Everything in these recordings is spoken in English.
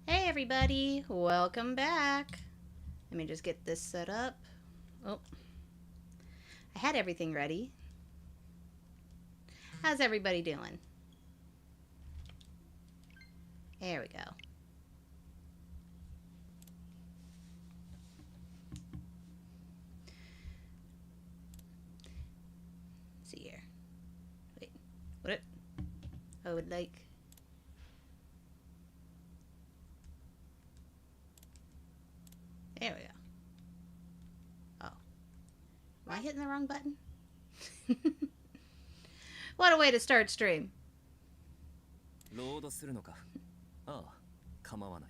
Hey everybody, welcome back. Let me just get this set up. Oh, I had everything ready. How's everybody doing? There we go. Let's see here. Wait, what? I would like. There we go. Oh, am I hitting the wrong button? What a way to start stream. ロードするのかああ構わない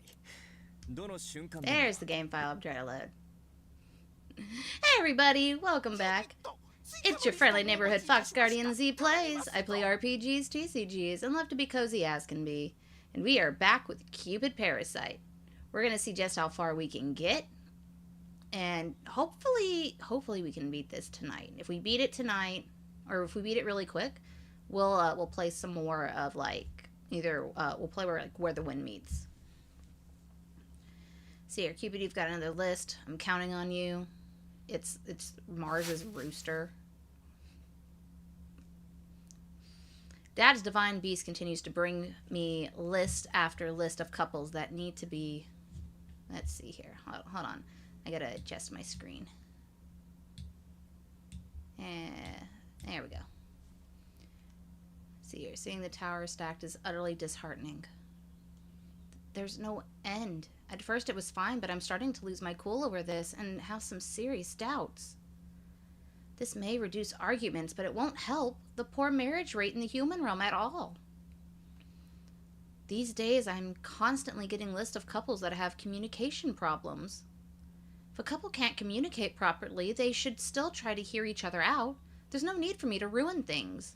どの瞬間でも There's the game file I'm trying to load. Hey everybody, welcome back. It's your friendly neighborhood Fox Guardian Szeplays. I play RPGs, TCGs, and love to be cozy as can be. And we are back with Cupid Parasite. We're going to see just how far we can get. And hopefully we can beat this tonight. If we beat it tonight, or if we beat it really quick, we'll play some more of like either we'll play where the wind meets. See here, Cupid, you've got another list. I'm counting on you. It's Mars's rooster. Dad's Divine Beast continues to bring me list after list of couples that need to be... Let's see here. Hold on. I gotta adjust my screen. There we go. See here. Seeing the tower stacked is utterly disheartening. There's no end. At first it was fine, but I'm starting to lose my cool over this and have some serious doubts. This may reduce arguments, but it won't help the poor marriage rate in the human realm at all. These days, I'm constantly getting lists of couples that have communication problems. If a couple can't communicate properly, they should still try to hear each other out. There's no need for me to ruin things.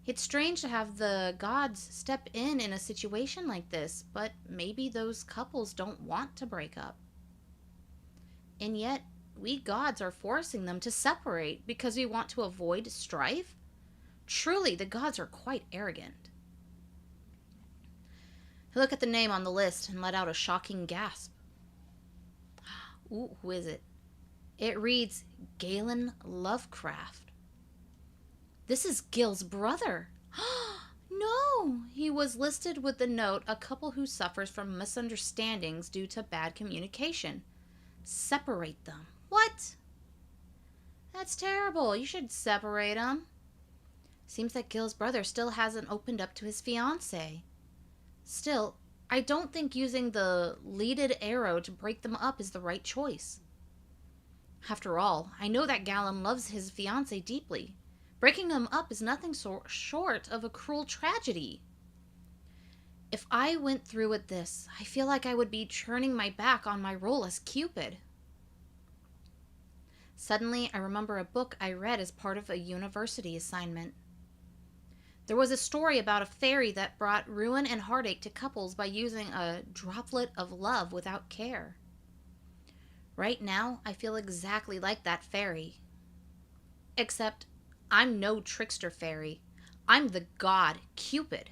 It's strange to have the gods step in a situation like this, but maybe those couples don't want to break up. And yet, we gods are forcing them to separate because we want to avoid strife? Truly, the gods are quite arrogant. I look at the name on the list and let out a shocking gasp. Ooh, who is it? It reads Galen Lovecraft. This is Gil's brother. No! He was listed with the note, a couple who suffers from misunderstandings due to bad communication. Separate them. What? That's terrible. You should separate them. Seems that Gil's brother still hasn't opened up to his fiancée. Still, I don't think using the leaded arrow to break them up is the right choice. After all, I know that Galen loves his fiancée deeply. Breaking them up is nothing short of a cruel tragedy. If I went through with this, I feel like I would be turning my back on my role as Cupid. Suddenly, I remember a book I read as part of a university assignment. There was a story about a fairy that brought ruin and heartache to couples by using a droplet of love without care. Right now, I feel exactly like that fairy. Except, I'm no trickster fairy. I'm the god, Cupid.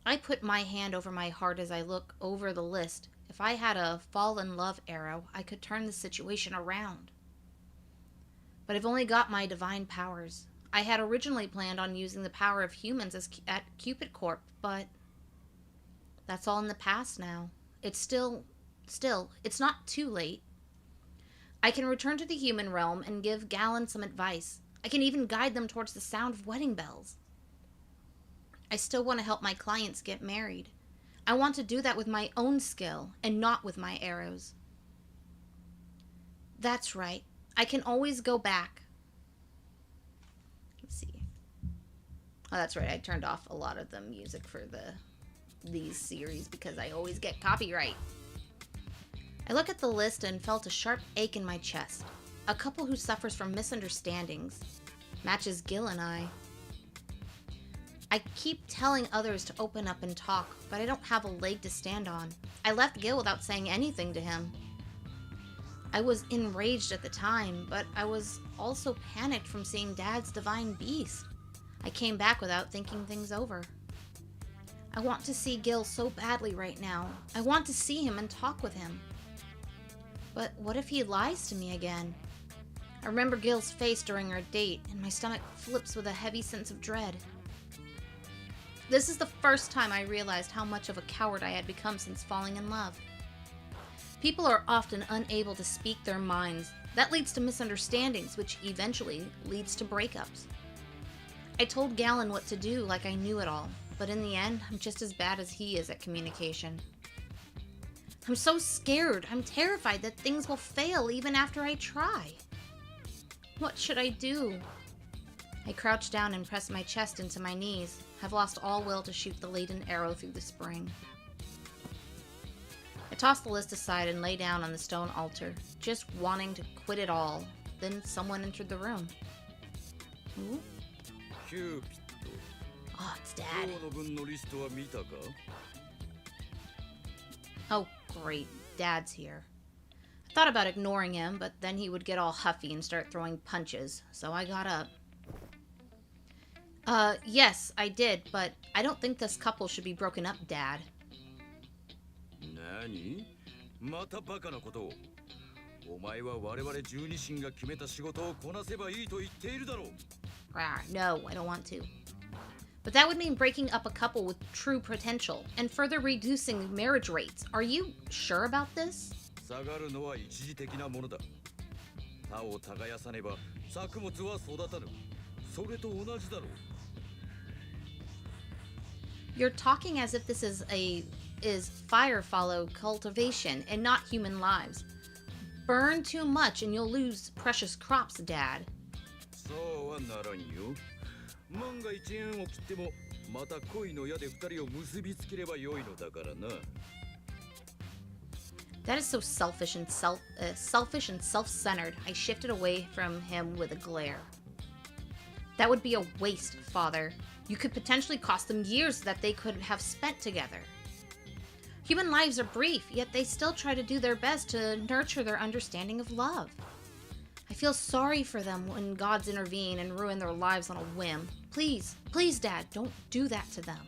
I put my hand over my heart as I look over the list. If I had a fall in love arrow, I could turn the situation around. But I've only got my divine powers. I had originally planned on using the power of humans at Cupid Corp, but that's all in the past now. It's it's not too late. I can return to the human realm and give Galen some advice. I can even guide them towards the sound of wedding bells. I still want to help my clients get married. I want to do that with my own skill and not with my arrows. That's right. I can always go back. Let's see. Oh, that's right. I turned off a lot of the music for these series because I always get copyright. I look at the list and felt a sharp ache in my chest. A couple who suffers from misunderstandings. Matches Gil and I. I keep telling others to open up and talk, but I don't have a leg to stand on. I left Gil without saying anything to him. I was enraged at the time, but I was also panicked from seeing Dad's Divine Beast. I came back without thinking things over. I want to see Gil so badly right now. I want to see him and talk with him. But what if he lies to me again? I remember Gil's face during our date, and my stomach flips with a heavy sense of dread. This is the first time I realized how much of a coward I had become since falling in love. People are often unable to speak their minds. That leads to misunderstandings, which eventually leads to breakups. I told Galen what to do like I knew it all, but in the end, I'm just as bad as he is at communication. I'm so scared. I'm terrified that things will fail even after I try. What should I do? I crouch down and press my chest into my knees. I've lost all will to shoot the laden arrow through the spring. I tossed the list aside and lay down on the stone altar, just wanting to quit it all. Then someone entered the room. Who? Cupid. Oh, it's Dad. Oh, great. Dad's here. I thought about ignoring him, but then he would get all huffy and start throwing punches, so I got up. Yes, I did, but I don't think this couple should be broken up, Dad. Nani? Mata baka na koto. Omae wa wareware 12人が決めた仕事をこなせばいいと言っているだろう。No, I don't want to. But that would mean breaking up a couple with true potential and further reducing marriage rates. Are you sure about this? 下がるのは一時的なものだ。他を耕さねば作物は育たぬ。それと同じだろう。You're talking as if this is fire follow cultivation and not human lives. Burn too much and you'll lose precious crops, Dad. そうはならんよ。万が一縁を切ってもまた恋の矢で二人を結びつければよいのだからな。That is so selfish and self-centered. I shifted away from him with a glare. That would be a waste, Father. You could potentially cost them years that they could have spent together. Human lives are brief, yet they still try to do their best to nurture their understanding of love. I feel sorry for them when gods intervene and ruin their lives on a whim. Please, please, Dad, don't do that to them.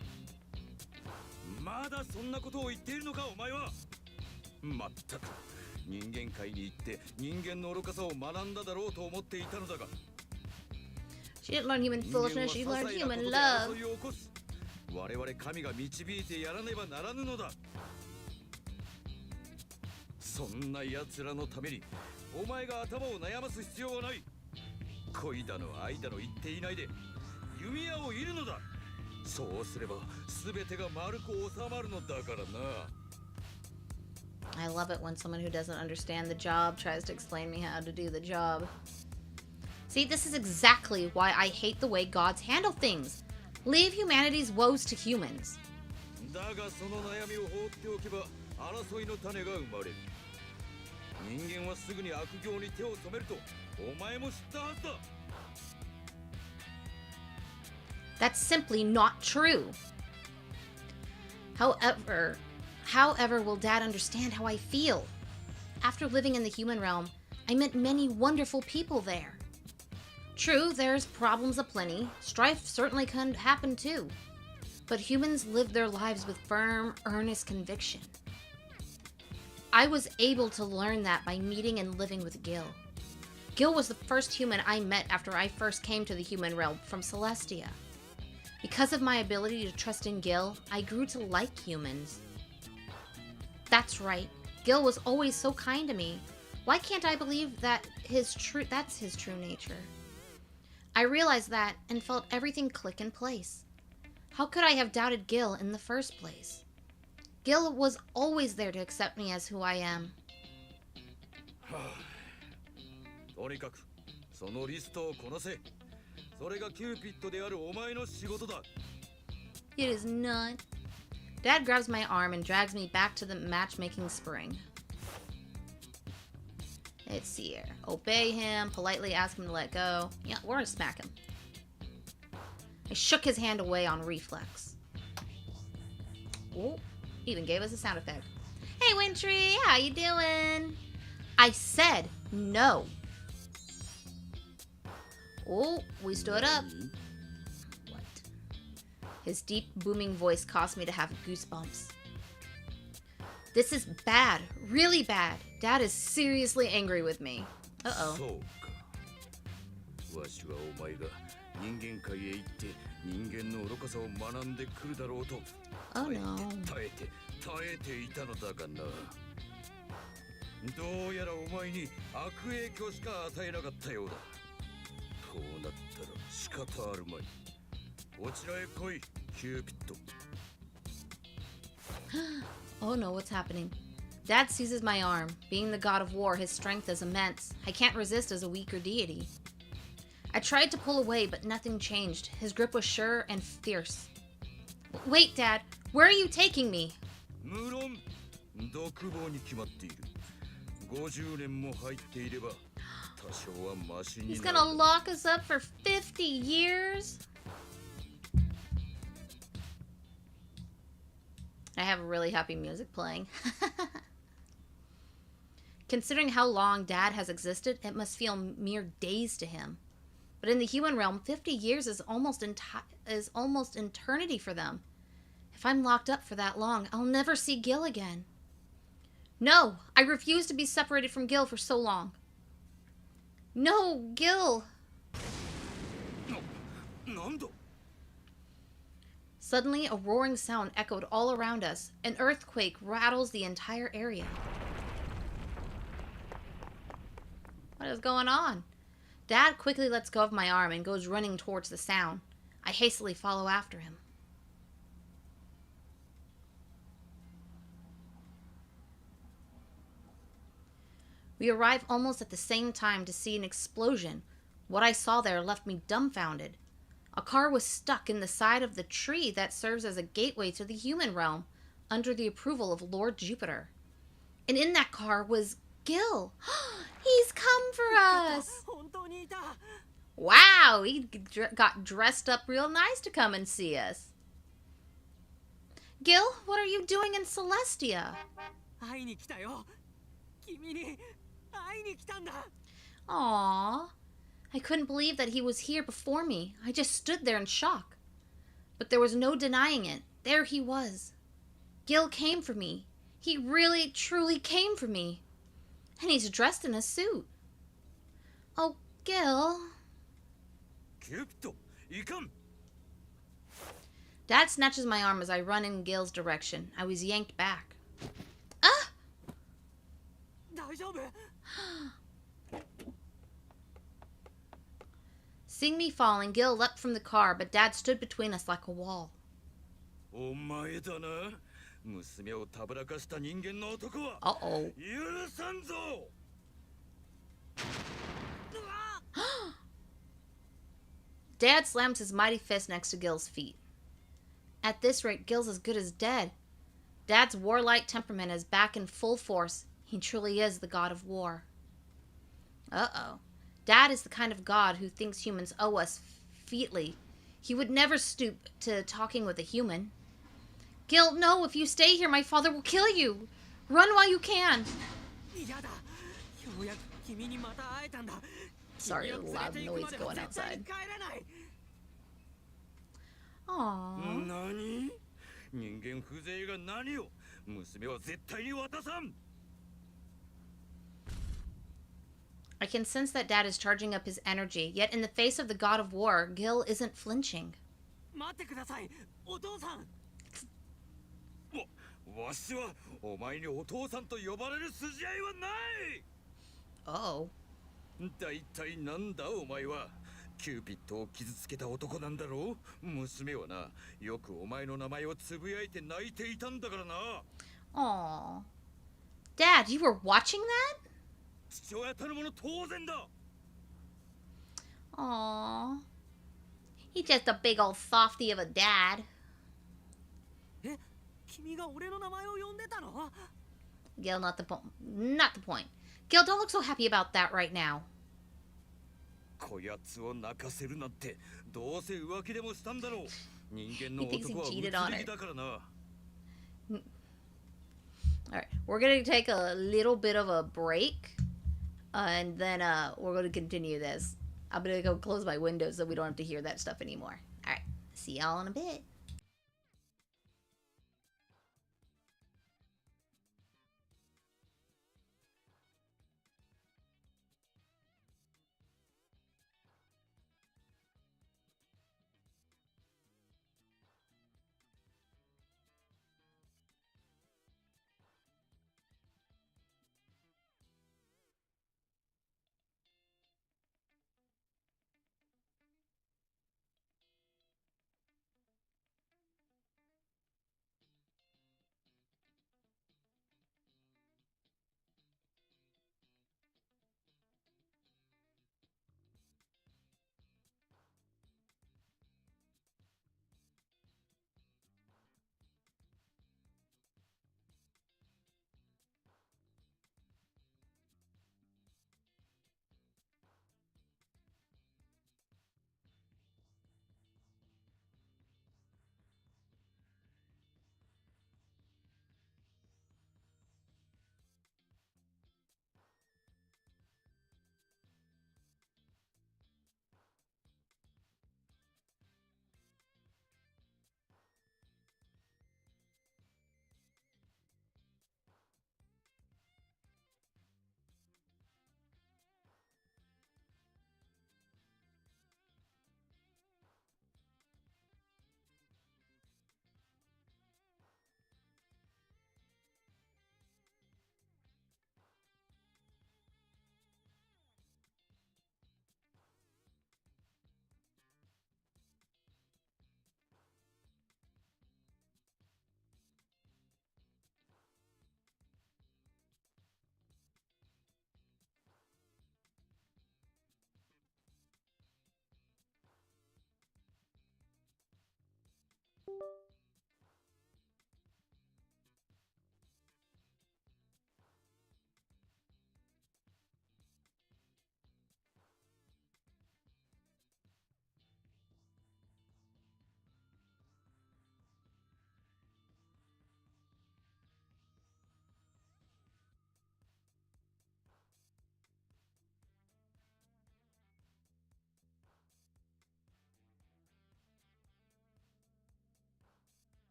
まだそんなことを言っているのか、お前は。まったく、人間界に行って人間の愚かさを学んだだろうと思っていたのだが。She didn't learn human foolishness, she learned human love. 我々神が導いてやらねばならぬのだ。そんな奴らのためにお前が頭を悩ます必要はない。恋だの愛だの言っていないで弓矢を射るのだ。そうすれば全てが丸く収まるのだからな。I love it when someone who doesn't understand the job tries to explain me how to do the job. See, this is exactly why I hate the way gods handle things. Leave humanity's woes to humans. だがその悩みを放っておけば争いの種が生まれる。人間はすぐに悪行に手を染めるとお前も知ったはずだ。That's simply not true. However will Dad understand how I feel? After living in the human realm, I met many wonderful people there. True, there's problems aplenty. Strife certainly can happen too. But humans live their lives with firm, earnest conviction. I was able to learn that by meeting and living with Gil. Gil was the first human I met after I first came to the human realm from Celestia. Because of my ability to trust in Gil, I grew to like humans. That's right. Gil was always so kind to me. Why can't I believe that that's his true nature? I realized that and felt everything click in place. How could I have doubted Gil in the first place? Gil was always there to accept me as who I am. とにかくそのリストをこなせ。それがキューピッドであるお前の仕事だ。It is not. Dad grabs my arm and drags me back to the matchmaking spring. Let's see here. Obey him, politely ask him to let go. Yeah, we're gonna smack him. I shook his hand away on reflex. Oh, even gave us a sound effect. Hey, Wintry, how you doing? I said no. Oh, we stood up. What? His deep, booming voice caused me to have goosebumps. This is bad. Really bad. Dad is seriously angry with me. Uh-oh. そうか。わしはお前が人間界へ行って人間の愚かさを学んでくるだろうと Oh no. 耐えていたのだがな。どうやらお前に悪影響しか与えなかったようだ。こうなったら仕方あるまい。こちらへ来い、キューピッド。Oh no, what's happening? Dad seizes my arm. Being the god of war, his strength is immense. I can't resist as a weaker deity. I tried to pull away, but nothing changed. His grip was sure and fierce. Wait, Dad. Where are you taking me? 無論、独房に決まっている。50年も入っていれば、多少はマシになる。He's gonna lock us up for 50 years? I have really happy music playing. Considering how long Dad has existed, it must feel mere days to him. But in the human realm, 50 years is almost eternity for them. If I'm locked up for that long, I'll never see Gil again. No, I refuse to be separated from Gil for so long. No, Gil! Suddenly, a roaring sound echoed all around us. An earthquake rattles the entire area. What is going on? Dad quickly lets go of my arm and goes running towards the sound. I hastily follow after him. We arrive almost at the same time to see an explosion. What I saw there left me dumbfounded. A car was stuck in the side of the tree that serves as a gateway to the human realm, under the approval of Lord Jupiter. And in that car was Gil. He's come for us! Wow, he got dressed up real nice to come and see us. Gil, what are you doing in Celestia? Aww. I couldn't believe that he was here before me. I just stood there in shock. But there was no denying it. There he was. Gil came for me. He really, truly came for me. And he's dressed in a suit. Oh, Gil. Dad snatches my arm as I run in Gil's direction. I was yanked back. Ah! Seeing me falling, Gil leapt from the car, but Dad stood between us like a wall. Uh-oh. Dad slams his mighty fist next to Gil's feet. At this rate, Gil's as good as dead. Dad's warlike temperament is back in full force. He truly is the god of war. Uh-oh. Dad is the kind of god who thinks humans owe us featly. He would never stoop to talking with a human. Gil, no, if you stay here, my father will kill you. Run while you can. Sorry, a loud noise going outside. Aww. I can sense that Dad is charging up his energy, yet in the face of the god of war, Gil isn't flinching. Oh. 大体なんだお前はキューピッドを傷つけた男なんだろう娘はなよくお前の名前をつぶやいて泣いていたんだからな Aw. Dad, you were watching that? 父親たるもの当然だ Aw. He's just a big old softy of a dad. え、君が俺の名前を呼んでたの Gil, not the point. Gil, don't look so happy about that right now. こやつを泣かせるなんてどうせ浮気でもしたんだろう人間の男はうつりだからな Alright, we're going to take a little bit of a break. And then we're going to continue this. I'm going to go close my windows so we don't have to hear that stuff anymore. Alright, see y'all in a bit.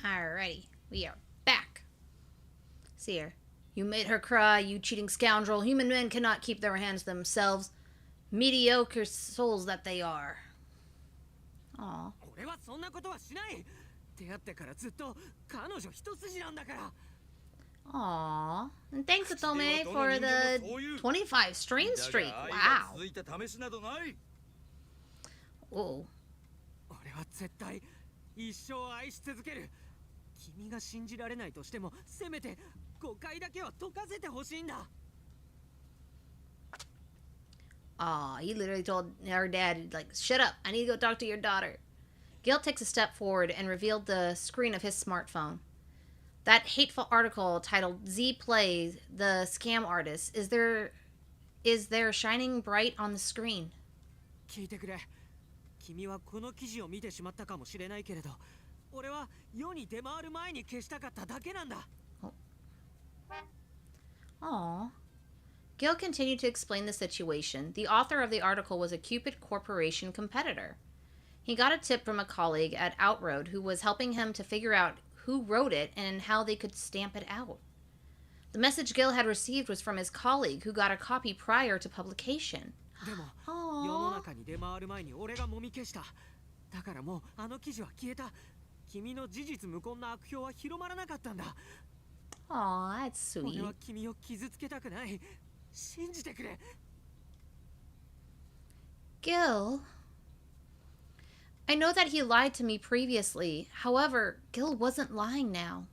Alrighty, we are back. See here. You made her cry, you cheating scoundrel. Human men cannot keep their hands to themselves. Mediocre souls that they are. Aw. 俺はそんなことはしない。出会ってからずっと彼女一筋なんだから。 Aw. And thanks, Atome, for the 25 strain streak. Wow. Whoa. 俺は絶対一生愛し続ける。君が信じられないとしても、せめて誤解だけは解かせてほしいんだ。 Aw, he literally told her dad, like, shut up, I need to go talk to your daughter. Gil takes a step forward and revealed the screen of his smartphone. That hateful article titled Szeplays, the scam artist, is there shining bright on the screen. 聞いてくれ。君はこの記事を見てしまったかもしれないけれど、俺は世に出回る前に消したかっただけなんだ。 Aw. Gil continued to explain the situation. The author of the article was a Cupid Corporation competitor. He got a tip from a colleague at Outroad who was helping him to figure out who wrote it and how they could stamp it out. The message Gil had received was from his colleague who got a copy prior to publication. でも、世の中に出回る前に俺がもみ消した。だからもうあの記事は消えた。君の事実無根な悪評は広まらなかったんだ。 Aw, that's 俺 sweet. は君を傷つけたくない。信じてくれ。 Gil. I know that he lied to me previously. However, Gil wasn't lying now.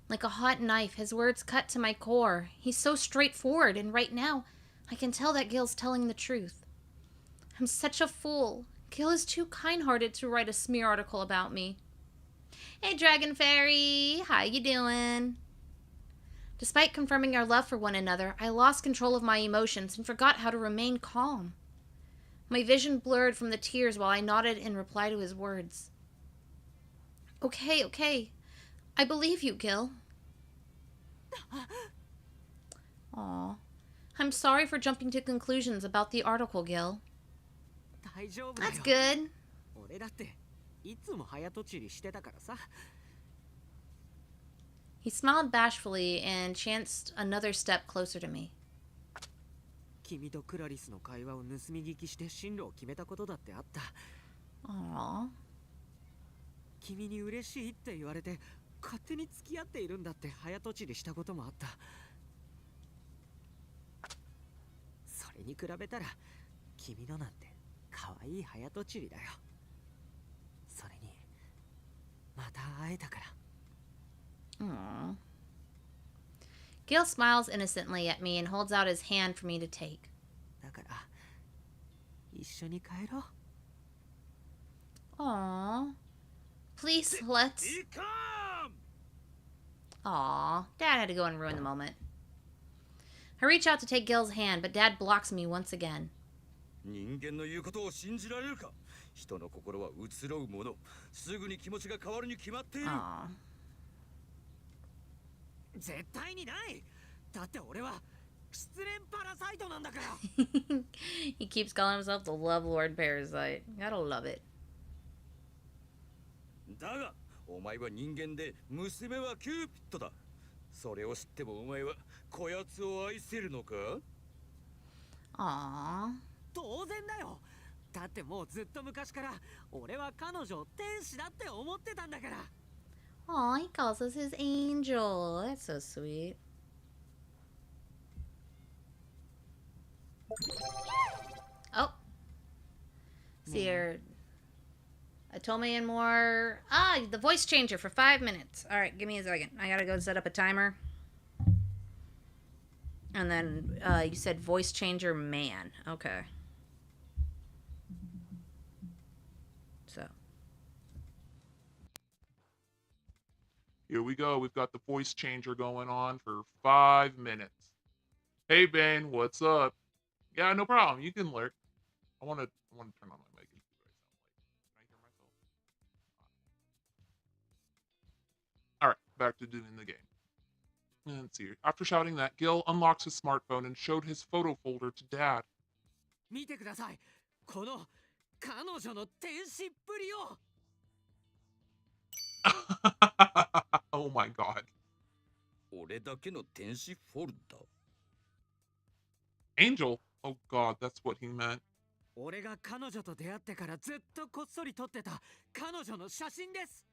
Like a hot knife, his words cut to my core. He's so straightforward, and right now, I can tell that Gil's telling the truth. I'm such a fool. Gil is too kind-hearted to write a smear article about me. Hey, Dragon Fairy! How you doing? Despite confirming our love for one another, I lost control of my emotions and forgot how to remain calm. My vision blurred from the tears while I nodded in reply to his words. Okay, okay. I believe you, Gil. Aw. I'm sorry for jumping to conclusions about the article, Gil. 大丈夫だよ。 That's good. 俺だっていつも早とちりしてたからさ。 He smiled bashfully and chanced another step closer to me. 君とクラリスの会話を盗み聞きして進路を決めたことだってあった。 Aw. 君に嬉しいって言われて勝手に付き合っているんだって早とちりしたこともあった。それに比べたら君のなんて可愛い早とちりだよ。それにまた会えたから。 Aww. Gil smiles innocently at me and holds out his hand for me to take. だから一緒に帰ろう。 Aww. Please, let's... Aw, Dad had to go and ruin the moment. I reach out to take Gil's hand, but Dad blocks me once again. 人間の言うことを信じられるか。人の心は移ろうもの。すぐに気持ちが変わるに決まっている。 Aw. 絶対にない。だって俺は失恋パラサイトなんだから。 He keeps calling himself the Love Lord Parasite. Gotta love it. だが、お前は人間で、娘はキューピッドだ。それを知ってもお前はこやつを愛せるのか？ Aww. 当然だよ。だってもうずっと昔から俺は彼女を天使だって思ってたんだから。 Aw, he calls us his angel. That's so sweet. Oh. See here. Atome and more. Ah, the voice changer for 5 minutes. All right, give me a second. I gotta go set up a timer. And then you said voice changer man. Okay. So. Here we go. We've got the voice changer going on for 5 minutes. Hey, Bane, what's up? Yeah, no problem. You can lurk. I want to turn on my mic and see what I sound like. Can I hear myself? All right, back to doing the game. Let's see. After shouting that, Gil unlocks his smartphone and showed his photo folder to Dad. 見てください。この彼女の天使っぷりを。Oh my god. 俺だけの天使フォルダ Angel? Oh god, that's what he meant. 俺が彼女と出会ってからずっとこっそり撮ってた彼女の写真です。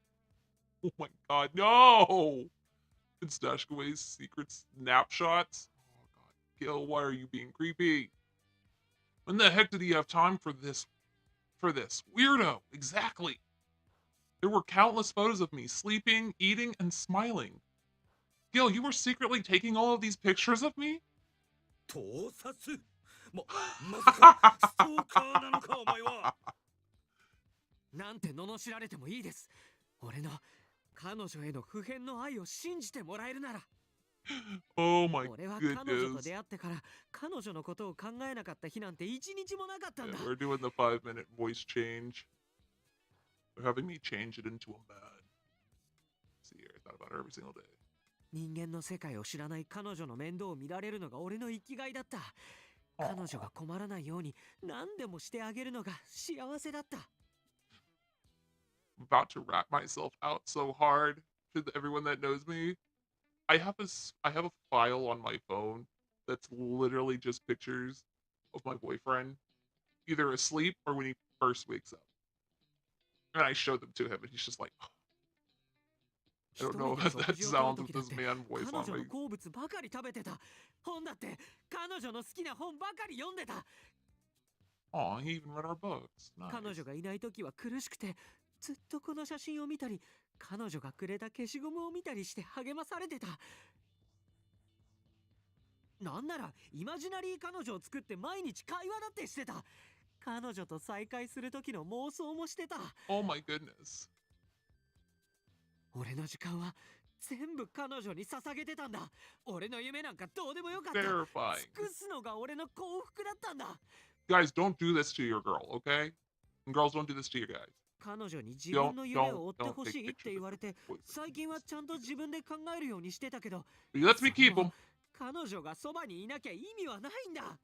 Oh my god, no! It's stashing away secret snapshots? Oh god. Gil, why are you being creepy? When the heck did he have time for this? Weirdo! Exactly! There were countless photos of me sleeping, eating, and smiling. Gil, you were secretly taking all of these pictures of me? 盗撮まさかストーカーなのかお前はなんて罵られてもいいです。俺の彼女への不変の愛を信じてもらえるなら。Oh my 俺は彼女と goodness. 出会ってから彼女のことを考えなかった日なんて一日もなかったん Yeah, だ。 we're doing the 5-minute voice change. They're having me change it into a man. See here, I thought about her every single day. 人間の世界を知らない彼女の面倒を見られるのが俺の生きがいだった。彼女が困らないように何でもしてあげるのが幸せだった。 I'm about to wrap myself out so hard to everyone that knows me. I have a file on my phone that's literally just pictures of my boyfriend, either asleep or when he first wakes up. And I show them to him, and he's just like, I don't know what that sounds with this man voice 彼 on 女 me. の好物ばかり食べてた。本だって彼女の好きな本ばかり読んでた。 Aw, he even read our books. 彼 Nice. 女がいない時は苦しくてずっとこの写真を見たり彼女がくれた消しゴムを見たりして励まされてた。なんならイマジナリー彼女を作って毎日会話だってしてた。彼女と再会する時の妄想もしてた。 Oh my goodness. 俺の時間は全部彼女に捧げてたんだ。俺の夢なんかどうでもよかった。 Terrifying. 尽くすのが俺の幸福だったんだ。 Guys, don't do this to your girl, okay? And girls, don't do this to you guys. 彼女に自分の夢を追ってほしい Don't って言われて take pictures of 最近はちゃんと自分で考えるようにしてたけど He lets me keep them. 彼女がそばにいなきゃ意味はないんだ。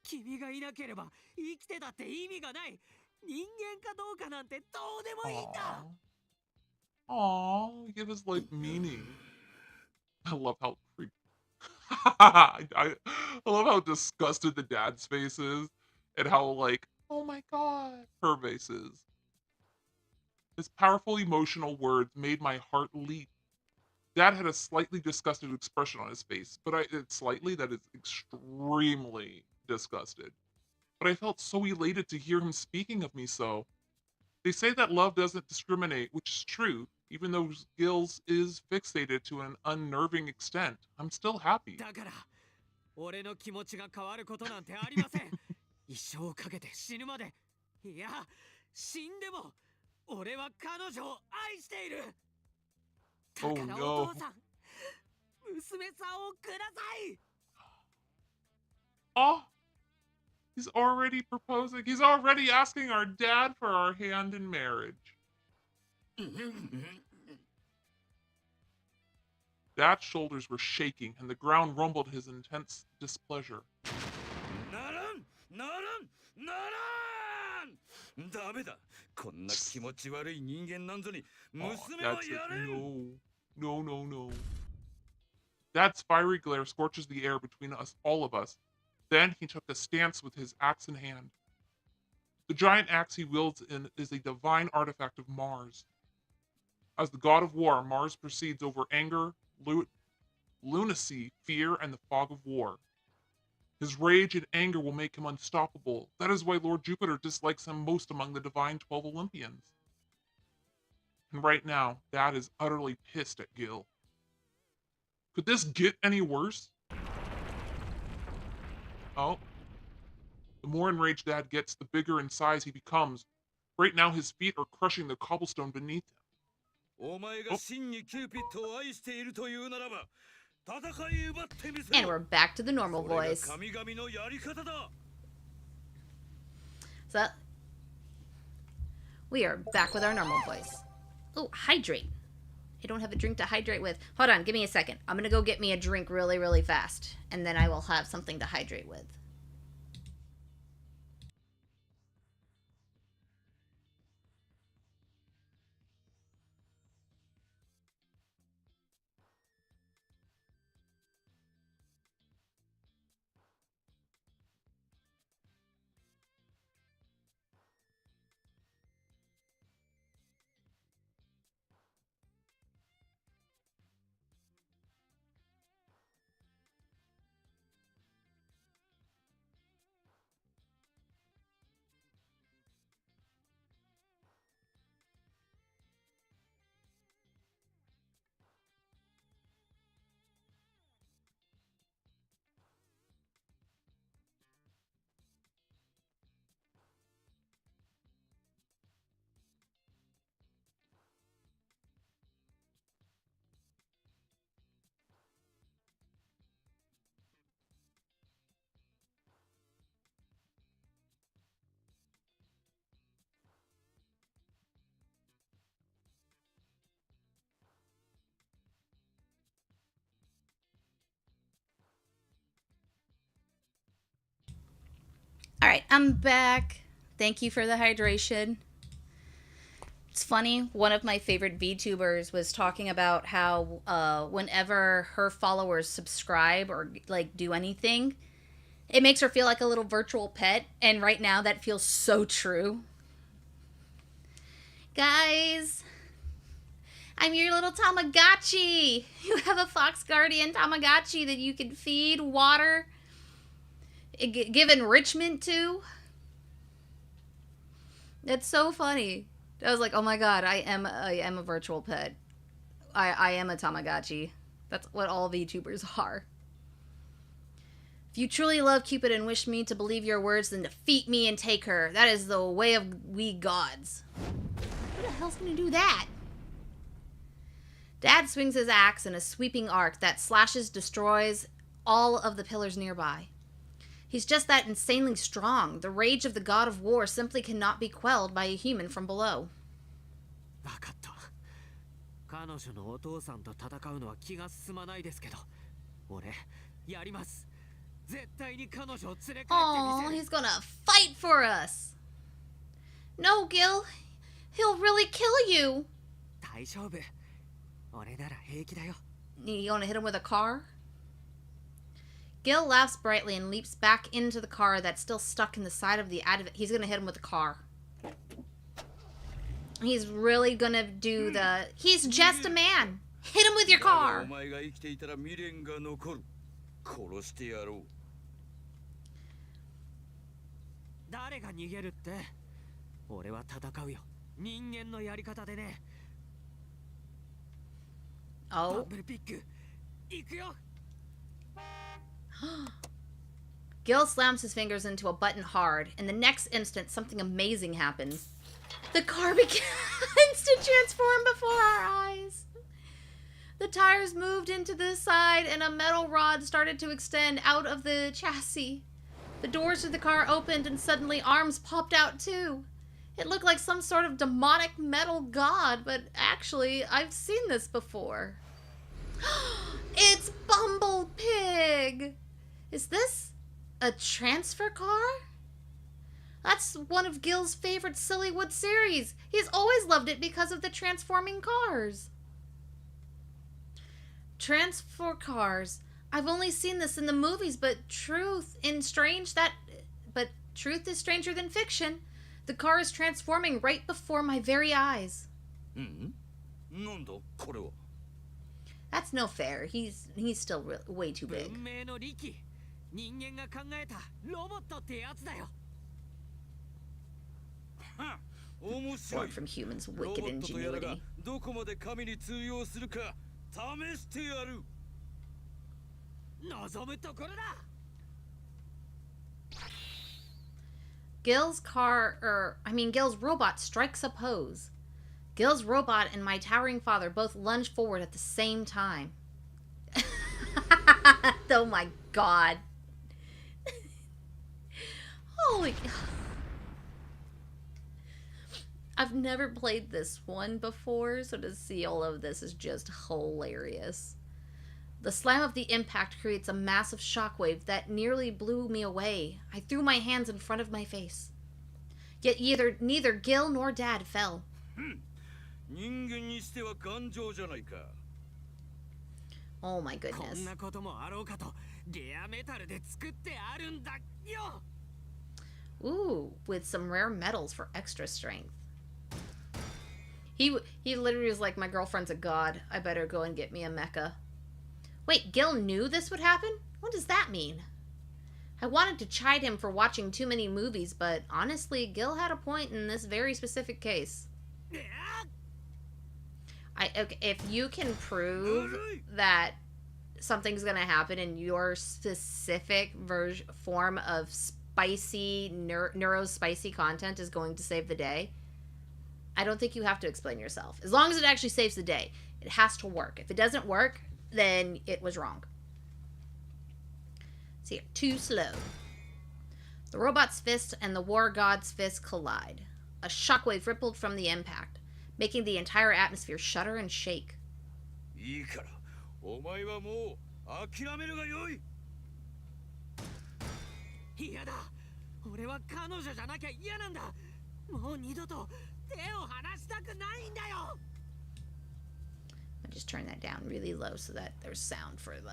君がいなければ生きてたって意味がない。人間かどうかなんてどうでもいいんだ。 Aww, give his life meaning. I love how I love how disgusted the dad's face is, and how like, oh my god, her face is. His powerful emotional words made my heart leap. Dad had a slightly disgusted expression on his face, but it's slightly, that is extremely disgusted. But I felt so elated to hear him speaking of me so. They say that love doesn't discriminate, which is true. Even though Gills is fixated to an unnerving extent, I'm still happy. だから俺の気持ちが変わることなんてありません。一生かけて死ぬまで、いや死んでも俺は彼女を愛している。だからお父さん、娘さんをください。 Oh, he's already proposing. He's already asking our dad for our hand in marriage. Dad's shoulders were shaking, and the ground rumbled his intense displeasure. ならんならんならんダメだこんな気持ち悪い人間なんぞに Oh, 娘は Dad やれ said, no, no, no, no. Dad's fiery glare scorches the air between us, all of us. Then he took a stance with his axe in hand. The giant axe he wields is a divine artifact of Mars. As the god of war, Mars proceeds over anger, lunacy, fear, and the fog of war. His rage and anger will make him unstoppable. That is why Lord Jupiter dislikes him most among the divine 12 Olympians. And right now, Dad is utterly pissed at Gil. Could this get any worse? Oh. The more enraged Dad gets, the bigger in size he becomes. Right now, his feet are crushing the cobblestone beneath him. お前が真にキューピッドを愛しているというならば戦い奪ってみせ And we're back to the normal それが voice. 神々のやり方だ So we are back with our normal voice. Oh, hydrate. I don't have a drink to hydrate with. Hold on, give me a second. I'm gonna go get me a drink really, really fast, and then I will have something to hydrate with. All right, I'm back. Thank you for the hydration. It's funny, one of my favorite VTubers was talking about how whenever her followers subscribe or like do anything, it makes her feel like a little virtual pet, and right now that feels so true. Guys, I'm your little Tamagotchi. You have a Fox Guardian Tamagotchi that you can feed, water, give enrichment to. It's so funny. I was like, oh my god, I am a virtual pet. I am a Tamagotchi. That's what all VTubers are. If you truly love Cupid and wish me to believe your words, then defeat me and take her. That is the way of we gods. Who the hell's gonna do that? Dad swings his axe in a sweeping arc that slashes, destroys all of the pillars nearby. He's just that insanely strong. The rage of the god of war simply cannot be quelled by a human from below. 分かった。彼女のお父さんと戦うのは気が進まないですけど、俺やります。絶対に彼女を連れ帰ってみせる。Oh, he's gonna fight for us. No, Gil. He'll really kill you. 大丈夫。俺なら平気だよ。You gonna hit him with a car? Gil laughs brightly and leaps back into the car that's still stuck in the side of the advent. He's gonna hit him with the car. He's really gonna do the... He's just a man. Hit him with your car. Oh. Gil slams his fingers into a button hard. In the next instant, something amazing happens. The car begins to transform before our eyes. The tires moved into the side and a metal rod started to extend out of the chassis. The doors of the car opened and suddenly arms popped out too. It looked like some sort of demonic metal god, but actually, I've seen this before. It's Bumble Pig! Is this a transfer car? That's one of Gil's favorite Sillywood series. He's always loved it because of the transforming cars. Transfer cars. I've only seen this in the movies, but truth is stranger than fiction. The car is transforming right before my very eyes. That's no fair. He's still way too big. Born from humans' wicked ingenuity. Gil's robot strikes a pose. Gil's robot and my towering father both lunge forward at the same time. Oh my god. Holy... I've never played this one before, so to see all of this is just hilarious. The slam of the impact creates a massive shockwave that nearly blew me away. I threw my hands in front of my face. Yet neither Gil nor Dad fell. Oh my goodness. Ooh, with some rare metals for extra strength. He literally was like, my girlfriend's a god. I better go and get me a mecha. Wait, Gil knew this would happen? What does that mean? I wanted to chide him for watching too many movies, but honestly, Gil had a point in this very specific case. If you can prove that something's gonna happen in your specific form of spicy, neuro-spicy content is going to save the day, I don't think you have to explain yourself. As long as it actually saves the day, it has to work. If it doesn't work, then it was wrong. See here, too slow. The robot's fist and the war god's fist collide. A shockwave rippled from the impact, making the entire atmosphere shudder and shake. 俺は彼女じゃなきゃ嫌なんだ。もう二度と手を離したくないんだよ。 I just turn that down really low so that there's sound for the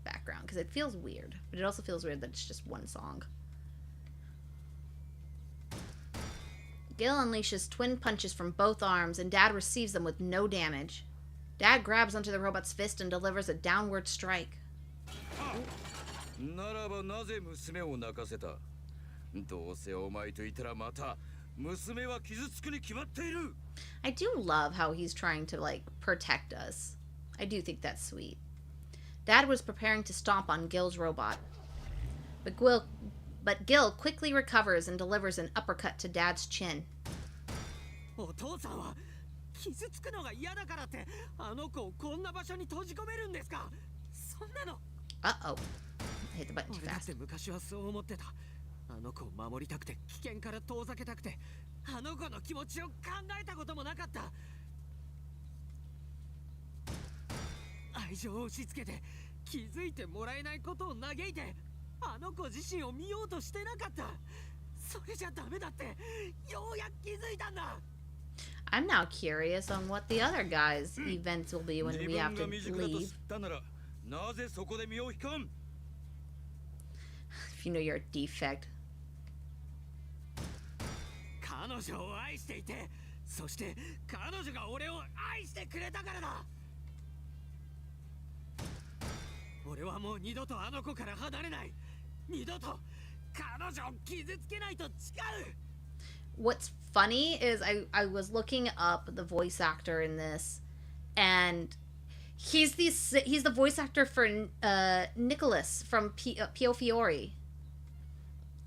background because it feels weird, but it also feels weird that it's just one song. Gil unleashes twin punches from both arms, and Dad receives them with no damage. Dad grabs onto the robot's fist and delivers a downward strike. ならばなぜ娘を泣かせた。どうせお前といたらまた娘は傷つくに決まっている。 I do love how he's trying to, like, protect us. I do think that's sweet. Dad was preparing to stomp on Gil's robot. But Gil quickly recovers and delivers an uppercut to Dad's chin. お父さんは傷つくのが嫌だからってあの子をこんな場所に閉じ込めるんですか。そんなの。 Uh-oh. I hit the button too 俺だっ fast. て昔はそう思ってた。あの子を守りたくて危険から遠ざけたくてあの子の気持ちを考えたこともなかった。愛情を押し付けて気づいてもらえないことを嘆いてあの子自身を見ようとしてなかった。それじゃダメだってようやく気づいたんだ。 I'm now curious on what the other guys' events will be when 自 we 分 have が to 未熟だと知 leave. ったならなぜそこで身を引かん。 If you know you're a defect. 彼女を愛していて、そして彼女が俺を愛してくれたからだ。俺はもう二度とあの子から離れない。二度と彼女を傷つけないと誓う。 What's funny is I was looking up the voice actor in this, and he's the voice actor for Nicholas from Pio Fiore.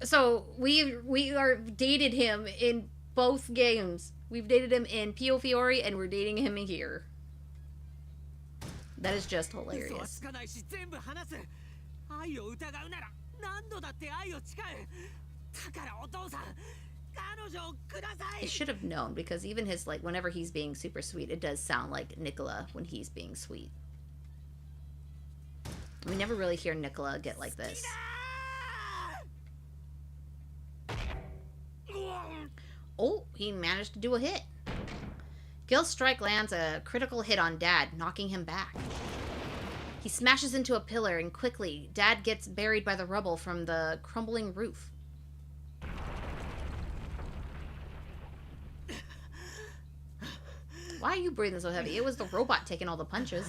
So we are dated him in both games. We've dated him in Pio Fiore and we're dating him here. That is just 嘘は hilarious. つかないし全部話す。愛を疑うなら何度だって愛を誓う。だからお父さん、彼女をくださ I い。 should have known because even his, like, whenever he's being super sweet, it does sound like Nicola when he's being sweet. We never really hear Nicola get like this. Oh, he managed to do a hit. Gil's strike lands a critical hit on Dad, knocking him back. He smashes into a pillar, and quickly, Dad gets buried by the rubble from the crumbling roof. Why are you breathing so heavy? It was the robot taking all the punches.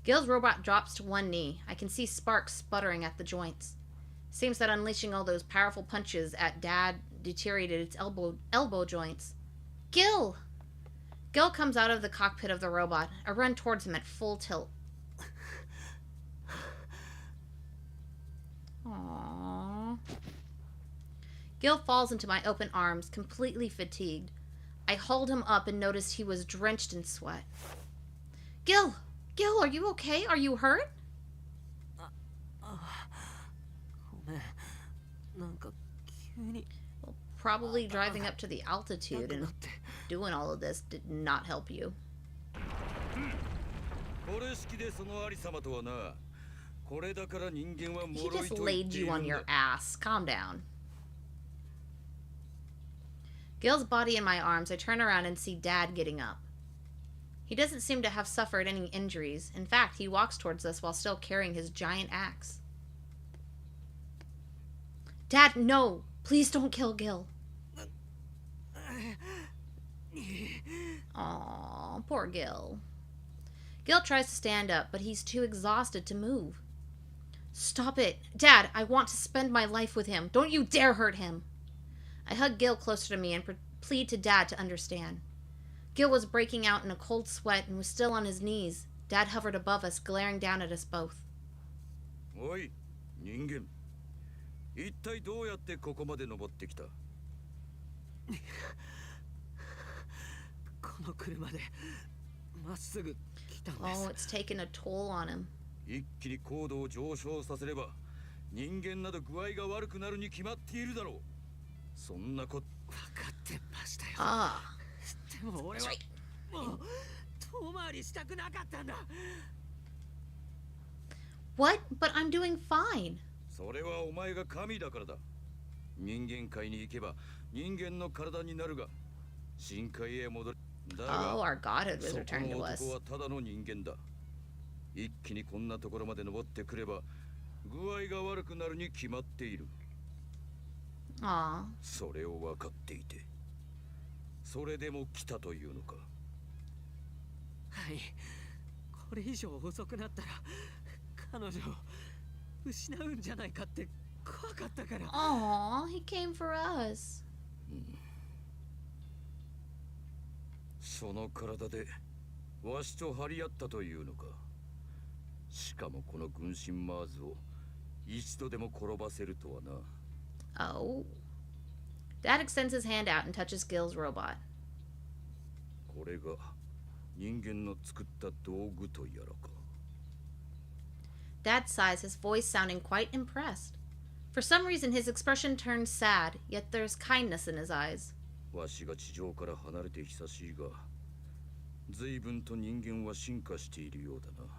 Gil's robot drops to one knee. I can see sparks sputtering at the joints. Seems that unleashing all those powerful punches at Dad deteriorated its elbow joints. Gil! Gil comes out of the cockpit of the robot. I run towards him at full tilt. Aww. Gil falls into my open arms, completely fatigued. I hauled him up and noticed he was drenched in sweat. Gil! Gil, are you okay? Are you hurt? ごめん。なんか急に Well, probably driving up to the altitude and doing all of this did not help you. これ式でそのありさまとはな。これだから人間は He 脆い just と言っ laid てい you る on ん your だ。 ass. Calm down. Gil's body in my arms, I turn around and see Dad getting up. He doesn't seem to have suffered any injuries. In fact, he walks towards us while still carrying his giant axe. Dad, no! Please don't kill Gil. Aw, poor Gil. Gil tries to stand up, but he's too exhausted to move. Stop it. Dad, I want to spend my life with him. Don't you dare hurt him. I hug Gil closer to me and plead to Dad to understand. Gil was breaking out in a cold sweat and was still on his knees. Dad hovered above us, glaring down at us both. おい、人間。一体どうやってここまで登ってきた。この車でまっすぐ来たんで Oh, す。 it's taken a toll on him. 一気に高度を上昇させれば人間など具合が悪くなるに決まっているだろう。そんなこ分かってましたよ。 Ah, でも俺 that's は right. もう遠回りしたくなかったんだ。 What? But I'm doing fine. それはお前が神だからだ。人間界に行けば人間の体になるが深海へ戻る。だ Oh, が our godhood was そこ returned の to us. 男はただの人間だ。一気にこんなところまで登ってくれば具合が悪くなるに決まっている。 Aw. それを分かっていてそれでも来たというのか。はい。これ以上遅くなったら彼女を失うんじゃないかって怖かったから。Aw, he came for us. その体でわしと張り合ったというのか。しかもこの軍神マーズを一度でも転ばせるとはな。 Oh. Dad extends his hand out and touches Gil's robot. これが人間の作った道具とやらか。 Dad sighs, his voice sounding quite impressed. For some reason, his expression turns sad, yet there's kindness in his eyes. わしが地上から離れて久しいが随分と人間は進化しているようだな。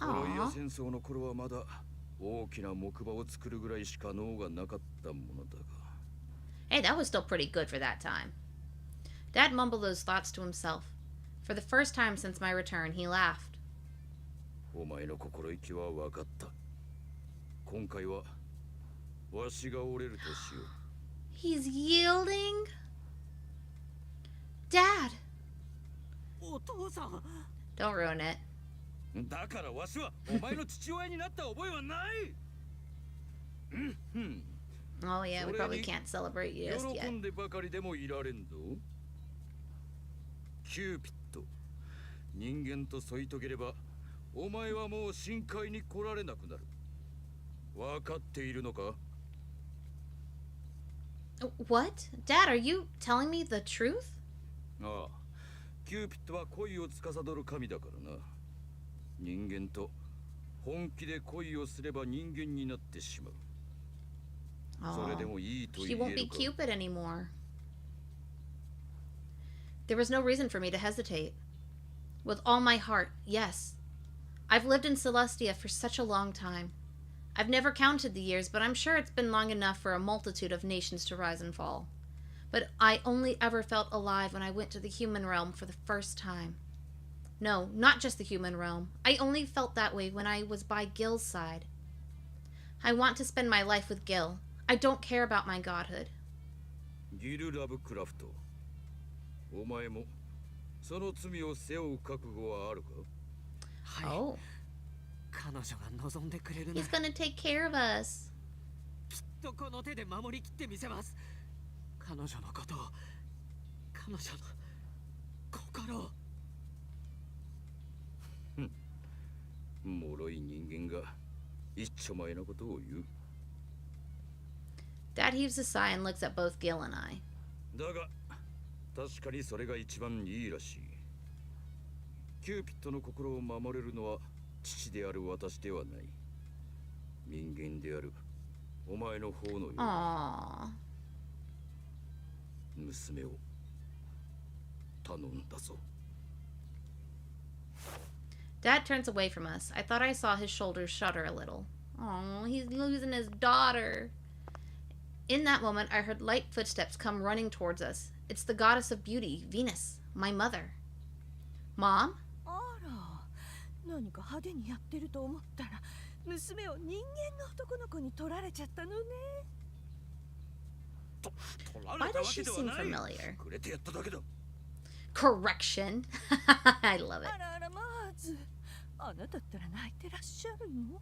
トロイア戦争の頃はまだ大きな木馬を作るぐらいしか脳がなかったものだが。 Hey, that was still pretty good for that time. Dad mumbled those thoughts to himself. For the first time since my return, he laughed. お前の心意気は分かった。今回はわしが折れるとしよう。 He's yielding? Dad! お父さん。 Don't ruin it. だからわしはお前の父親になった覚えはない。 Oh yeah, we probably can't celebrate you just 喜 yet. んでばかりでもいられんぞ。キューピッド、人間と添い遂げればお前はもう深海に来られなくなる。分かっているのか？ What? Dad, are you telling me the truth? ああ、キューピッドは恋を司る神だからな。人間と本気で恋をすれば人間になってしまう。 それで Oh, もいいと she 言 won't え be るか？ Cupid anymore. There was no reason for me to hesitate. With all my heart, yes. I've lived in Celestia for such a long time. I've never counted the years, but I'm sure it's been long enough for a multitude of nations to rise and fall. But I only ever felt alive when I went to the human realm for the first time. No, not just the human realm. I only felt that way when I was by Gil's side. I want to spend my life with Gil. I don't care about my godhood. ギル・ラブクラフト、お前もその罪を背負う覚悟はあるか？はい。 Oh, 彼女が望んでくれるな he's ら gonna take care of us. きっとこの手で守りきってみせます。彼女のことを、彼女の心を。脆い人間が一丁前なことを言う。 Dad heaves a sigh and looks at both Gil and I. だが確かにそれが一番いいらしい。キューピッドの心を守れるのは父である私ではない。人間であるお前の方のように Aww. 娘を頼んだぞ。 Dad turns away from us. I thought I saw his shoulders shudder a little. Oh, he's losing his daughter. In that moment, I heard light footsteps come running towards us. It's the goddess of beauty, Venus, my mother. Mom? あら、何か派手にやってると思ったら、娘を人間の男の子に取られちゃったのね。取ら Why れた does わ she けでは seem ない。 familiar? くれてやっただけだ。 Correction. I love it. あらあら、まず、あなたったら泣いてらっしゃるの？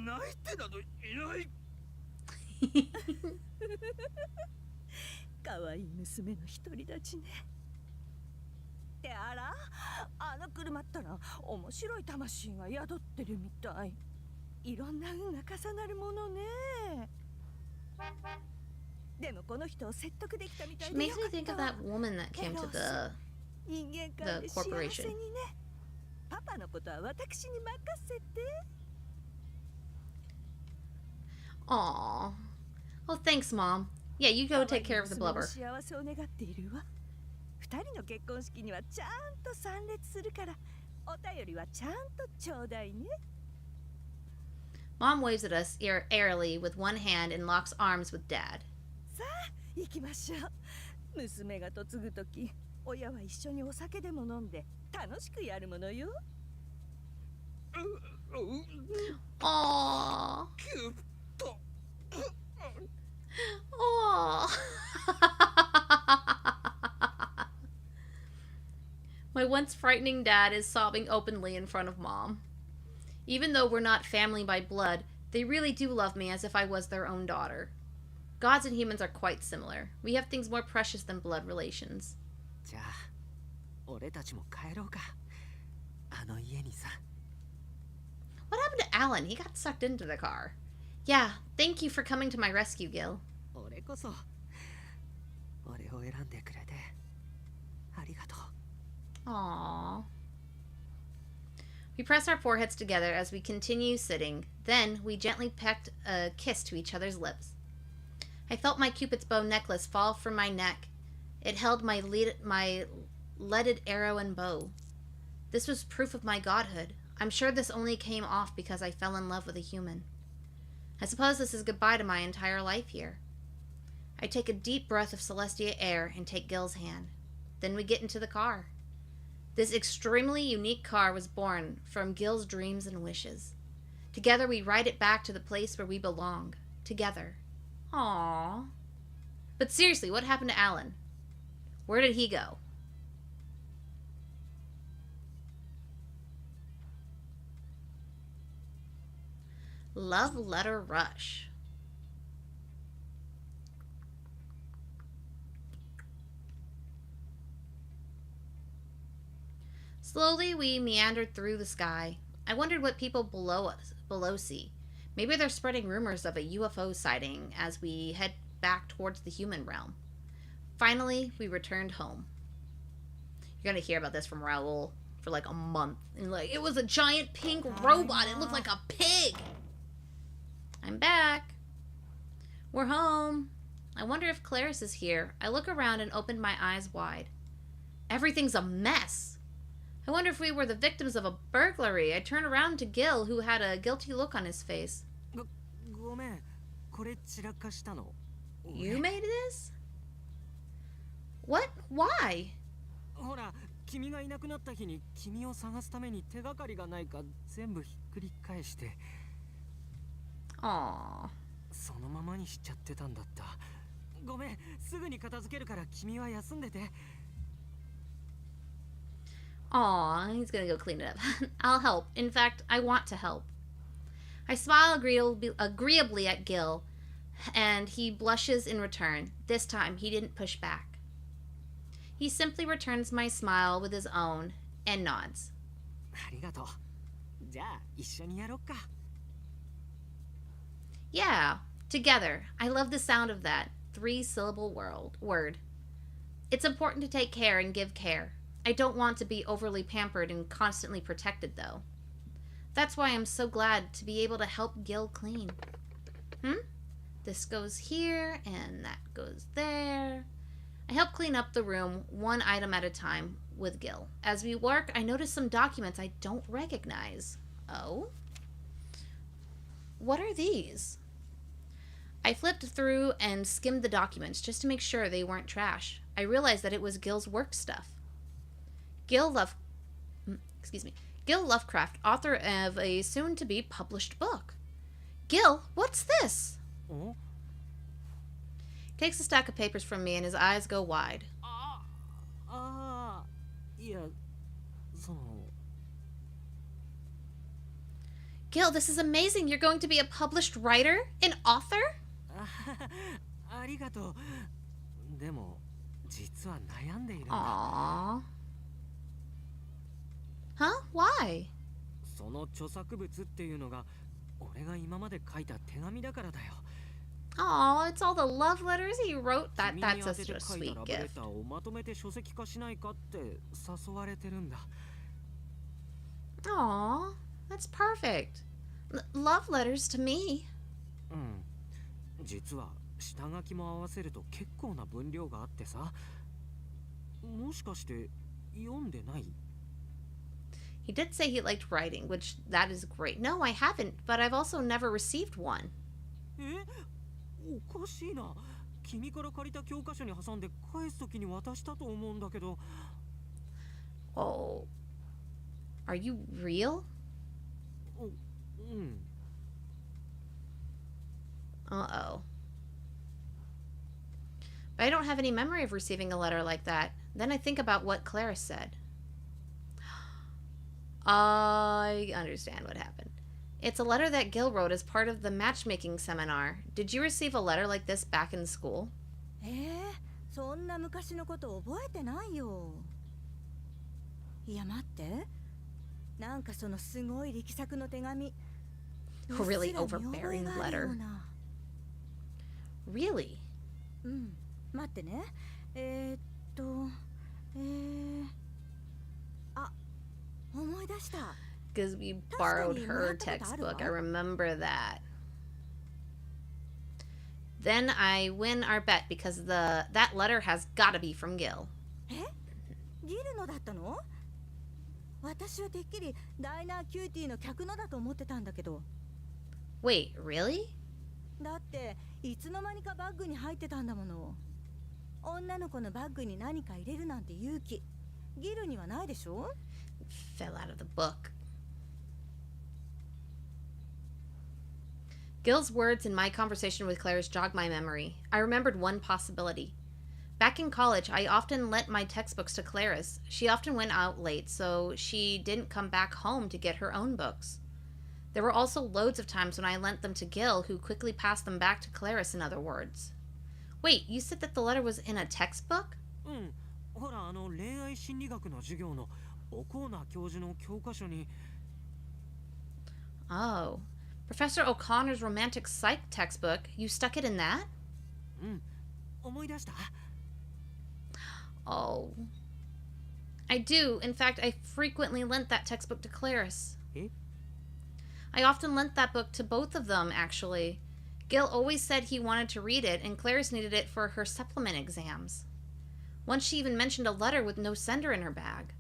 泣いてなどいない。可愛い娘の独り立ちね。ってあら、あの車ったら面白い魂が宿ってるみたい。いろんな運が重なるものね。でもこの人を説得できたみた She いで makes よ me かっ think た of わ。 that woman that came to the... 人間界で the 幸 corporation. せにね。パパのことは私に任せて。 Aw. Well, thanks, Mom. Yeah, you go take care of the 可愛い娘 blubber. の幸せを願っているわ。二人の結婚式にはちゃんと参列するから、お便りはちゃんとちょうだいね。Mom waves at us airily with one hand and locks arms with Dad. さあ行きましょう。娘が嫁ぐとき、親は一緒にお酒でも飲んで楽しくやるものよ。Aww. キュート Aww. My once frightening dad is sobbing openly in front of Mom. Even though we're not family by blood, they really do love me as if I was their own daughter. Gods and humans are quite similar. We have things more precious than blood relations. じゃあ俺たちも帰ろうか。あの家にさ。 What happened to Alan? He got sucked into the car. Yeah, thank you for coming to my rescue, Gil. 俺こそ俺を選んでくれてありがとう。 Aww. We press our foreheads together as we continue sitting. Then we gently pecked a kiss to each other's lips. I felt my Cupid's bow necklace fall from my neck. It held my leaded arrow and bow. This was proof of my godhood. I'm sure this only came off because I fell in love with a human. I suppose this is goodbye to my entire life here. I take a deep breath of Celestia air and take Gil's hand. Then we get into the car. This extremely unique car was born from Gil's dreams and wishes. Together we ride it back to the place where we belong. Together. Aww. But seriously, what happened to Alan? Where did he go? Love Letter Rush. Slowly, we meandered through the sky. I wondered what people below see. Maybe they're spreading rumors of a UFO sighting as we head back towards the human realm. Finally, we returned home. You're gonna hear about this from Raul for like a month. And like, it was a giant pink robot. It looked like a pig. I'm back. We're home. I wonder if Clarice is here. I look around and open my eyes wide. Everything's a mess. I wonder if we were the victims of a burglary. I turn around to Gil, who had a guilty look on his face. ごめん、これ散らかしたの。 You made this? What? Why? ほら、君がいなくなった日に君を探すために手がかりがないか全部ひっくり返して。 Aww. そのままにしちゃってたんだった。ごめん、すぐに片付けるから君は休んでて。 Aw, he's gonna go clean it up. I'll help. In fact, I want to help. I smile agreeably at Gil, and he blushes in return. This time, he didn't push back. He simply returns my smile with his own and nods. ありがとう。じゃあ、一緒にやろっか。 Yeah, together. I love the sound of that 3-syllable word. It's important to take care and give care. I don't want to be overly pampered and constantly protected, though. That's why I'm so glad to be able to help Gil clean. This goes here, and that goes there. I help clean up the room, one item at a time, with Gil. As we work, I notice some documents I don't recognize. Oh? What are these? I flipped through and skimmed the documents just to make sure they weren't trash. I realized that it was Gil's work stuff. Gil Lovecraft, author of a soon-to-be published book. Gil, what's this? Oh? Takes a stack of papers from me and his eyes go wide. いや、その。 Gil, this is amazing. You're going to be a published writer? An author? ありがとう。でも、実は悩んでいるんだ。 Aww. Huh? Why? その著作物っていうのが、俺が今まで書いた手紙だからだよ。 Aw, it's all the love letters he wrote. That's such a 君に宛てて書い sweet たラブレ gift. ターをまとめて書籍化しないかって誘われてるんだ。 Aw, that's perfect. Love letters to me. うん。実は下書きも合わせると結構な分量があってさ。もしかして読んでない？ He did say he liked writing, which that is great. No, I haven't, but I've also never received one. え、おかしいな。君から借りた教科書に挟んで返すときに渡したと思うんだけど。Oh. Are you real? うん。Uh-oh. But I don't have any memory of receiving a letter like that. Then I think about what Clara said. I understand what happened. It's a letter that Gil wrote as part of the matchmaking seminar. Did you receive a letter like this back in school? そんな昔のこと覚えてないよ。いや待って。なんかそのすごい力作の手紙。A really overbearing letter. Really? うん。待ってね。あ、思い出した。Because we borrowed her textbook. I remember that. Then I win our bet because that letter has gotta be from Gil. ギルのだったの？私はてっきりダイナーキューティーの客のだと思ってたんだけど。Wait, really? だっていつの間にかバッグに入ってたんだもの。女の子のバッグに何か入れるなんて勇気ギルにはないでしょ？ Fell out of the book. Gil's words in my conversation with Claire's jogged my memory. I remembered one possibility. Back in college, I often lent my textbooks to Clarice. She often went out late, so she didn't come back home to get her own books. There were also loads of times when I lent them to Gil, who quickly passed them back to Clarice, in other words. Wait, you said that the letter was in a textbook? うん。ほら、恋愛心理学の授業のオコーナー教授の教科書に。Oh. Professor O'Connor's romantic psych textbook. You stuck it in that? うん。思い出した？ Oh. I do. In fact, I frequently lent that textbook to Clarice. え？ I often lent that book to both of them, actually. Gil always said he wanted to read it, and Clarice needed it for her supplement exams. Once she even mentioned a letter with no sender in her bag.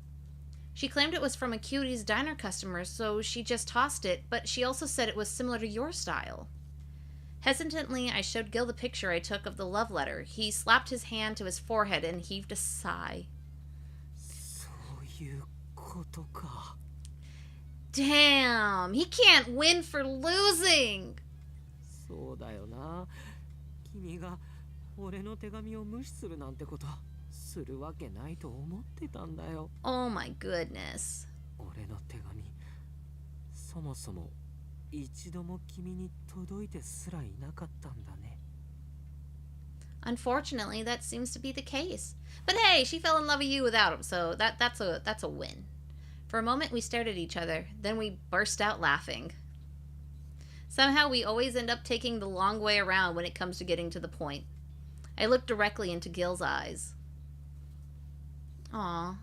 She claimed it was from a Cutie's diner customer, so she just tossed it, but she also said it was similar to your style. Hesitantly, I showed Gil the picture I took of the love letter. He slapped his hand to his forehead and heaved a sigh. そういうことか。Damn, he can't win for losing. そうだよな。君が俺の手紙を無視するなんてことするわけないと思ってたんだよ。Oh my goodness. 俺の手紙、そもそも一度も君に届いてすらいなかったんだね。Unfortunately, that seems to be the case. But hey, she fell in love with you without him, so that's a win. For a moment, we stared at each other. Then we burst out laughing. Somehow, we always end up taking the long way around when it comes to getting to the point. I looked directly into Gil's eyes. Aw.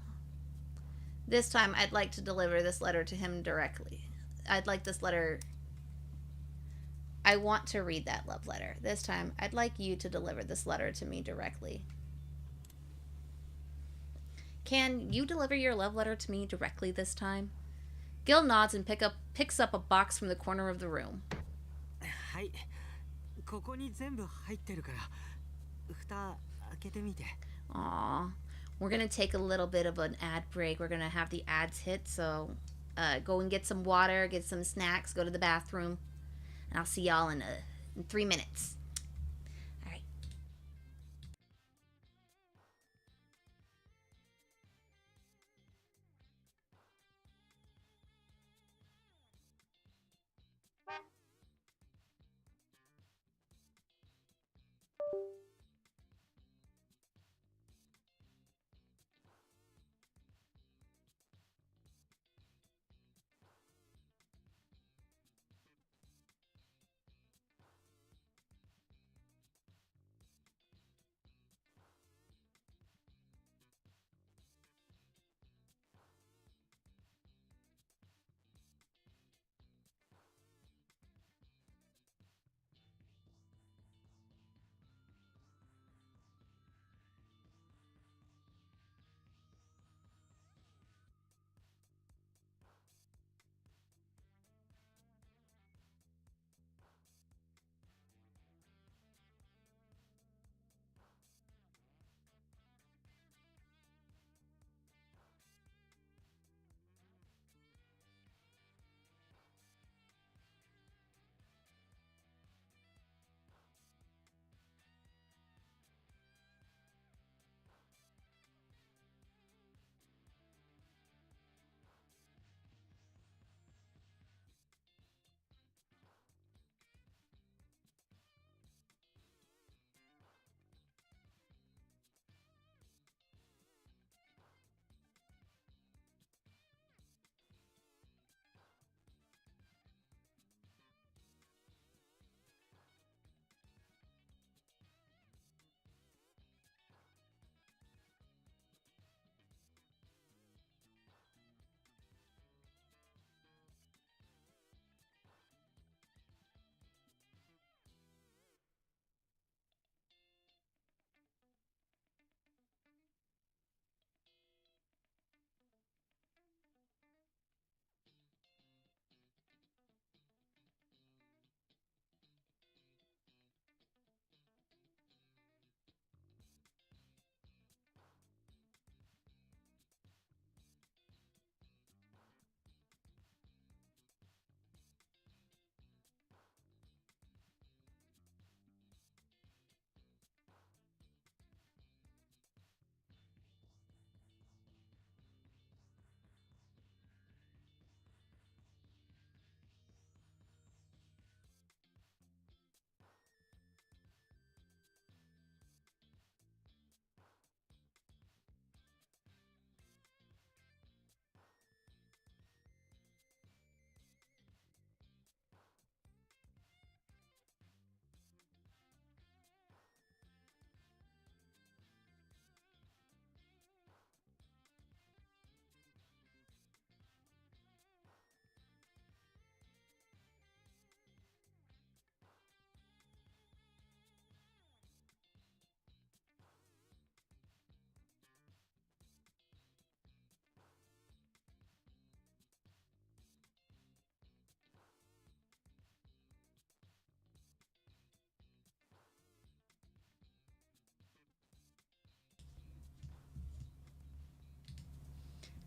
This time, I'd like to deliver this letter to him directly. I'd like this letter... I want to read that love letter. This time, I'd like you to deliver this letter to me directly. Can you deliver your love letter to me directly this time? Gil nods and picks up a box from the corner of the room. はい。ここに全部入ってるから、蓋開けてみて。Aw. We're gonna take a little bit of an ad break. We're gonna have the ads hit, so go and get some water, get some snacks, go to the bathroom. And I'll see y'all in 3 minutes. All right.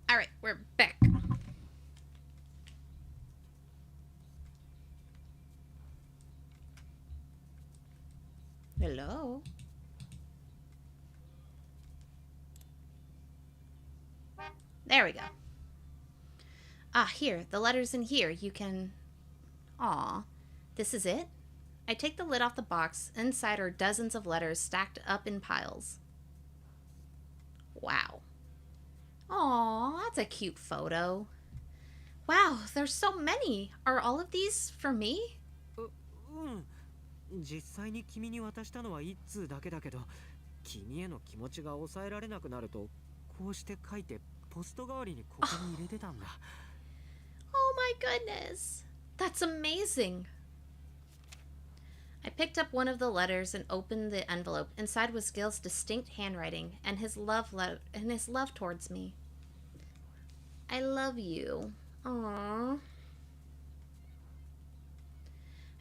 Alright, we're back. Hello? There we go. Ah, here. The letter's in here. You can... Aw. This is it? I take the lid off the box. Inside are dozens of letters stacked up in piles. Wow. Aw, that's a cute photo. Wow, there's so many. Are all of these for me? 実際に君に渡したのは一通だけだけど、君への気持ちが抑えられなくなると、こうして書いてポスト代わりにここに入れてたんだ。Oh my goodness. That's amazing. I picked up one of the letters and opened the envelope. Inside was Gil's distinct handwriting and his love towards me. I love you. Aww.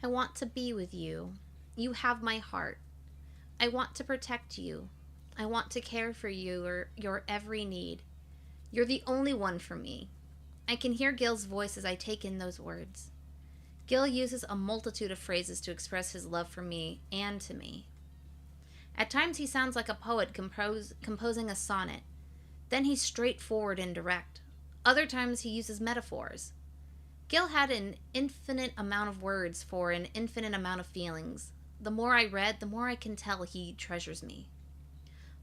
I want to be with you. You have my heart. I want to protect you. I want to care for you or your every need. You're the only one for me. I can hear Gil's voice as I take in those words. Gil uses a multitude of phrases to express his love for me and to me. At times he sounds like a poet composing a sonnet. Then he's straightforward and direct. Other times he uses metaphors. Gil had an infinite amount of words for an infinite amount of feelings. The more I read, the more I can tell he treasures me.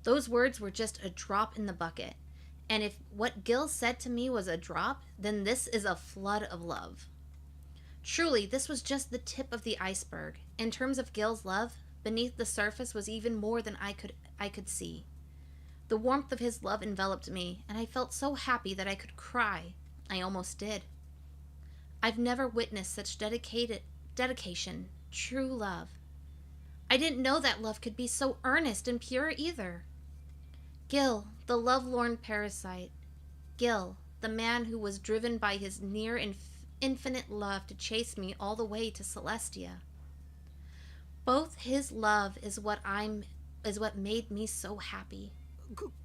Those words were just a drop in the bucket. And if what Gil said to me was a drop, then this is a flood of love. Truly, this was just the tip of the iceberg. In terms of Gil's love, beneath the surface was even more than I could see. The warmth of his love enveloped me, and I felt so happy that I could cry. I almost did. I've never witnessed such dedication, true love. I didn't know that love could be so earnest and pure either. Gil, the lovelorn parasite. Gil, the man who was driven by his near and infinite love to chase me all the way to Celestia. Both his love is what made me so happy.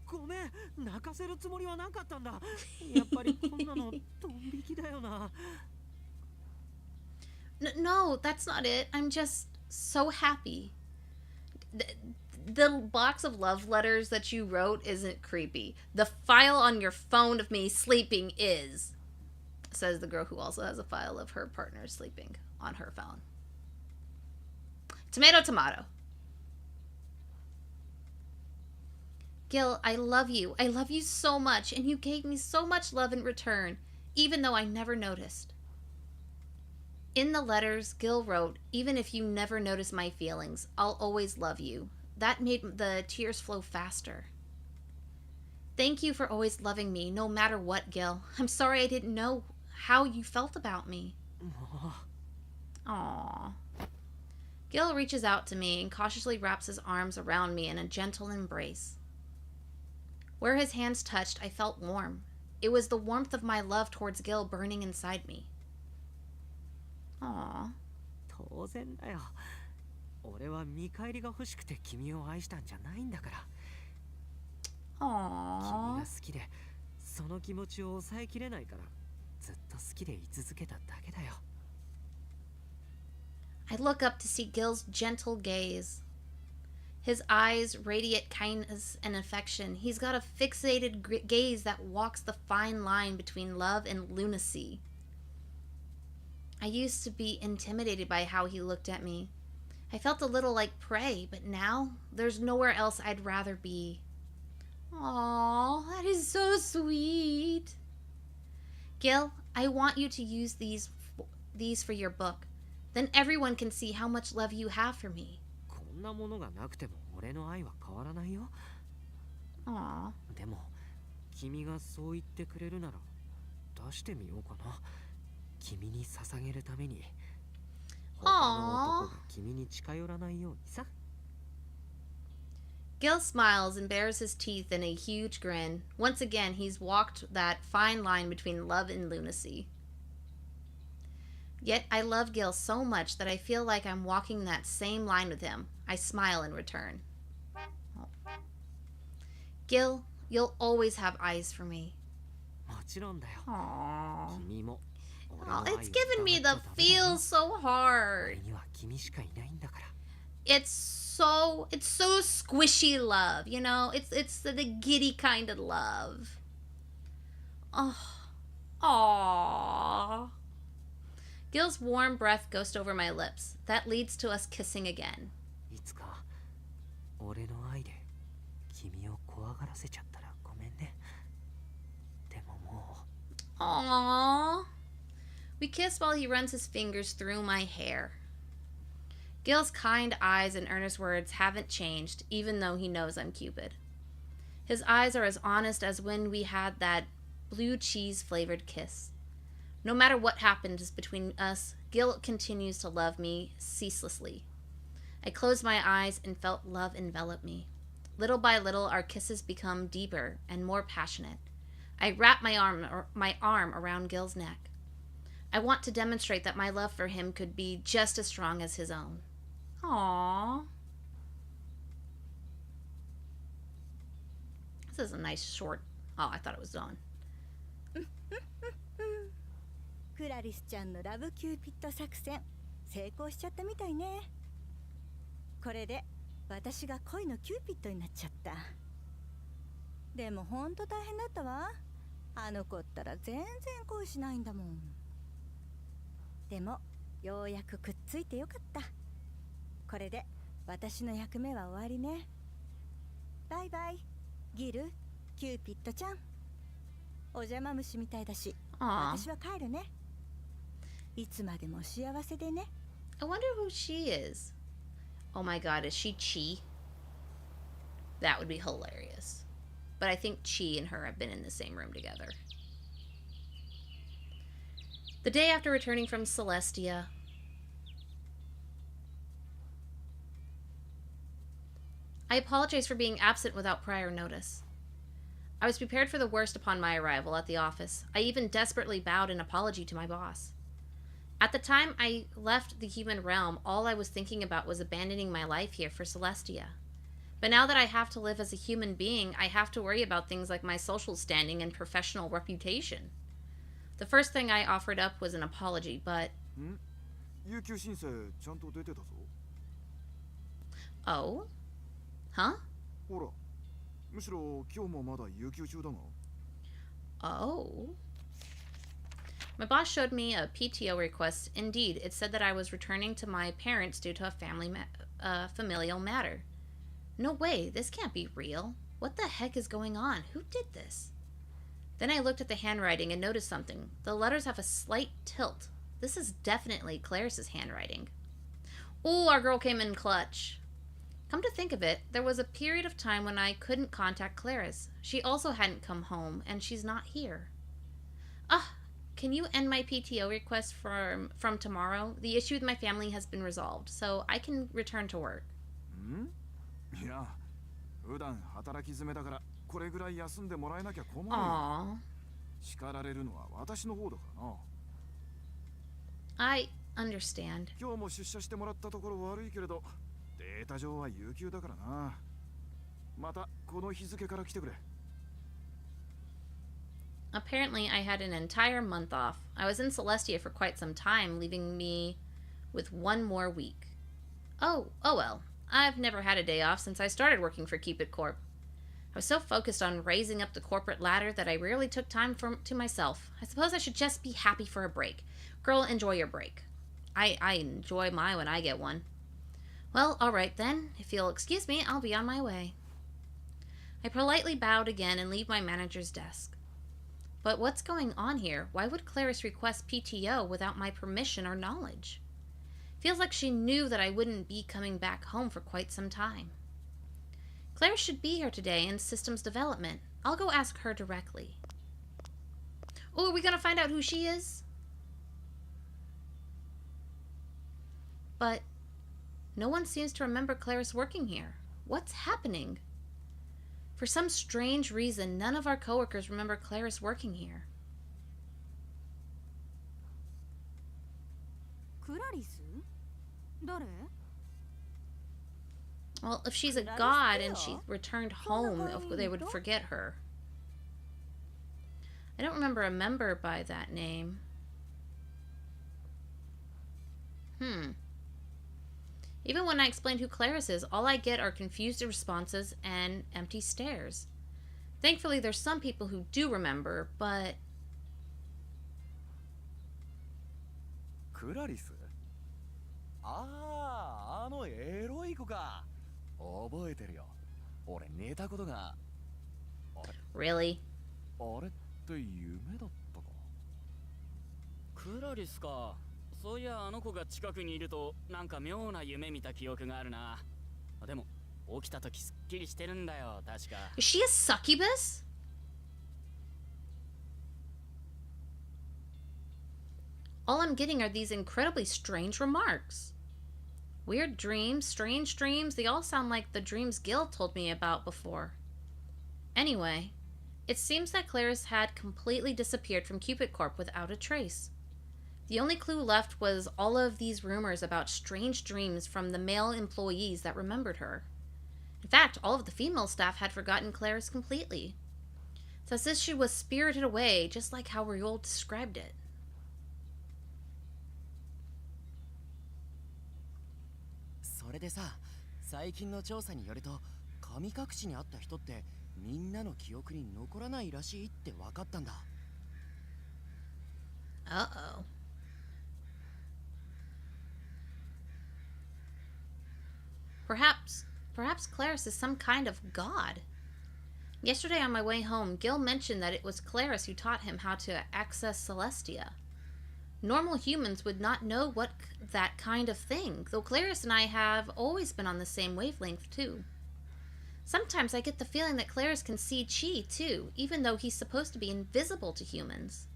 ごめん、泣かせるつもりはなかったんだ。やっぱりこんなのドン引きだよな。No, that's not it. I'm just so happy. The box of love letters that you wrote isn't creepy. The file on your phone of me sleeping is, says the girl who also has a file of her partner sleeping on her phone. Tomato, tomato. Gil, I love you. I love you so much, and you gave me so much love in return, even though I never noticed. In the letters, Gil wrote, even if you never notice my feelings, I'll always love you. That made the tears flow faster. Thank you for always loving me, no matter what, Gil. I'm sorry I didn't know how you felt about me. Aww. Gil reaches out to me and cautiously wraps his arms around me in a gentle embrace. Where his hands touched, I felt warm. It was the warmth of my love towards Gil burning inside me. Aww. 当然だよ。俺は見返りが欲しくて君を愛したんじゃないんだから。君 Aww. が好きで、その気持ちを抑えきれないから、ずっと好きでい続けただけだよ。I look up to see Gil's gentle gaze. His eyes radiate kindness and affection. He's got a fixated gaze that walks the fine line between love and lunacy. I used to be intimidated by how he looked at me. I felt a little like prey, but now there's nowhere else I'd rather be. Aww, that is so sweet. Gil, I want you to use these for your book. Then everyone can see how much love you have for me. こんなものがなくても俺の愛は変わらないよ。 Aww. でも、君がそう言ってくれるなら出してみようかな。君に捧げるために。他の男が君に近寄らないようにさ。Gil smiles and bares his teeth in a huge grin. Once again, he's walked that fine line between love and lunacy. Yet I love Gil so much that I feel like I'm walking that same line with him. I smile in return. Oh. Gil, you'll always have eyes for me. もちろんだよ。 Aww. 君も Oh, it's giving me the feels so hard. 俺には君しかいないんだから。 It's so squishy love, you know? It's the giddy kind of love. Oh. Aww. Gil's warm breath ghosts over my lips. That leads to us kissing again. いつか俺の愛で君を怖がらせちゃったらごめんね。でももう Aww. We kiss while he runs his fingers through my hair. Gil's kind eyes and earnest words haven't changed, even though he knows I'm Cupid. His eyes are as honest as when we had that blue cheese flavored kiss. No matter what happens between us, Gil continues to love me ceaselessly. I closed my eyes and felt love envelop me. Little by little, our kisses become deeper and more passionate. I wrap my arm around Gil's neck. I want to demonstrate that my love for him could be just as strong as his own. Aww. This is a nice short... Oh, I thought it was done. クラリスちゃんのラブキューピッド作戦成功しちゃったみたいね。これで私が恋のキューピッドになっちゃった。でもほんと大変だったわ。あの子ったら全然恋しないんだもん。でもようやくくっついてよかった。これで私の役目は終わりね。バイバイギル、キューピッドちゃん。お邪魔虫みたいだし、私は帰るね。いつまでも幸せでね。I wonder who she is. Oh my god, is she Chi? That would be hilarious. But I think Chi and her have been in the same room together. The day after returning from Celestia, I apologized for being absent without prior notice. I was prepared for the worst upon my arrival at the office. I even desperately bowed an apology to my boss. At the time I left the human realm, all I was thinking about was abandoning my life here for Celestia. But now that I have to live as a human being, I have to worry about things like my social standing and professional reputation. The first thing I offered up was an apology, but... Oh? Huh? Oh? My boss showed me a PTO request. Indeed, it said that I was returning to my parents due to a familial matter. No way, this can't be real. What the heck is going on? Who did this? Then I looked at the handwriting and noticed something. The letters have a slight tilt. This is definitely Clarice's handwriting. Ooh, our girl came in clutch. Come to think of it, there was a period of time when I couldn't contact Clarice. She also hadn't come home, and she's not here. Can you end my PTO request from tomorrow? The issue with my family has been resolved, so I can return to work. Aww. I understand. Apparently, I had an entire month off. I was in Celestia for quite some time, leaving me with one more week. Oh well. I've never had a day off since I started working for Cupid Corp. I was so focused on raising up the corporate ladder that I rarely took time to myself. I suppose I should just be happy for a break. Girl, enjoy your break. I enjoy mine when I get one. Well, alright then. If you'll excuse me, I'll be on my way. I politely bowed again and leave my manager's desk. But what's going on here? Why would Clarice request PTO without my permission or knowledge? Feels like she knew that I wouldn't be coming back home for quite some time. Clarice should be here today in systems development. I'll go ask her directly. Oh, are we gonna find out who she is? But no one seems to remember Clarice working here. What's happening? For some strange reason, none of our coworkers remember Clarice working here. Well, if she's a god and she returned home, they would forget her. I don't remember a member by that name. Even when I explain who Clarice is, all I get are confused responses and empty stares. Thankfully, there's some people who do remember, but... クラリス？ああ、あのエロい子か。覚えてるよ。俺寝たことが。あれ Really? あれって夢だったか。クラリスか。そういやあの子が近くにいるとなんか妙な夢見た記憶があるな。でも起きた時すっきりしてるんだよ確か。Is she a succubus? All I'm getting are these incredibly strange remarks. Weird dreams, strange dreams, they all sound like the dreams Gil told me about before. Anyway, it seems that Clarice had completely disappeared from Cupid Corp without a trace. The only clue left was all of these rumors about strange dreams from the male employees that remembered her. In fact, all of the female staff had forgotten Clarice completely. It's as if she was spirited away, just like how Riol described it. それでさ、最近の調査によると、神隠しにあった人ってみんなの記憶に残らないらしいって分かったんだ。Uh-oh. Perhaps Clarice is some kind of god. Yesterday on my way home, Gil mentioned that it was Clarice who taught him how to access Celestia. Normal humans would not know what that kind of thing, though Clarice and I have always been on the same wavelength, too. Sometimes I get the feeling that Clarice can see Chi, too, even though he's supposed to be invisible to humans.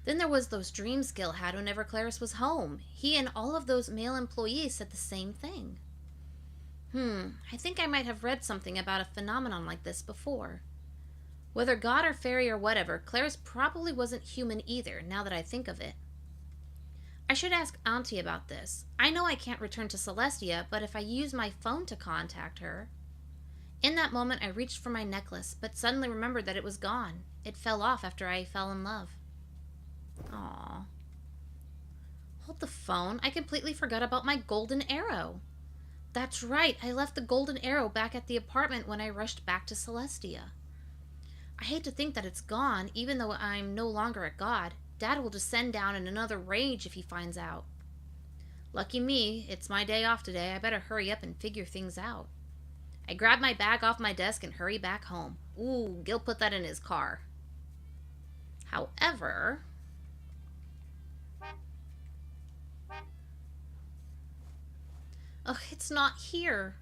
Then there was those dreams Gil had whenever Clarice was home. He and all of those male employees said the same thing. I think I might have read something about a phenomenon like this before. Whether god or fairy or whatever, Clarice probably wasn't human either, now that I think of it. I should ask Auntie about this. I know I can't return to Celestia, but if I use my phone to contact her... In that moment, I reached for my necklace, but suddenly remembered that it was gone. It fell off after I fell in love. Aww. Hold the phone. I completely forgot about my golden arrow. That's right, I left the golden arrow back at the apartment when I rushed back to Celestia. I hate to think that it's gone, even though I'm no longer a god. Dad will descend down in another rage if he finds out. Lucky me, it's my day off today. I better hurry up and figure things out. I grab my bag off my desk and hurry back home. Ooh, Gil put that in his car. However... Ugh, it's not here.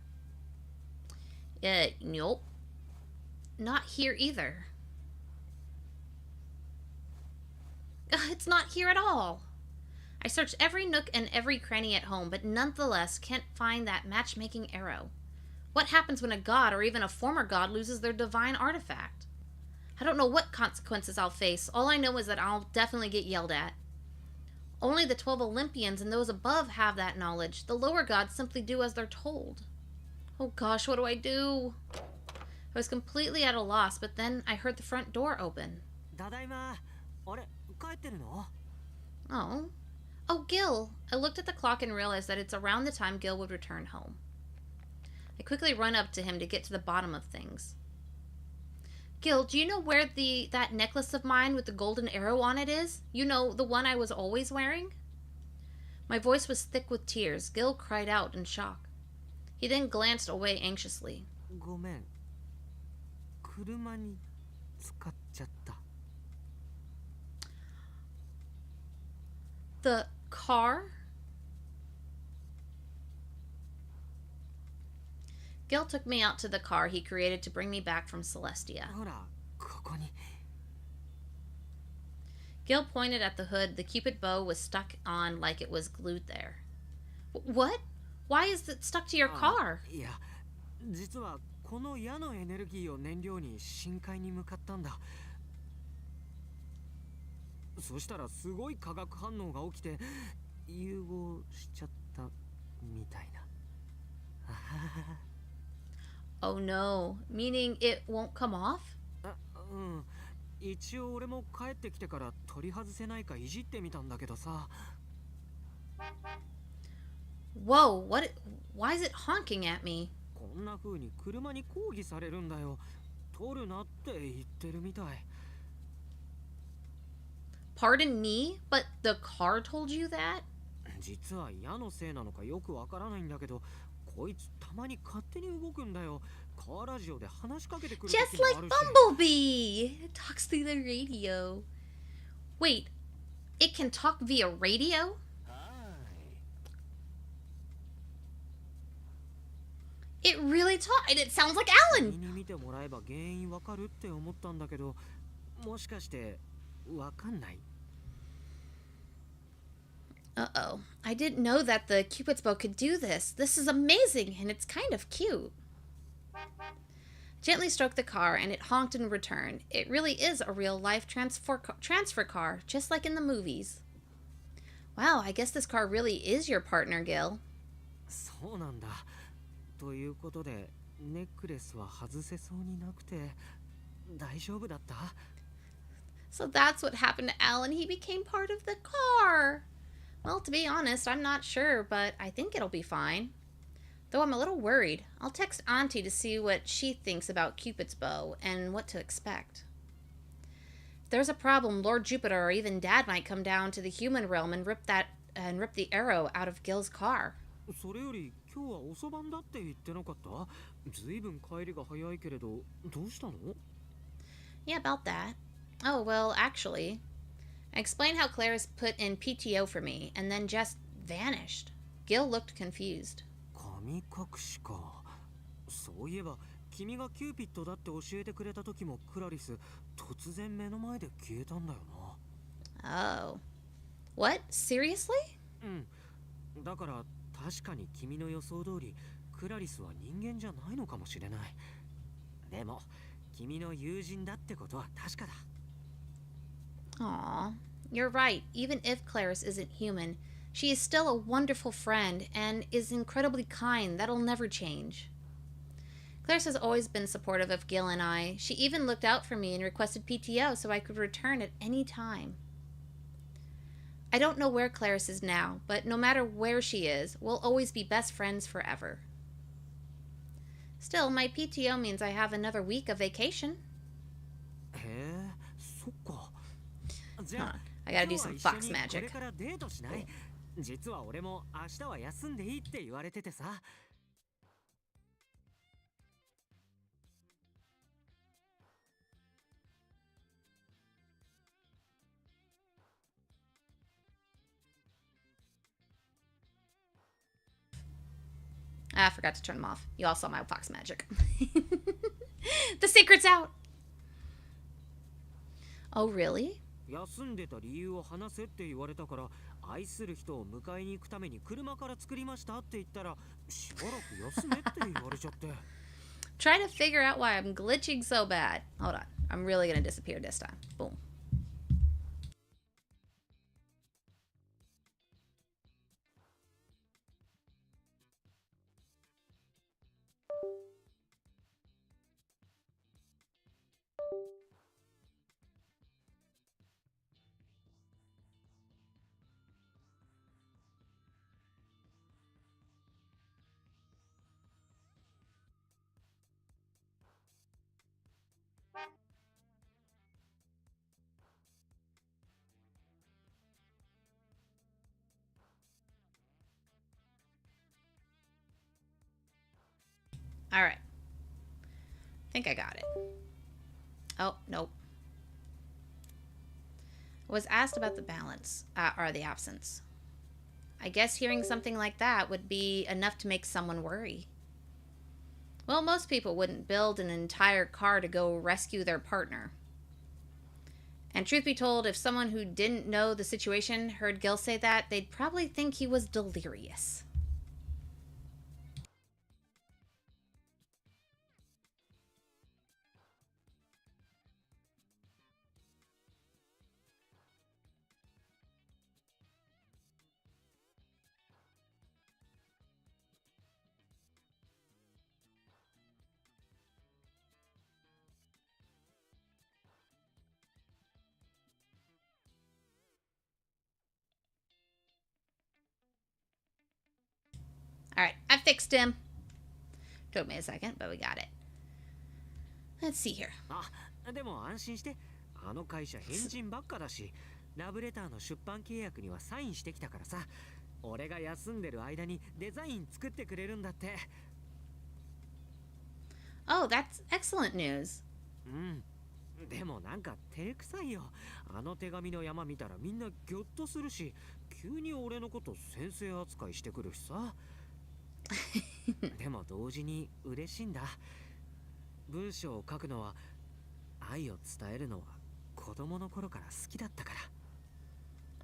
Nope. Not here either. Ugh, it's not here at all. I searched every nook and every cranny at home, but nonetheless can't find that matchmaking arrow. What happens when a god or even a former god loses their divine artifact? I don't know what consequences I'll face. All I know is that I'll definitely get yelled at. Only the 12 Olympians and those above have that knowledge. The lower gods simply do as they're told. Oh gosh, what do I do? I was completely at a loss, but then I heard the front door open. ただいま。あれ、帰ってるの？ Oh. Oh, Gil. I looked at the clock and realized that it's around the time Gil would return home. I quickly run up to him to get to the bottom of things. Gil, do you know where that necklace of mine with the golden arrow on it is? You know, the one I was always wearing? My voice was thick with tears. Gil cried out in shock. He then glanced away anxiously. ごめん。車に使っちゃった。 The car? Gil took me out to the car he created to bring me back from Celestia. ほら、ここに。 Gil pointed at the hood. The Cupid bow was stuck on like it was glued there. What? Why is it stuck to your car? いや、実はこの矢のエネルギーを燃料に深海に向かったんだ。そしたらすごい化学反応が起きて融合しちゃったみたいな。Oh no, meaning it won't come off? うん。一応俺も帰ってきてから取り外せないかいじってみたんだけどさ。 Whoa, why is it honking at me? こんな風に車に抗議されるんだよ。取るなって言ってるみたい。 Pardon me, but the car told you that? 実は矢のせいなのかよくわからないんだけど、こいつたまに勝手に動くんだよ。カーラジオで話しかけてくる時 Just も like あるし。 Bumblebee! It talks through the radio. Wait, it can talk via radio? It really talks, and it sounds like 君 Alan! に見てもらえば原因わかるって思ったんだけど、もしかしてわかんない？ Uh-oh. I didn't know that the Cupid's bow could do this. This is amazing, and it's kind of cute. Gently stroked the car, and it honked and returned. It really is a real-life transfer car, just like in the movies. Wow, I guess this car really is your partner, Gil. そうなんだ。ということで、ネックレスは外せそうになくて大丈夫だった？ So that's what happened to Alan. He became part of the car. Well, to be honest, I'm not sure, but I think it'll be fine. Though I'm a little worried. I'll text Auntie to see what she thinks about Cupid's bow and what to expect. If there's a problem, Lord Jupiter or even Dad might come down to the human realm and rip the arrow out of Gil's car. それより今日は遅番だって言ってなかった？ずいぶん帰りが早いけれど、どうしたの？ Yeah, about that. Oh, well, actually, I explained how Clarice put in PTO for me and then just vanished. Gil looked confused. 神隠しか。そういえば君がキューピッドだって教えてくれた時もクラリス突然目の前で消えたんだよな。 Oh. What? Seriously? うん。だから確かに君の予想通りクラリスは人間じゃないのかもしれない。でも君の友人だってことは確かだ。 Aw, you're right. Even if Clarice isn't human, she is still a wonderful friend and is incredibly kind. That'll never change. Clarice has always been supportive of Gil and I. She even looked out for me and requested PTO so I could return at any time. I don't know where Clarice is now, but no matter where she is, we'll always be best friends forever. Still, my PTO means I have another week of vacation. へえ、そっか。じゃあ、 I gotta do some 今日は fox 一緒に magic. これからデートしない？実は俺も明日は休んでいいって言われててさ。 I forgot to turn them off. You all saw my fox magic. The secret's out. Oh, really? 休んでた理由を話せって言われたから愛する人を迎えに行くために車から作りましたって言ったらしばらく休めって言われちゃって。 Try to figure out why I'm glitching so bad. Hold on. I'm really gonna disappear this time. Boom. All right. I think I got it. Oh, nope. I was asked about the balance, or the absence. I guess hearing something like that would be enough to make someone worry. Well, most people wouldn't build an entire car to go rescue their partner. And truth be told, if someone who didn't know the situation heard Gil say that, they'd probably think he was delirious. Alright, I fixed him. Took me a second, but we got it. Let's see here. あ、でも安心して。あの会社変人ばっかだし、ラブレターの出版契約にはサインしてきたからさ。俺が休んでる間にデザイン作ってくれるんだって。Oh, that's excellent news. うん。でもなんか照れくさいよ。あの手紙の山見たらみんなギョッとするし、急に俺のこと先生扱いしてくるしさ。でも同時に嬉しいんだ。文章を書くのは、愛を伝えるのは子供の頃から好きだったから。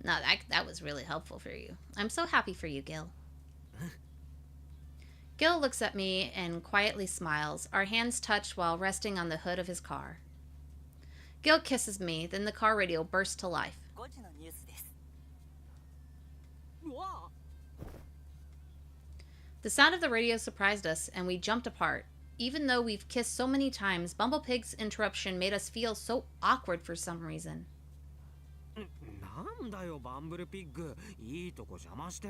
No, that was really helpful for you. I'm so happy for you, Gil. Gil looks at me and quietly smiles. Our hands touch while resting on the hood of his car. Gil kisses me, then the car radio bursts to life. 5時のニュースです。うわ The sound of the radio surprised us, and we jumped apart. Even though we've kissed so many times, Bumblepig's interruption made us feel so awkward for some reason. なんだよバンブルピッグ、いいとこ邪魔して。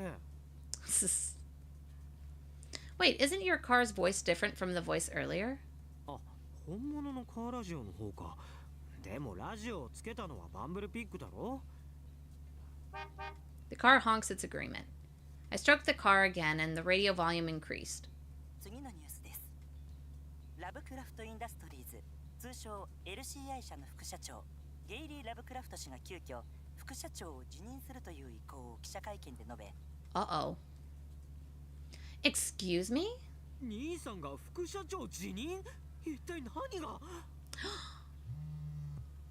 Wait, isn't your car's voice different from the voice earlier? あ、本物のカーラジオの方か。でもラジオをつけたのはバンブルピッグだろ。 The car honks its agreement. I stroked the car again, and the radio volume increased. 次のニュースです。ラブクラフトインダストリーズ、通称 LCI 社の副社長、ゲイリー・ラブクラフト氏が急遽副社長を辞任するという意向を記者会見で述べ、 Uh-oh. Excuse me? 兄さんが副社長辞任？一体何が？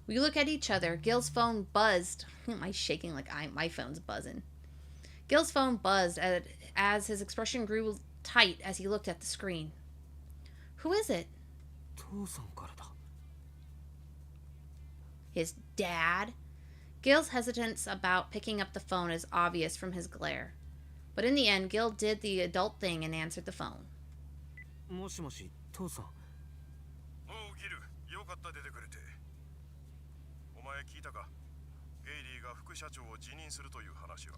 We look at each other. Gil's phone buzzed. Am I shaking like my phone's buzzing? Gil's phone buzzed as his expression grew tight as he looked at the screen. Who is it? 父さんからだ。 His dad? Gil's hesitance about picking up the phone is obvious from his glare. But in the end, Gil did the adult thing and answered the phone. もしもし、父さん。おうギル、よかった出てくれて。お前聞いたか？ゲイリーが副社長を辞任するという話は。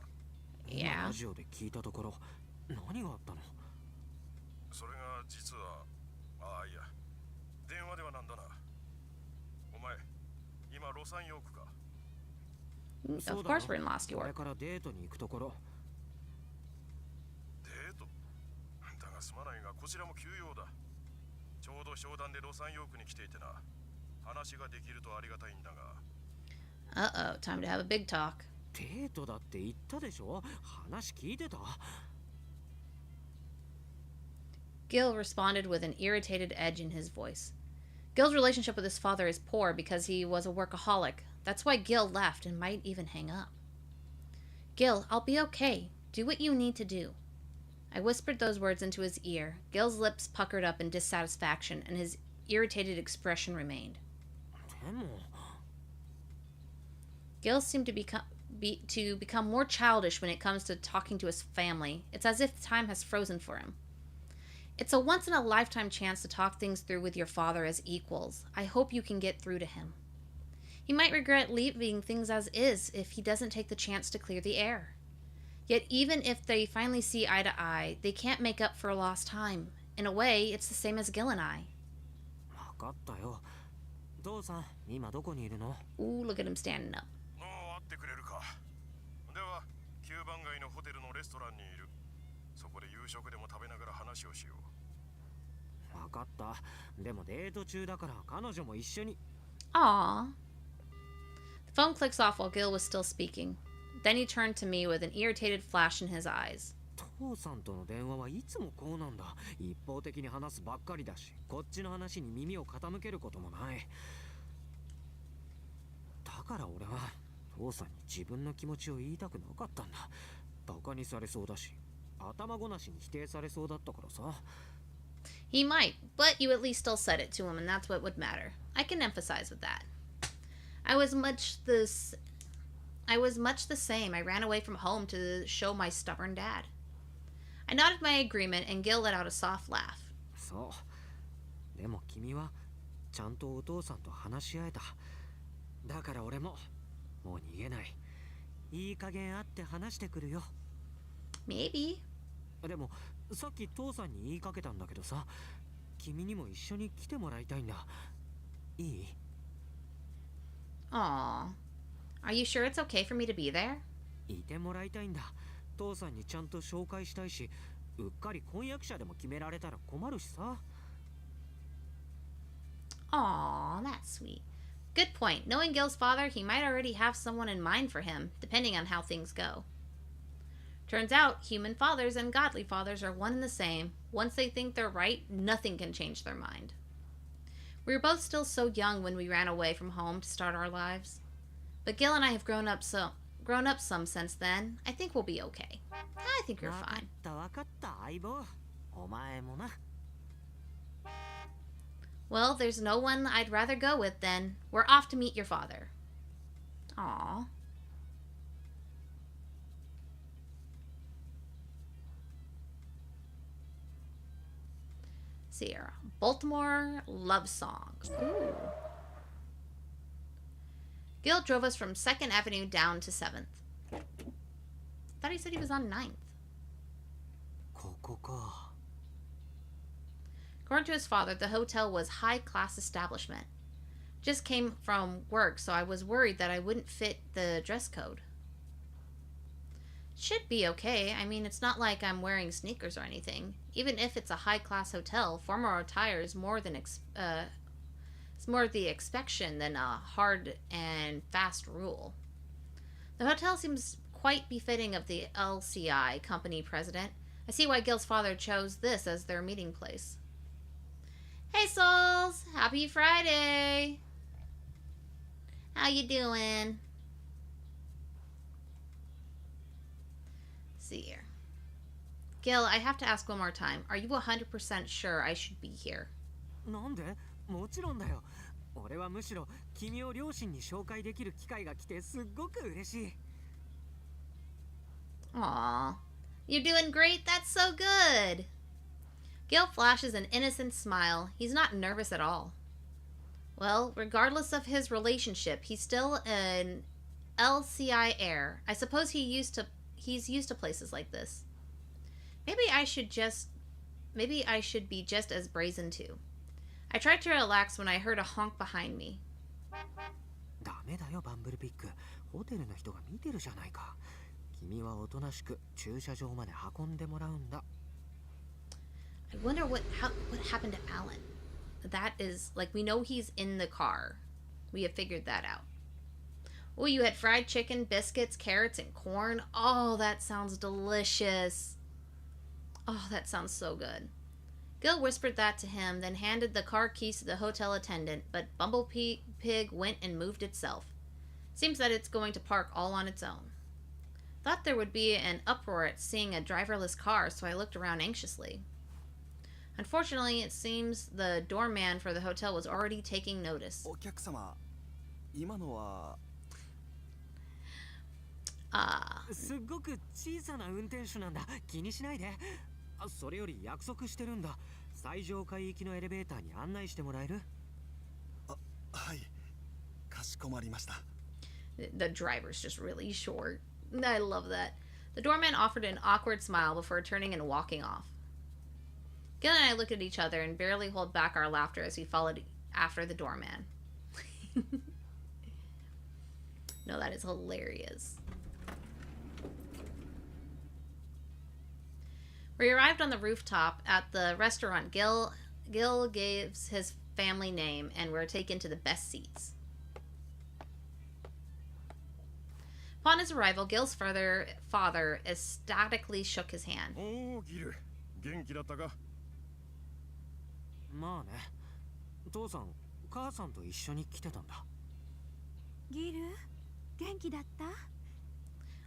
Yeah. ラジオで聞いたところ、何があったの？それが実は、いや、電話ではなんだな。お前、今ロサンヨークか？ Of course we're in Lost これ York. からデートに行くところ。デート？だがすまないがこちらも急用だ。ちょうど商談でロサンヨークに来ていてな。話ができるとありがたいんだが。Uh-oh, time to have a big talk. デートだって言ったでしょ？話聞いてた？ Gil responded with an irritated edge in his voice. Gil's relationship with his father is poor because he was a workaholic. That's why Gil left and might even hang up. Gil, I'll be okay. Do what you need to do. I whispered those words into his ear. Gil's lips puckered up in dissatisfaction, and his irritated expression remained. でも。 Gil seemed to become more childish when it comes to talking to his family. It's as if time has frozen for him. It's a once-in-a-lifetime chance to talk things through with your father as equals. I hope you can get through to him. He might regret leaving things as is if he doesn't take the chance to clear the air. Yet even if they finally see eye to eye, they can't make up for lost time. In a way, it's the same as Gil and I. 分かったよ。父さん、今どこにいるの？ Ooh, look at him standing up. 会ってくれるか。では、9番街のホテルのレストランにいる。そこで夕食でも食べながら話をしよう。分かった。でもデート中だから彼女も一緒に。 Aww. The phone clicks off while Gil was still speaking. Then he turned to me with an irritated flash in his eyes. 父さんとの電話はいつもこうなんだ。一方的に話すばっかりだし、こっちの話に耳を傾けることもない。だから俺は父さんに自分の気持ちを言いたくなかったんだ。バカにされそうだし、頭ごなしに否定されそうだったからさ。He might, but you at least still said it to him, and that's what would matter. I can emphasize with that. I was much the same. I ran away from home to show my stubborn dad. I nodded my agreement, and Gil let out a soft laugh. そう。でも君はちゃんとお父さんと話し合えた。だから俺ももう逃げない。いい加減会って話してくるよ。Maybe. でもさっき父さんに言いかけたんだけどさ、君にも一緒に来てもらいたいんだ。いい？ Aw. Are you sure it's okay for me to be there? いてもらいたいんだ。父さんにちゃんと紹介したいし、うっかり婚約者でも決められたら困るしさ。Aw, that's sweet. Good point. Knowing Gil's father, he might already have someone in mind for him, depending on how things go. Turns out, human fathers and godly fathers are one and the same. Once they think they're right, nothing can change their mind. We were both still so young when we ran away from home to start our lives. But Gil and I have grown up some since then. I think we'll be okay. I think you're わかっ fine. たわかった、相棒。お前もな。Well, there's no one I'd rather go with then. We're off to meet your father. Aww. Sierra. Baltimore love song. Ooh. Gil drove us from 2nd Avenue down to 7th. Thought he said he was on 9th. ここか。 According to his father, the hotel was high-class establishment. Just came from work, so I was worried that I wouldn't fit the dress code. Should be okay. I mean, it's not like I'm wearing sneakers or anything. Even if it's a high-class hotel, formal attire is more than it's more the exception than a hard and fast rule. The hotel seems quite befitting of the LCI company president. I see why Gil's father chose this as their meeting place. Hey souls! Happy Friday! How you doing? See here. Gil, I have to ask one more time. Are you 100% sure I should be here? なんで？もちろんだよ。俺はむしろ君を両親に紹介できる機会が来てすっごく嬉しい。Aw. You're doing great? That's so good! Gil flashes an innocent smile. He's not nervous at all. Well, regardless of his relationship, he's still an LCI heir. I suppose he's used to places like this. Maybe I should be just as brazen too. I tried to relax when I heard a honk behind me. ダメだよ、バンブルピック。ホテルの人が見てるじゃないか。君はおとなしく駐車場まで運んでもらうんだ。I wonder what happened to Alan. That is, like, we know he's in the car. We have figured that out. Oh, you had fried chicken, biscuits, carrots, and corn. Oh, that sounds delicious. Oh, that sounds so good. Gil whispered that to him, then handed the car keys to the hotel attendant, but Bumblebee Pig went and moved itself. Seems that it's going to park all on its own. Thought there would be an uproar at seeing a driverless car, so I looked around anxiously. Unfortunately, it seems the doorman for the hotel was already taking notice. お客様、今のは。すっごく小さな運転手なんだ。気にしないで。それより約束してるんだ。最上階行きのエレベーターに案内してもらえる？はい。かしこまりました。The driver's just really short. I love that. The doorman offered an awkward smile before turning and walking off. Gil and I looked at each other and barely held back our laughter as we followed after the doorman. No, that is hilarious. We arrived on the rooftop at the restaurant. Gil gives his family name, and we're taken to the best seats. Upon his arrival, Gil's father ecstatically shook his hand. おお、ギル、元気だったか？まあね。父さん、母さんと一緒に来てたんだ。ギル、元気だった？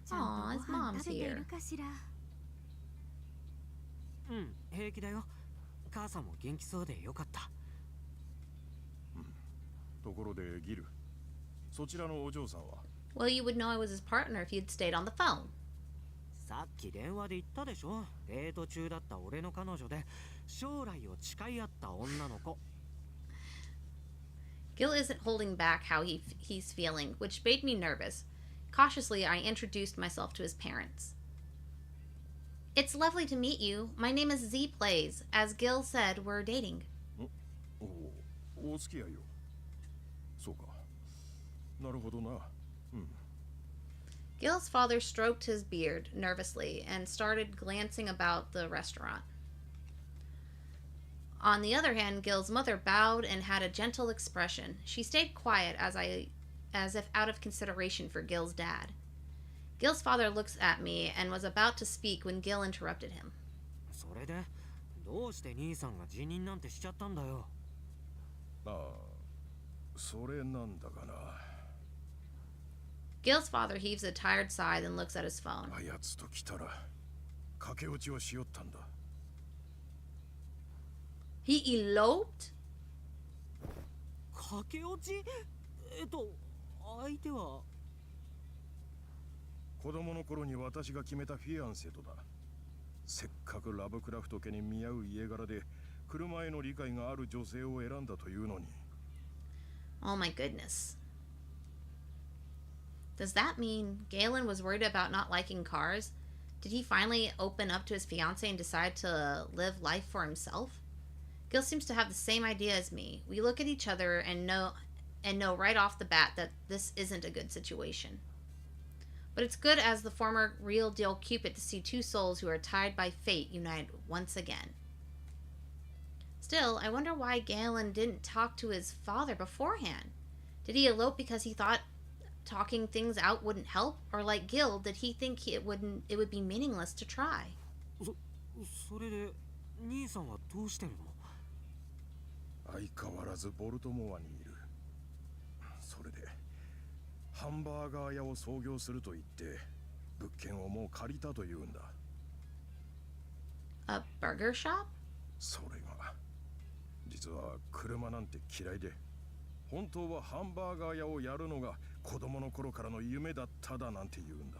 ちゃ Aw, ん his とご飯 mom's 食べてい here. るかしら？うん、平気だよ。母さんも元気そうでよかった。ところでギル、そちらのお嬢さんは？ Well, you would know I was his partner if you'd stayed on the phone. さっき電話で言ったでしょ。デート中だった俺の彼女で将来を誓い合った女の子。Gil isn't holding back how he's feeling, which made me nervous. Cautiously, I introduced myself to his parents. It's lovely to meet you. My name is Plays. As Gil said, we're dating. お付き合いよ。そうか。なるほどな。うん。Gil's father stroked his beard nervously and started glancing about the restaurant. On the other hand, Gil's mother bowed and had a gentle expression. She stayed quiet as if out of consideration for Gil's dad. Gil's father looks at me and was about to speak when Gil interrupted him. それでどうして兄さんが辞任なんてしちゃったんだよ。ああ、それなんだがな。Gil's father heaves a tired sigh and looks at his phone. あやつと来たら駆け落ちをしよったんだ。He eloped? 駆け落ち？相手は子供の頃に私が決めたフィアンセとだ。せっかくラブクラフト家に見合う家柄で車への理解がある女性を選んだというのに。Oh my goodness. Does that mean Galen was worried about not liking cars? Did he finally open up to his fiancée and decide to live life for himself? Gil seems to have the same idea as me. We look at each other and know right off the bat that this isn't a good situation. But it's good as the former real deal Cupid to see two souls who are tied by fate unite once again. Still, I wonder why Galen didn't talk to his father beforehand. Did he elope because he thought talking things out wouldn't help? Or like Gil, did he think it would be meaningless to try? それで兄さんはどうしてるの？相変わらずボルトモアにいる。それでハンバーガー屋を創業すると言って物件をもう借りたというんだ。A burger shop? それが実は車なんて嫌いで、本当はハンバーガー屋をやるのが子供の頃からの夢だっただなんて言うんだ。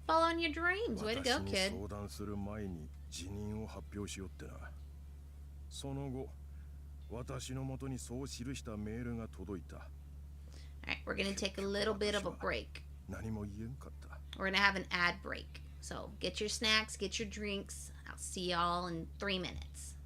Follow on your dreams. Way to go, 私に kid. 相談する前に辞任を発表しよってな。その後私のもとにそう記したメールが届いた。 Alright, we're gonna take a little bit of a break. 何も言えんかった。 We're gonna have an ad break. So get your snacks, get your drinks. I'll see y'all in 3 minutes.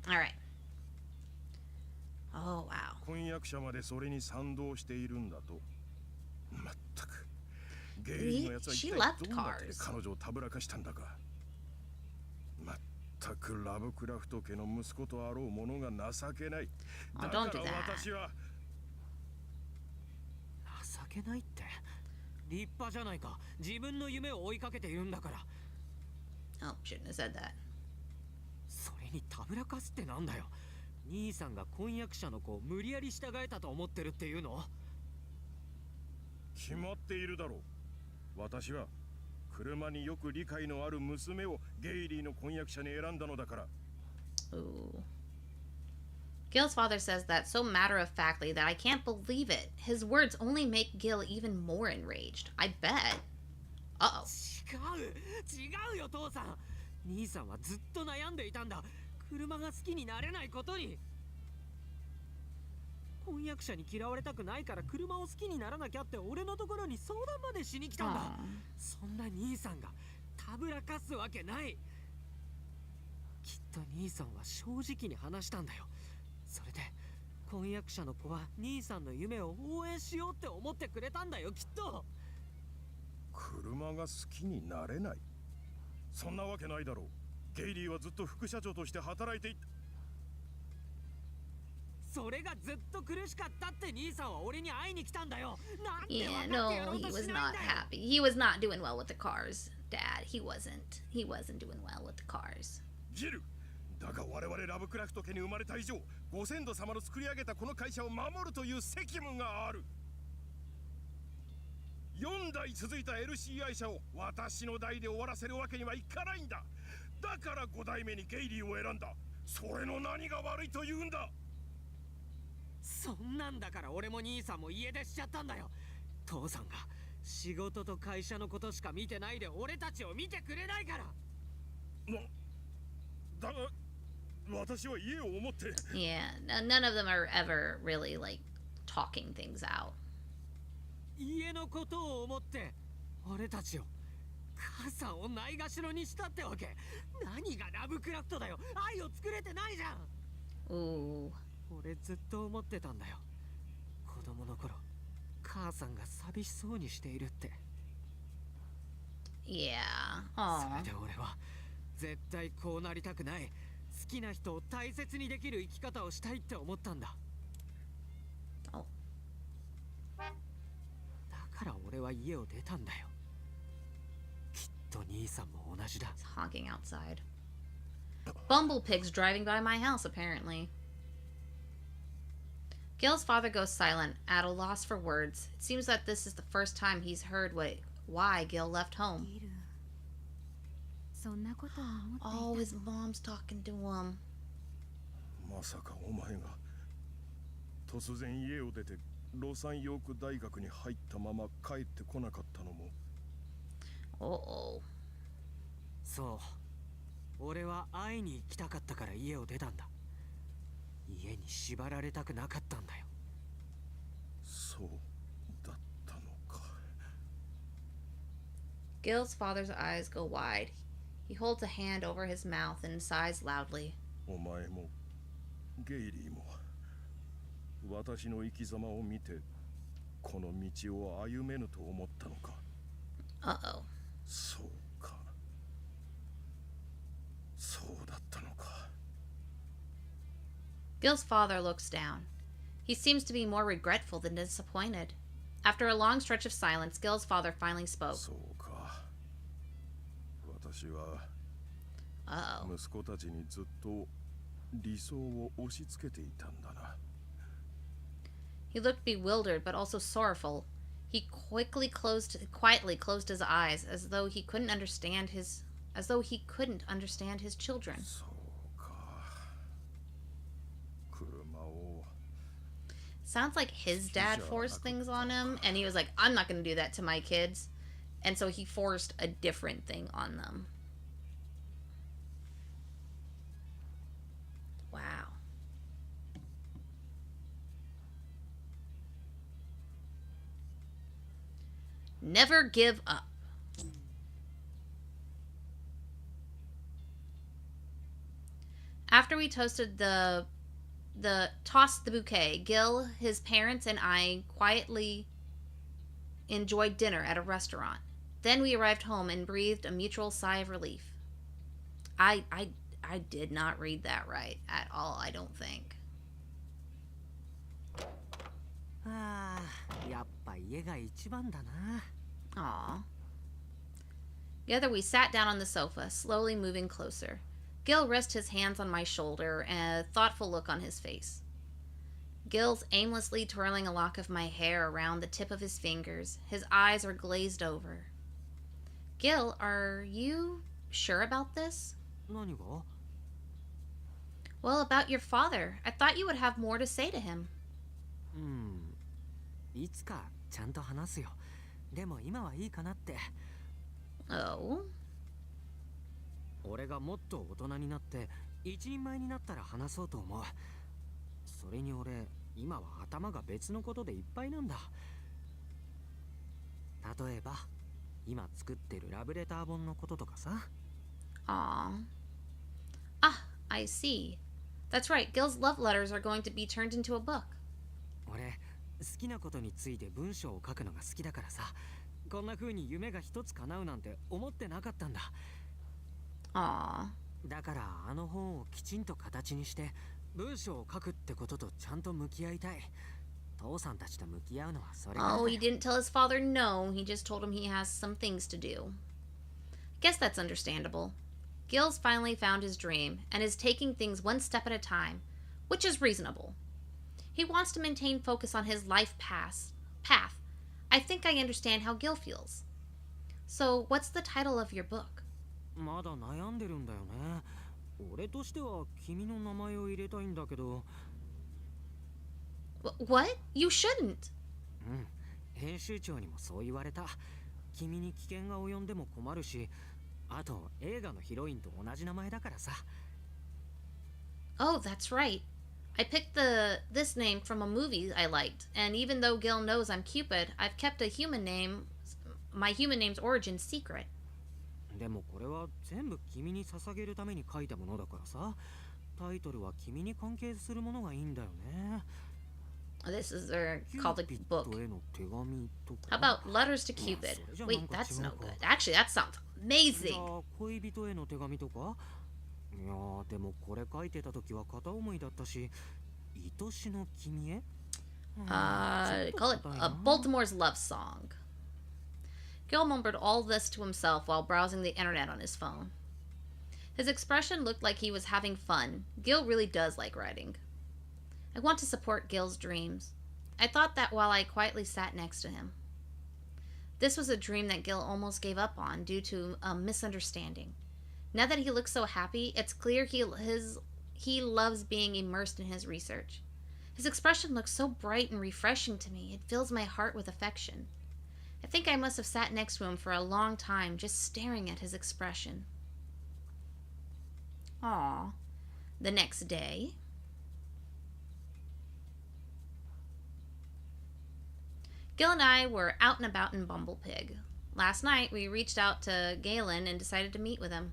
All right. Oh, wow. 婚約者までそれに賛同しているんだと。まったく。ゲイリーのやつは一 She 体 left どんな手で cars. 彼女をたぶらかしたんだか。まったくラブクラフト家の息子とあろう者が情けない。 Oh, だか don't do ら that. 私は情けないって。立派じゃないか。自分の夢を追いかけているんだから。 Oh, shouldn't have said that. それにたぶらかすってなんだよ。兄さんが婚約者の子を無理やり従えたと思ってるっていうの？決まっているだろう。私は車によく理解のある娘をゲイリーの婚約者に選んだのだから。 Ooh. Gil's father says that so matter-of-factly that I can't believe it. His words only make Gil even more enraged. I bet. Uh-oh. 違うよ父さん。兄さんはずっと悩んでいたんだ。車が好きになれないことに。婚約者に嫌われたくないから車を好きにならなきゃって俺のところに相談までしに来たんだ。 Aw. そんな兄さんがたぶらかすわけない。きっと兄さんは正直に話したんだよ。それで婚約者の子は兄さんの夢を応援しようって思ってくれたんだよきっと。車が好きになれない。そんなわけないだろう。ゲイリーはずっと副社長として働いていた。それがずっと苦しかったって兄さんは俺に会いに来たんだよ。なんで Yeah, 分かって no, やろう he と was しないん not だよ。 happy. He was not doing well with the cars, Dad. He wasn't. He wasn't doing well with the cars. ギル、だが我々ラブクラフト家に生まれた以上、ご先祖様の作り上げたこの会社を守るという責務がある。4代続いた LC 愛社を私の代で終わらせるわけにはいかないんだ。だから5代目にゲイリーを選んだ。それの何が悪いと言うんだ。そんなんだから俺も兄さんも家出しちゃったんだよ。父さんが仕事と会社のことしか見てないで俺たちを見てくれないから。だが私は家を思って。 Yeah, none of them are ever really, like, talking things out. 家のことを思って俺たちを母さんをないがしろにしたってわけ。何がラブクラフトだよ。愛を作れてないじゃん。 Ooh. 俺ずっと思ってたんだよ。子供の頃母さんが寂しそうにしているって。 Yeah. そ Aw. れで俺は絶対こうなりたくない。好きな人を大切にできる生き方をしたいって思ったんだ。 Oh. だから俺は家を出たんだよ。きっと兄さんも同じだ。 It's honking outside. Bumblepigs driving by my house, apparently. Gil's father goes silent, at a loss for words. It seems that this is the first time he's heard why Gil left home. ギル、そんなことを思 Oh, ってい his たの。 mom's talking to him. まさかお前が突然家を出てロサンヨーク大学に入ったまま帰ってこなかったのも。 Uh-oh. そう。俺は会いに行きたかったから家を出たんだ。家に縛られたくなかったんだよ。そうだったのか。 Gil's father's eyes go wide. He holds a hand over his mouth and sighs loudly. お前もゲイリーも私の生き様を見てこの道を歩めぬと思ったのか。 Uh-oh. そうか。そうだったのか。 Gil's father looks down. He seems to be more regretful than disappointed. After a long stretch of silence, Gil's father finally spoke. そうか。私は Uh-oh. 息子たちにずっと理想を押し付けていたんだな。 He looked bewildered but also sorrowful. He quietly closed his eyes as though he couldn't understand his children. そうか。車を Sounds like his dad forced things on him and he was like, I'm not going to do that to my kids. And so he forced a different thing on them. Wow. Never give up. After we toasted tossed the bouquet, Gil, his parents, and I quietly enjoyed dinner at a restaurant. Then we arrived home and breathed a mutual sigh of relief. I did not read that right at all, I don't think. ああ、やっぱ家が一番だな。 Aw. Together we sat down on the sofa, slowly moving closer. Gil rested his hands on my shoulder, and a thoughtful look on his face. Gil's aimlessly twirling a lock of my hair around the tip of his fingers. His eyes are glazed over. Gil, are you sure about this? 何が? Well, about your father. I thought you would have more to say to him. いつかちゃんと話すよ。でも今はいいかなって。 Oh? 俺がもっと大人になって一人前になったら話そうと思う。それに俺、今は頭が別のことでいっぱいなんだ。例えば、今作ってるラブレター本のこととかさ。Aw. Ah, I see. That's right, Gil's love letters are going to be turned into a book. 俺、好きなことについて文章を書くのが好きだからさ。こんな風に夢が一つ叶うなんて思ってなかったんだ。 Aw. だからあの本をきちんと形にして文章を書くってこととちゃんと向き合いたい。父さんたちと向き合うのはそれからだよ。 Oh, he didn't tell his father no. He just told him he has some things to do. Guess that's understandable. Gil's finally found his dream and is taking things one step at a time, which is reasonable. He wants to maintain focus on his life path. I think I understand how Gil feels. So, what's the title of your book? まだ悩んでるんだよね。俺としては君の名前を入れたいんだけど。What? You shouldn't. 編集長にもそう言われた。君に危険が及んでも困るし、あと映画のヒロインと同じ名前だからさ。 Oh, that's right. I picked this name from a movie I liked, and even though Gil knows I'm Cupid, I've kept my human name's origin secret. でもこれは全部君に捧げるために書いたものだからさ。タイトルは君に関係するものがいいんだよね。 This is called a book. キューピッドへの手紙とか。 How about Letters to Cupid? Wait, that's no good. Actually, that sounds じゃ amazing. あ恋人への手紙とか。いやーでもこれ書いてた時は片思いだったし、愛しの君へ。 Call it Baltimore's love song. Gil mumbled all this to himself while browsing the internet on his phone. His expression looked like he was having fun. Gil really does like writing. I want to support Gil's dreams. I thought that while I quietly sat next to him. This was a dream that Gil almost gave up on due to a misunderstanding. Now that he looks so happy, it's clear he loves being immersed in his research. His expression looks so bright and refreshing to me, it fills my heart with affection. I think I must have sat next to him for a long time, just staring at his expression. Aw. The next day... Gil and I were out and about in Bumblepig. Last night, we reached out to Galen and decided to meet with him.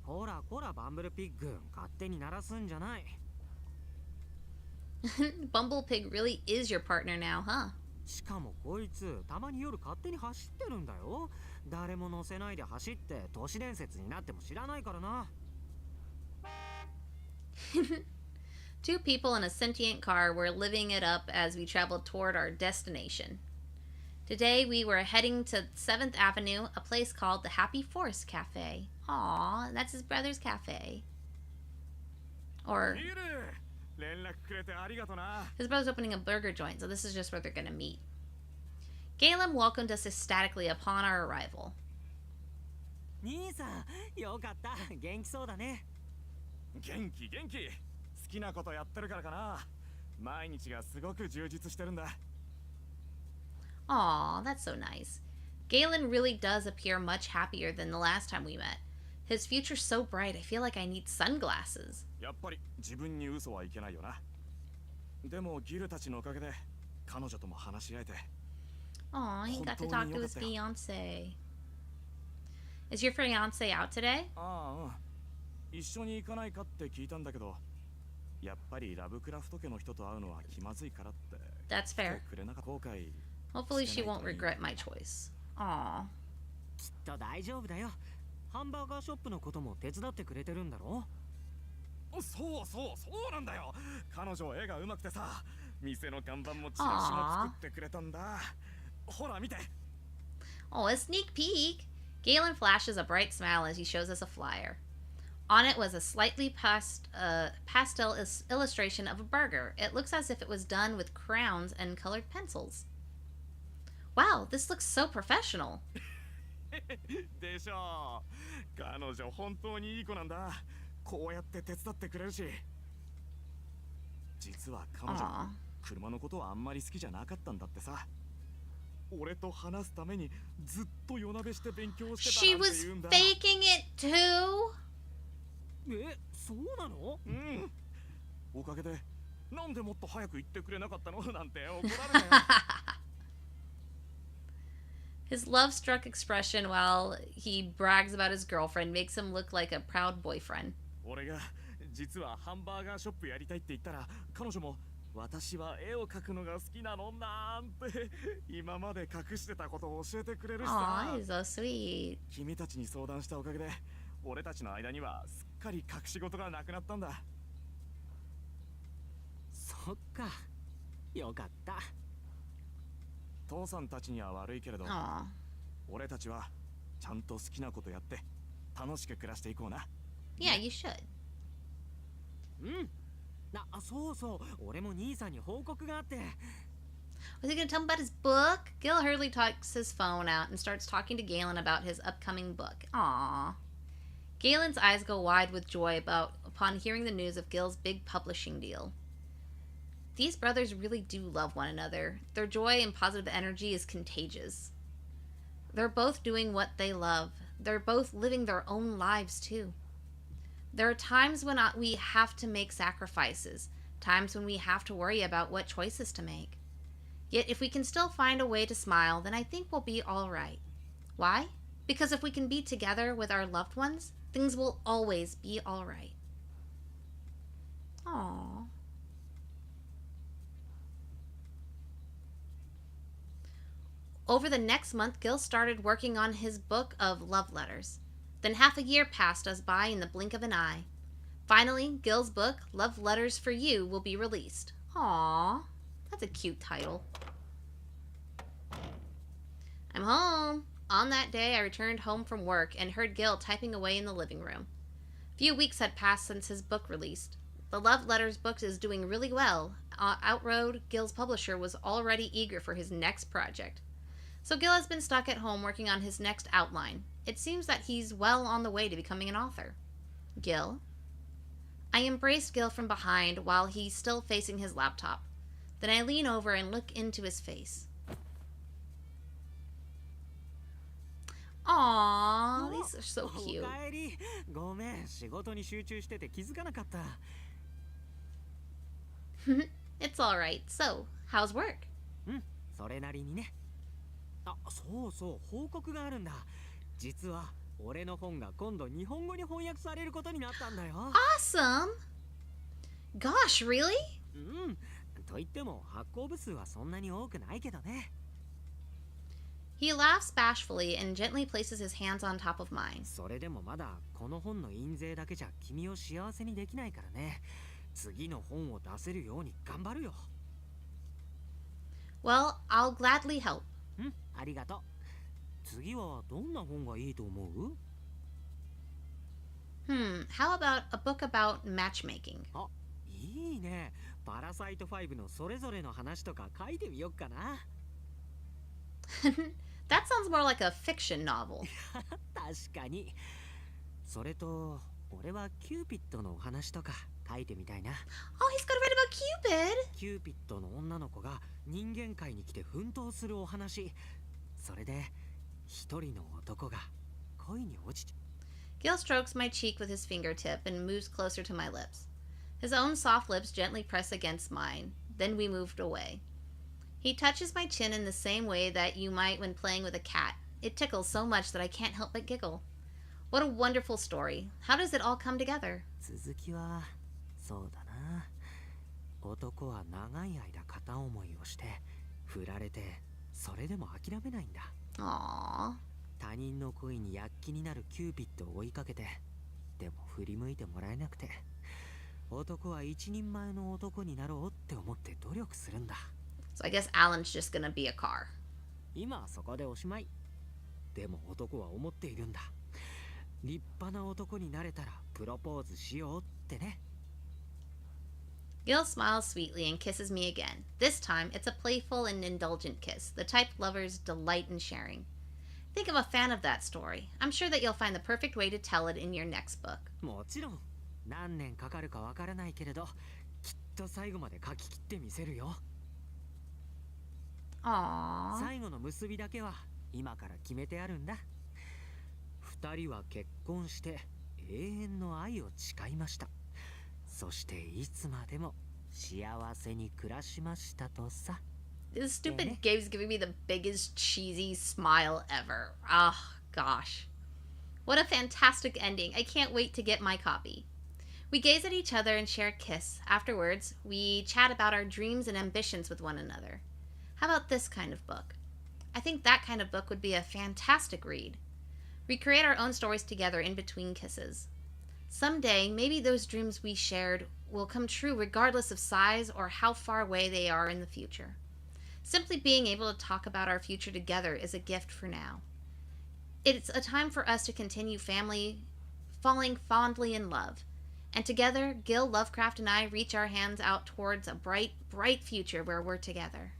ほらこらバンブルピッグ、勝手に鳴らすんじゃない。 Bumblepig really is your partner now, huh? しかもこいつたまに夜勝手に走ってるんだよ。誰も乗せないで走って都市伝説になっても知らないからな。 Two people in a sentient car were living it up as we traveled toward our destination. Today we were heading to 7th Avenue, a place called the Happy Forest Cafe. Aw, that's his brother's cafe. Or his brother's opening a burger joint, so this is just where they're gonna meet. Galen welcomed us ecstatically upon our arrival. 兄さん、よかった。元気そうだね。元気元気。好きなことやってるからかな。毎日がすごく充実してるんだ。 Aw, that's so nice. Galen really does appear much happier than the last time we met. His future's so bright, I feel like I need sunglasses. やっぱり自分に嘘はいけないよな。でもギルたちのおかげで彼女とも話し合えて。 Aw, he got to talk to his fiancé. Is your fiancé out today? ああ、一緒に行かないかって聞いたんだけど、やっぱりラブクラフト家の人と会うのは気まずいからって。That's 来て fair. くれなかった。後悔 Hopefully she してない won't といい。 regret my choice. Aw. きっと大丈夫だよ。ハンバーガーショップのことも手伝ってくれてるんだろ。そうなんだよ。彼女絵が上手くてさ、店の看板もチラシも作ってくれたんだ。ほら見て。 Oh, a sneak peek! Galen flashes a bright smile as he shows us a flyer. On it was a slightly pastel illustration of a burger. It looks as if it was done with crayons and colored pencils. Wow, this looks so professional. でしょう。彼女本当にいい子なんだ。こうやって手伝ってくれるし。実は彼女 Aw. 車のことはあんまり好きじゃなかったんだってさ。俺と話すためにずっと夜なべして勉強してた She なんて was 言うんだ。 faking it too? そうなの？うん。おかげでなんでもっと早く言ってくれなかったのなんて怒られたよ。His love-struck expression while he brags about his girlfriend makes him look like a proud boyfriend. 俺が実はハンバーガーショップやりたいって言ったら、彼女も私は絵を描くのが好きなのなんて今まで隠してたことを教えてくれるし Aw, さ。 he's so sweet. 君たちに相談したおかげで俺たちの間にはすっかり隠し事がなくなったんだ。そっか。よかった。父さんたちには悪いけれど、 Aw. 俺たちはちゃんと好きなことやって楽しく暮らしていこうな。 Yeah, you should. うん。そうそう。俺も兄さんに報告があって。Was he going to tell him about his book? Gil hurriedly takes his phone out and starts talking to Galen about his upcoming book. Aww. Galen's eyes go wide with joy upon hearing the news of Gil's big publishing deal. These brothers really do love one another. Their joy and positive energy is contagious. They're both doing what they love. They're both living their own lives too. There are times when we have to make sacrifices, times when we have to worry about what choices to make. Yet if we can still find a way to smile, then I think we'll be all right. Why? Because if we can be together with our loved ones, things will always be all right. Aww. Over the next month, Gil started working on his book of love letters. Then half a year passed us by in the blink of an eye. Finally, Gil's book, Love Letters for You, will be released. Aww, that's a cute title. I'm home. On that day, I returned home from work and heard Gil typing away in the living room. A few weeks had passed since his book released. The Love Letters book is doing really well. Outroad, Gil's publisher, was already eager for his next project. So Gil has been stuck at home working on his next outline. It seems that he's well on the way to becoming an author. Gil? I embraced Gil from behind while he's still facing his laptop. Then I lean over and look into his face. Aww, these are so お cute. かえり。ごめん、仕事に集中してて気づかなかった。It's alright. So, how's work? それなりにね。そうそう、報告があるんだ。実は俺の本が今度日本語に翻訳されることになったんだよ。Awesome! Gosh, really? と言っても発行部数はそんなに多くないけどね。He laughs bashfully and gently places his hands on top of mine. それでもまだこの本の印税だけじゃ君を幸せにできないからね。次の本を出せるように頑張るよ。Well, I'll gladly help. ありがとう。次はどんな本がいいと思う？ How about a book about matchmaking? いいね。パラサイト5のそれぞれの話とか書いてみよっかな。That sounds more like a fiction novel. 確かに。それと俺はキューピッドのお話とか書いてみたいな。Oh, he's gonna write about Cupid! キューピッドの女の子が人間界に来て奮闘するお話。それで一人の男が恋に落ちて。Gil strokes my cheek with his fingertip and moves closer to my lips. His own soft lips gently press against mine. Then we moved away. He touches my chin in the same way that you might when playing with a cat. It tickles so much that I can't help but giggle. What a wonderful story. How does it all come together? 続きはそうだな。男は長い間片思いをして振られて、それでも諦めないんだ。 Aww. 他人の恋に躍起になるキューピッドを追いかけて、でも振り向いてもらえなくて、男は一人前の男になろうって思って努力するんだ。 So I guess Alan's just gonna be a car. 今はそこでおしまい。でも男は思っているんだ。立派な男になれたらプロポーズしようってね。 Gil smiles sweetly and kisses me again. This time, it's a playful and indulgent kiss, the type lovers delight in sharing. I think I'm a fan of that story. I'm sure that you'll find the perfect way to tell it in your next book. もちろん何年かかるかわからないけれど、きっと最後まで書き切ってみせるよ。 Aww. 最後の結びだけは今から決めてあるんだ。二人は結婚して永遠の愛を誓いました。そしていつまでも幸せに暮らしましたとさ。 This stupid game's giving me the biggest cheesy smile ever. Oh, gosh. What a fantastic ending. I can't wait to get my copy. We gaze at each other and share a kiss. Afterwards, we chat about our dreams and ambitions with one another. How about this kind of book? I think that kind of book would be a fantastic read. We create our own stories together in between kisses. Someday, maybe those dreams we shared will come true regardless of size or how far away they are in the future. Simply being able to talk about our future together is a gift for now. It's a time for us to continue falling fondly in love. And together, Gil, Lovecraft, and I reach our hands out towards a bright, bright future where we're together.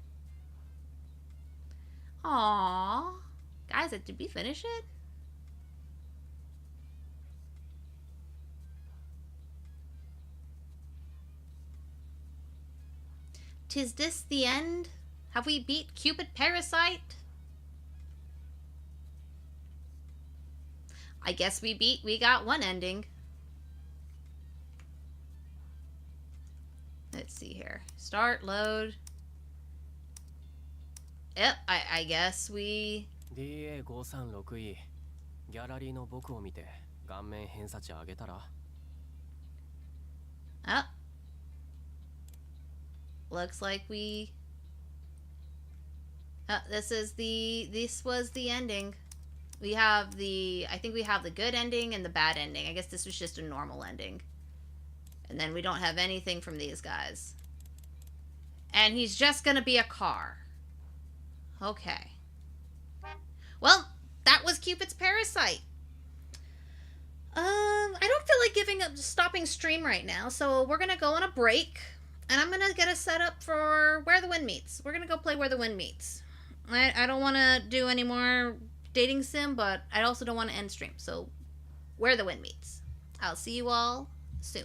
Aww. Guys, did we finish it? Tis this the end? Have we beat Cupid Parasite? I guess we got one ending. Let's see here. Start, load. Yep, I guess we... DA536E ギャラリーの僕を見て顔面偏差値上げたら Oh. Looks like we... this was the ending. We have I think we have the good ending and the bad ending. I guess this was just a normal ending. And then we don't have anything from these guys. And he's just gonna be a car. Okay. Well, that was Cupid's Parasite. I don't feel like stopping stream right now, so we're gonna go on a break. And I'm gonna get us set up for Where the Wind Meets. We're gonna go play Where the Wind Meets. I don't want to do any more dating sim, but I also don't want to end stream. So, Where the Wind Meets. I'll see you all soon.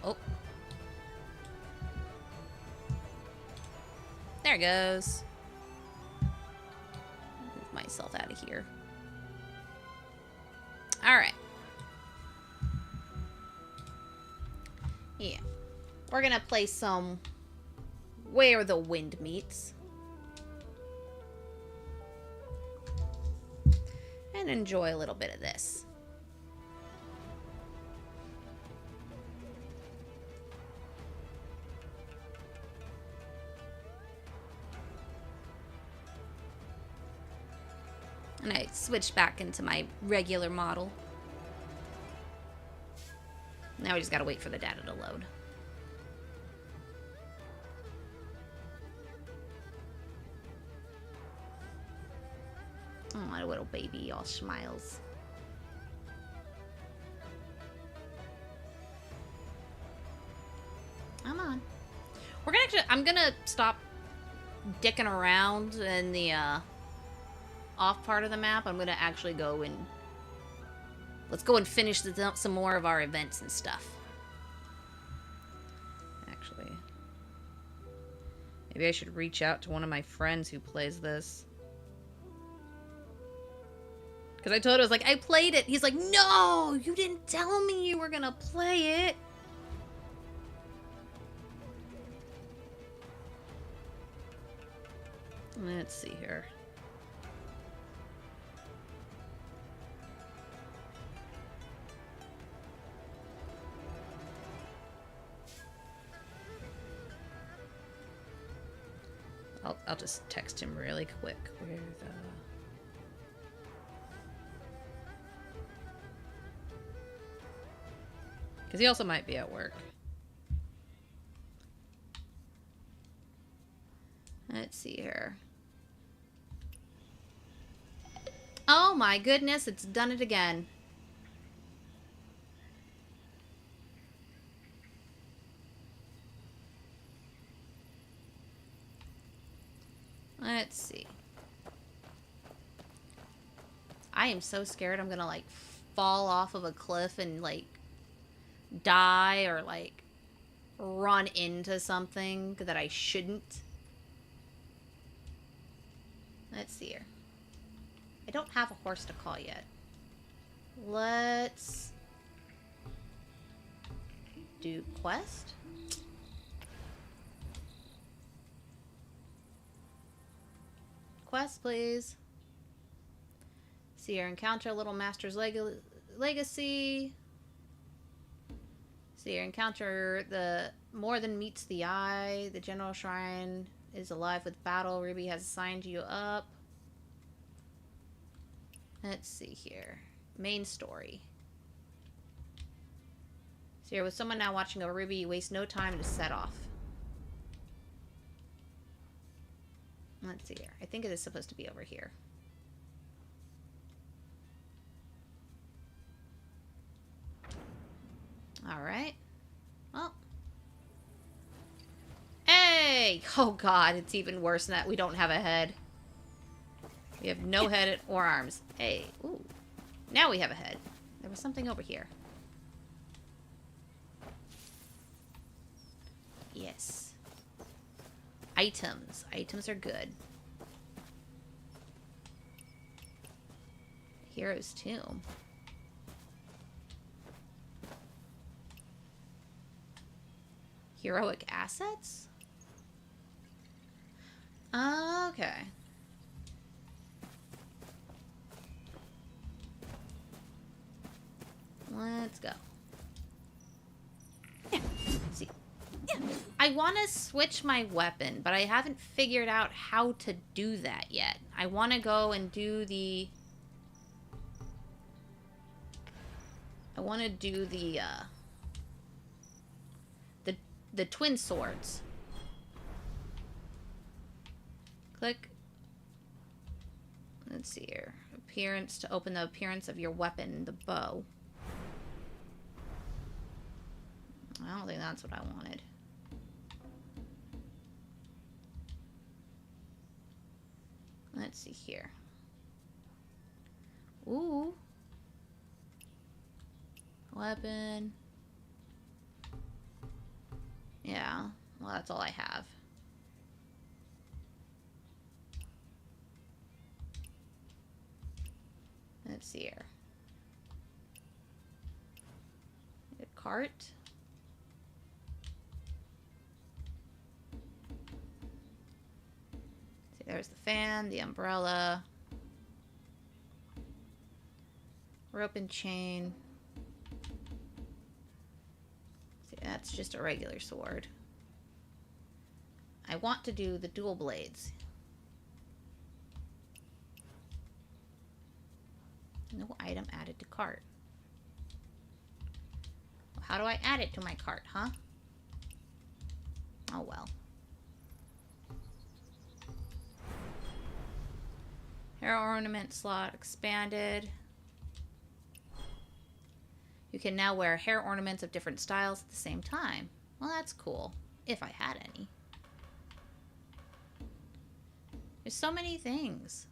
Oh. There it goes. Move myself out of here. Alright. Yeah. We're gonna play some Where the Wind Meets. And enjoy a little bit of this. And I switched back into my regular model. Now we just gotta wait for the data to load. Oh, my little baby all smiles. Come on. We're gonna actually, I'm gonna stop dicking around in the off part of the map. I'm gonna actually go and let's go and finish some more of our events and stuff. Actually, maybe I should reach out to one of my friends who plays this. Because I told him, I was like, I played it. He's like, no, you didn't tell me you were gonna play it. Let's see here. I'll just text him really quick. Where the... Because he also might be at work. Let's see here. Oh my goodness, it's done it again. Let's see. I am so scared I'm gonna like fall off of a cliff and like die or like run into something that I shouldn't. Let's see here. I don't have a horse to call yet. Let's do quest. Quest, please. See here, encounter Little Master's legacy. See here, encounter the more than meets the eye. The general shrine is alive with battle. Ruby has signed you up. Let's see here. Main story. So here, with someone now watching over Ruby, you waste no time to set off. Let's see here. I think it is supposed to be over here. Alright. Well. Hey! Oh god, it's even worse than that. We don't have a head. We have no head or arms. Hey. Ooh. Now we have a head. There was something over here. Yes. Items. Items are good. Hero's Tomb. Heroic assets? Okay. Let's go. Yeah. Let's see. Yeah. I want to switch my weapon, but I haven't figured out how to do that yet. I want to go and do the... I want to do the twin swords. Click. Let's see here. Appearance to open the appearance of your weapon, the bow. I don't think that's what I wanted. Let's see here. Ooh. Weapon. Yeah, well, that's all I have. Let's see here. A cart. See, there's the fan, the umbrella, rope and chain. See, that's just a regular sword. I want to do the dual blades. No item added to cart. Well, how do I add it to my cart, huh? Oh well. Hair ornament slot expanded. You can now wear hair ornaments of different styles at the same time. Well, that's cool. If I had any. There's so many things.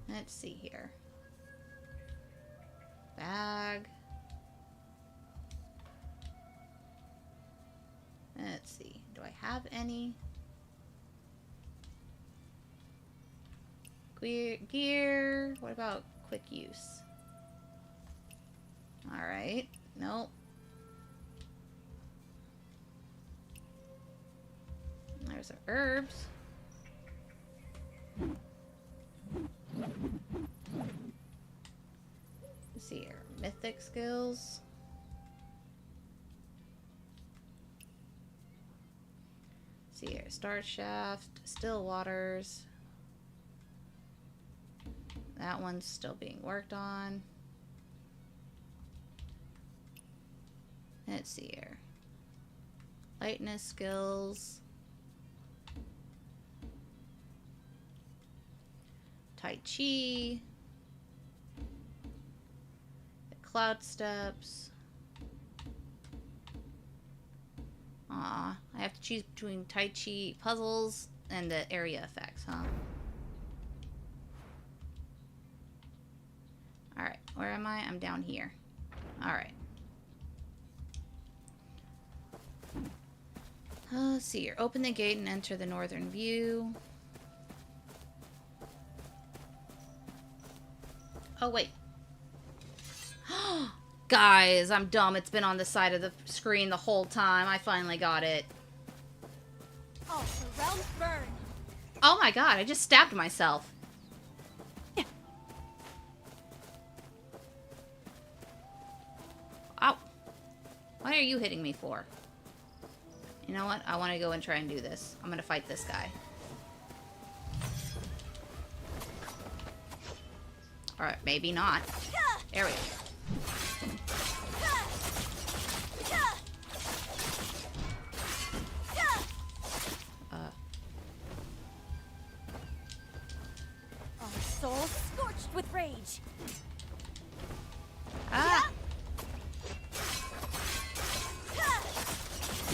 Let's see here. Bag. Let's see. Do I have any? Gear. What about quick use? Alright. Nope. There's our herbs. Let's see here. Mythic skills. Let's see here. Star Shaft. Still Waters. That one's still being worked on. Let's see here. Lightness skills. Tai Chi. The Cloud Steps. Aw, I have to choose between Tai Chi puzzles and the area effects, huh? Alright, where am I? I'm down here. Alright. Let's see here. Open the gate and enter the northern view. Oh, wait. Guys, I'm dumb. It's been on the side of the screen the whole time. I finally got it. Oh, the realms burn. Oh my god, I just stabbed myself. Ow. What are you hitting me for? You know what? I want to go and try and do this. I'm going to fight this guy. Alright, maybe not. There we go. Our souls scorched with rage. Ah!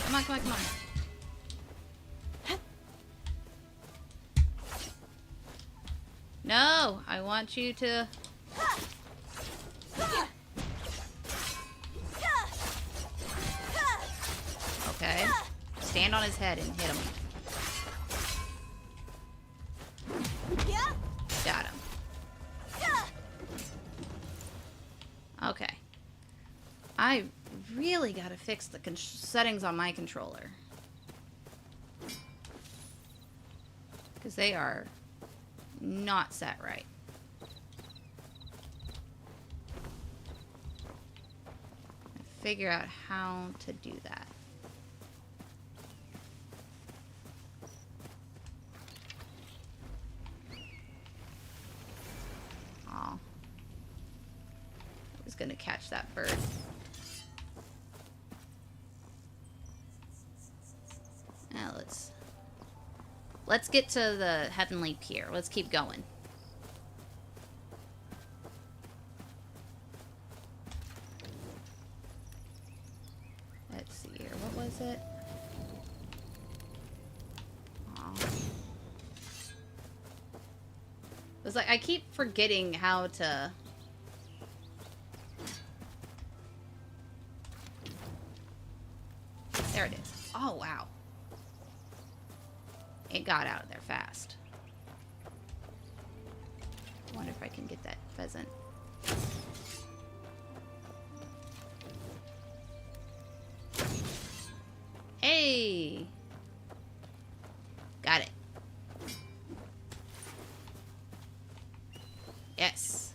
Come on, come on, come on. No, I want you to... Okay. Stand on his head and hit him. Got him. Okay. I really gotta fix the settings on my controller. Because they are not set right. Figure out how to do that. Aw. I was gonna catch that bird. Now let's get to the heavenly pier. Let's keep going. Let's see here. What was it? Aw. It was like I keep forgetting how to There it is. Oh, wow. It got out of there fast. I wonder if I can get that pheasant. Hey! Got it. Yes.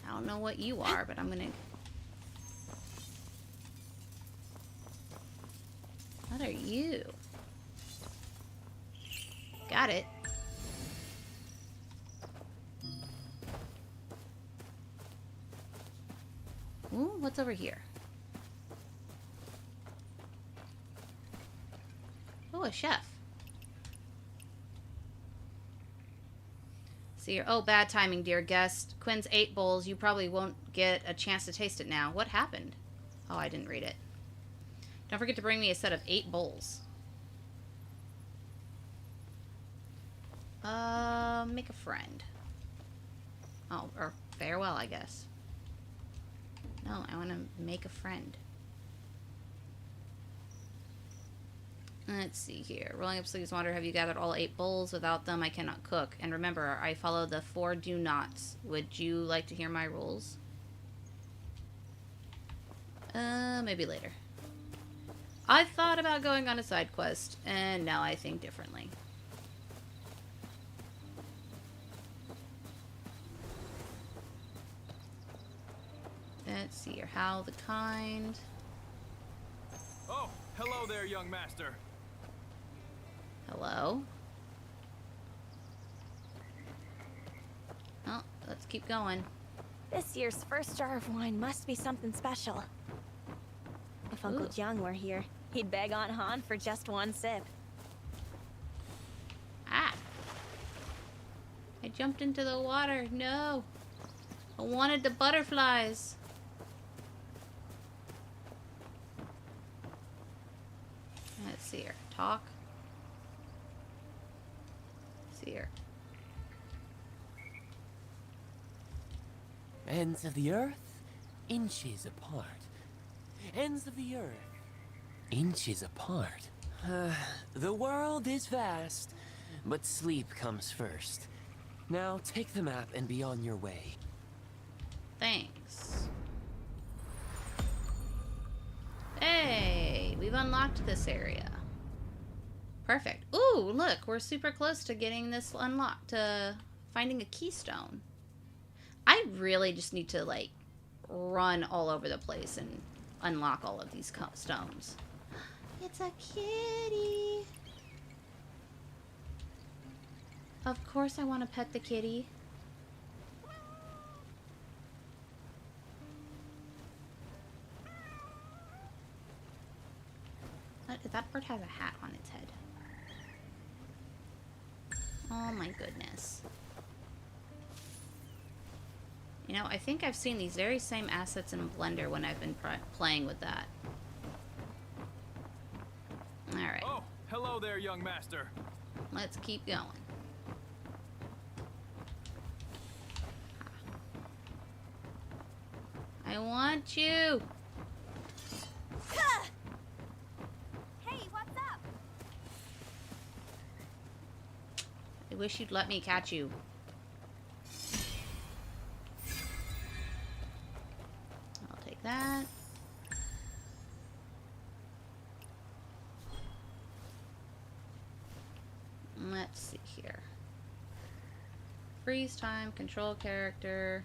I don't know what you are, but I'm gonna... What are you? Got it. Ooh, what's over here? Oh, a chef. See, oh, bad timing, dear guest. Quinn's 8 bowls. You probably won't get a chance to taste it now. What happened? Oh, I didn't read it. Don't forget to bring me a set of 8 bowls. Make a friend. Oh, or farewell, I guess. No, I want to make a friend. Let's see here. Rolling up sleeves water. Have you gathered all 8 bowls? Without them, I cannot cook. And remember, I follow the 4 do nots. Would you like to hear my rules? Maybe later. I thought about going on a side quest, and now I think differently. Let's see here. How the kind. Oh, hello there, young master. Hello. Oh, let's keep going. This year's first jar of wine must be something special. If Uncle Ooh. Jiang were here, he'd beg Aunt Han for just one sip. Ah! I jumped into the water. No! I wanted the butterflies. Let's see here. Talk. See here. Ends of the earth, inches apart. Ends of the earth, inches apart. The world is vast, but sleep comes first. Now take the map and be on your way. Thanks. Hey, we've unlocked this area. Perfect. Ooh, look, we're super close to getting this unlocked, to finding a keystone. I really just need to, like, run all over the place and unlock all of these stones. It's a kitty. Of course I want to pet the kitty. That bird has a hat on its head. Oh my goodness. You know, I think I've seen these very same assets in Blender when I've been playing with that. Alright. Oh, hello there, young master. Let's keep going. I want you! Hey, what's up? I wish you'd let me catch you. I'll take that. Let's see here. Freeze time, control character.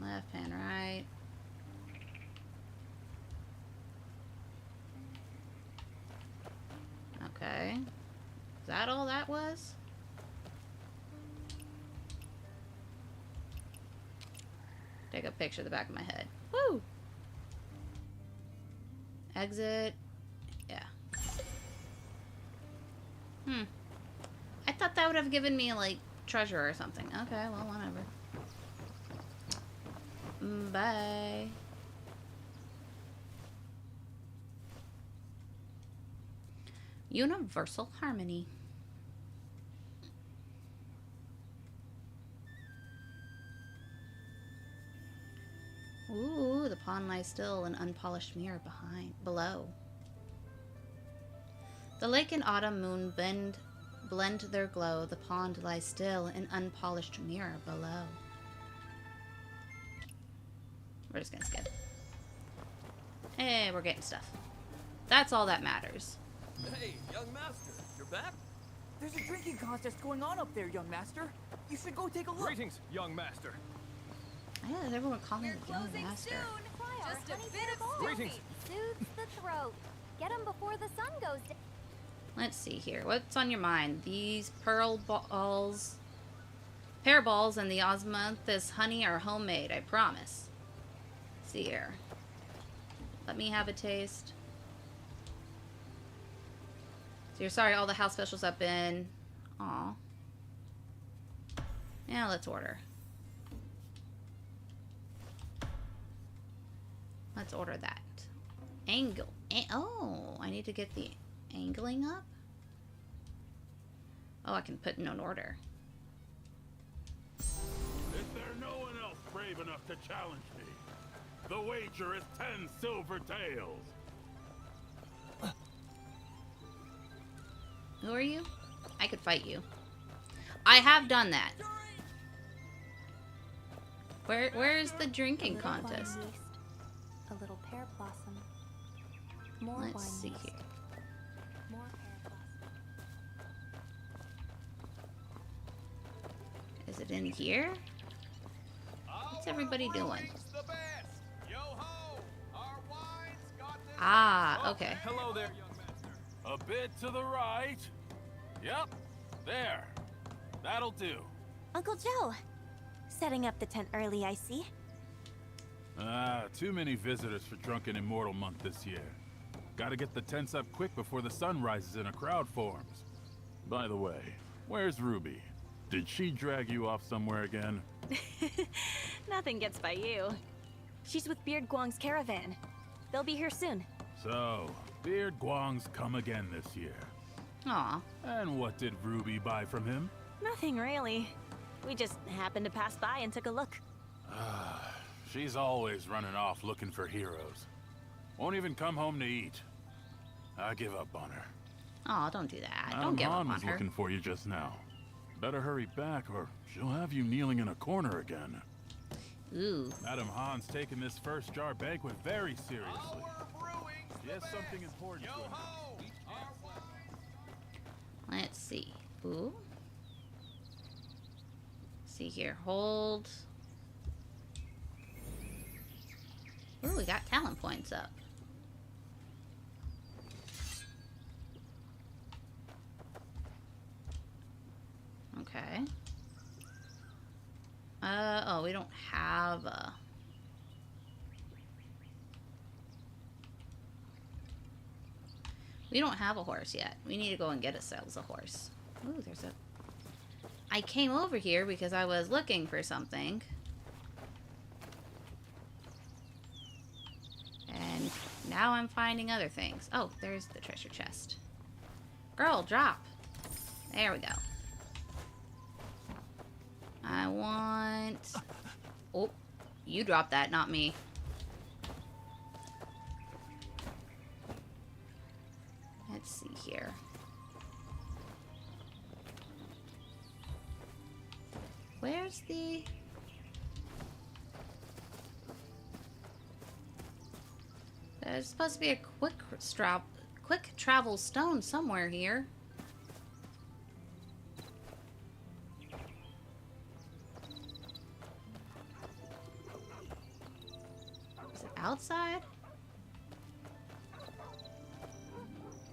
Left and right. Okay. Is that all that was? Take a picture of the back of my head. Woo! Exit. Yeah. I thought that would have given me, like, treasure or something. Okay, well, whatever. Bye. Universal harmony. Ooh, the pond lies still, an unpolished mirror below. The lake and autumn moon blend their glow. The pond lies still, an unpolished mirror below. We're just gonna skip. Hey, we're getting stuff. That's all that matters. Hey, young master, you're back? There's a drinking contest going on up there, young master. You should go take a look. Greetings, young master. Why does everyone call me the young master? Just a bit of Greetings. soothes the throat. Get 'em before the sun goes down. Let's see here. What's on your mind? These pearl balls, pear balls, and the osmanthus honey are homemade, I promise. Let's see here. Let me have a taste. So you're sorry all the house specials have been... Aw. Yeah, let's order. Let's order that. Angle. Oh, I need to get the angling up? Oh, I can put in an order. Is there no one else brave enough to challenge me? The wager is 10 silver taels. Who are you? I could fight you. I have done that. Where's the drinking contest? A little pear blossom. More Let's wine see yeast. here. More pear blossom. Is it in here? What's everybody doing? Ah, okay. Hello there, young master. A bit to the right. Yep, there. That'll do. Uncle Joe, setting up the tent early, I see. Too many visitors for Drunken Immortal Month this year. Gotta get the tents up quick before the sun rises and a crowd forms. By the way, where's Ruby? Did she drag you off somewhere again? Nothing gets by you. She's with Beard Guang's caravan. They'll be here soon. So, Beard Guang's come again this year. Aw. And what did Ruby buy from him? Nothing really. We just happened to pass by and took a look. She's always running off looking for heroes. Won't even come home to eat. I give up on her. Aw, don't do that. Madam Don't give up Han on was her. looking for you just now. Better hurry back or she'll have you kneeling in a corner again. Ooh. Madam Han's taking this first jar banquet very seriously. She has something important to announce. Let's see. Ooh. See here. Hold. Ooh, we got talent points up. Okay. Oh, we don't have a... We don't have a horse yet. We need to go and get ourselves a horse. Ooh, there's a... I came over here because I was looking for something. And now I'm finding other things. Oh, there's the treasure chest. Girl, drop. There we go. I want... Oh, you dropped that, not me. Let's see here. Where's the... There's supposed to be a quick travel stone somewhere here. Is it outside?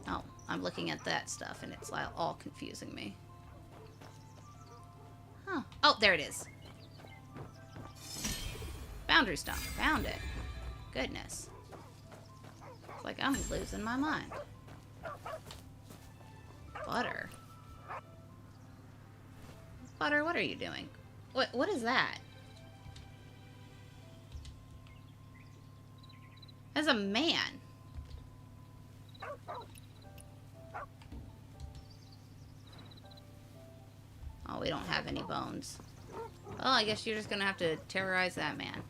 Oh, I'm looking at that stuff and it's like all confusing me. Huh. Oh, there it is. Boundary stone. Found it. Goodness. It's like I'm losing my mind. Butter. Butter, what are you doing? What is that? As a man. Oh, we don't have any bones. Well, I guess you're just gonna have to terrorize that man.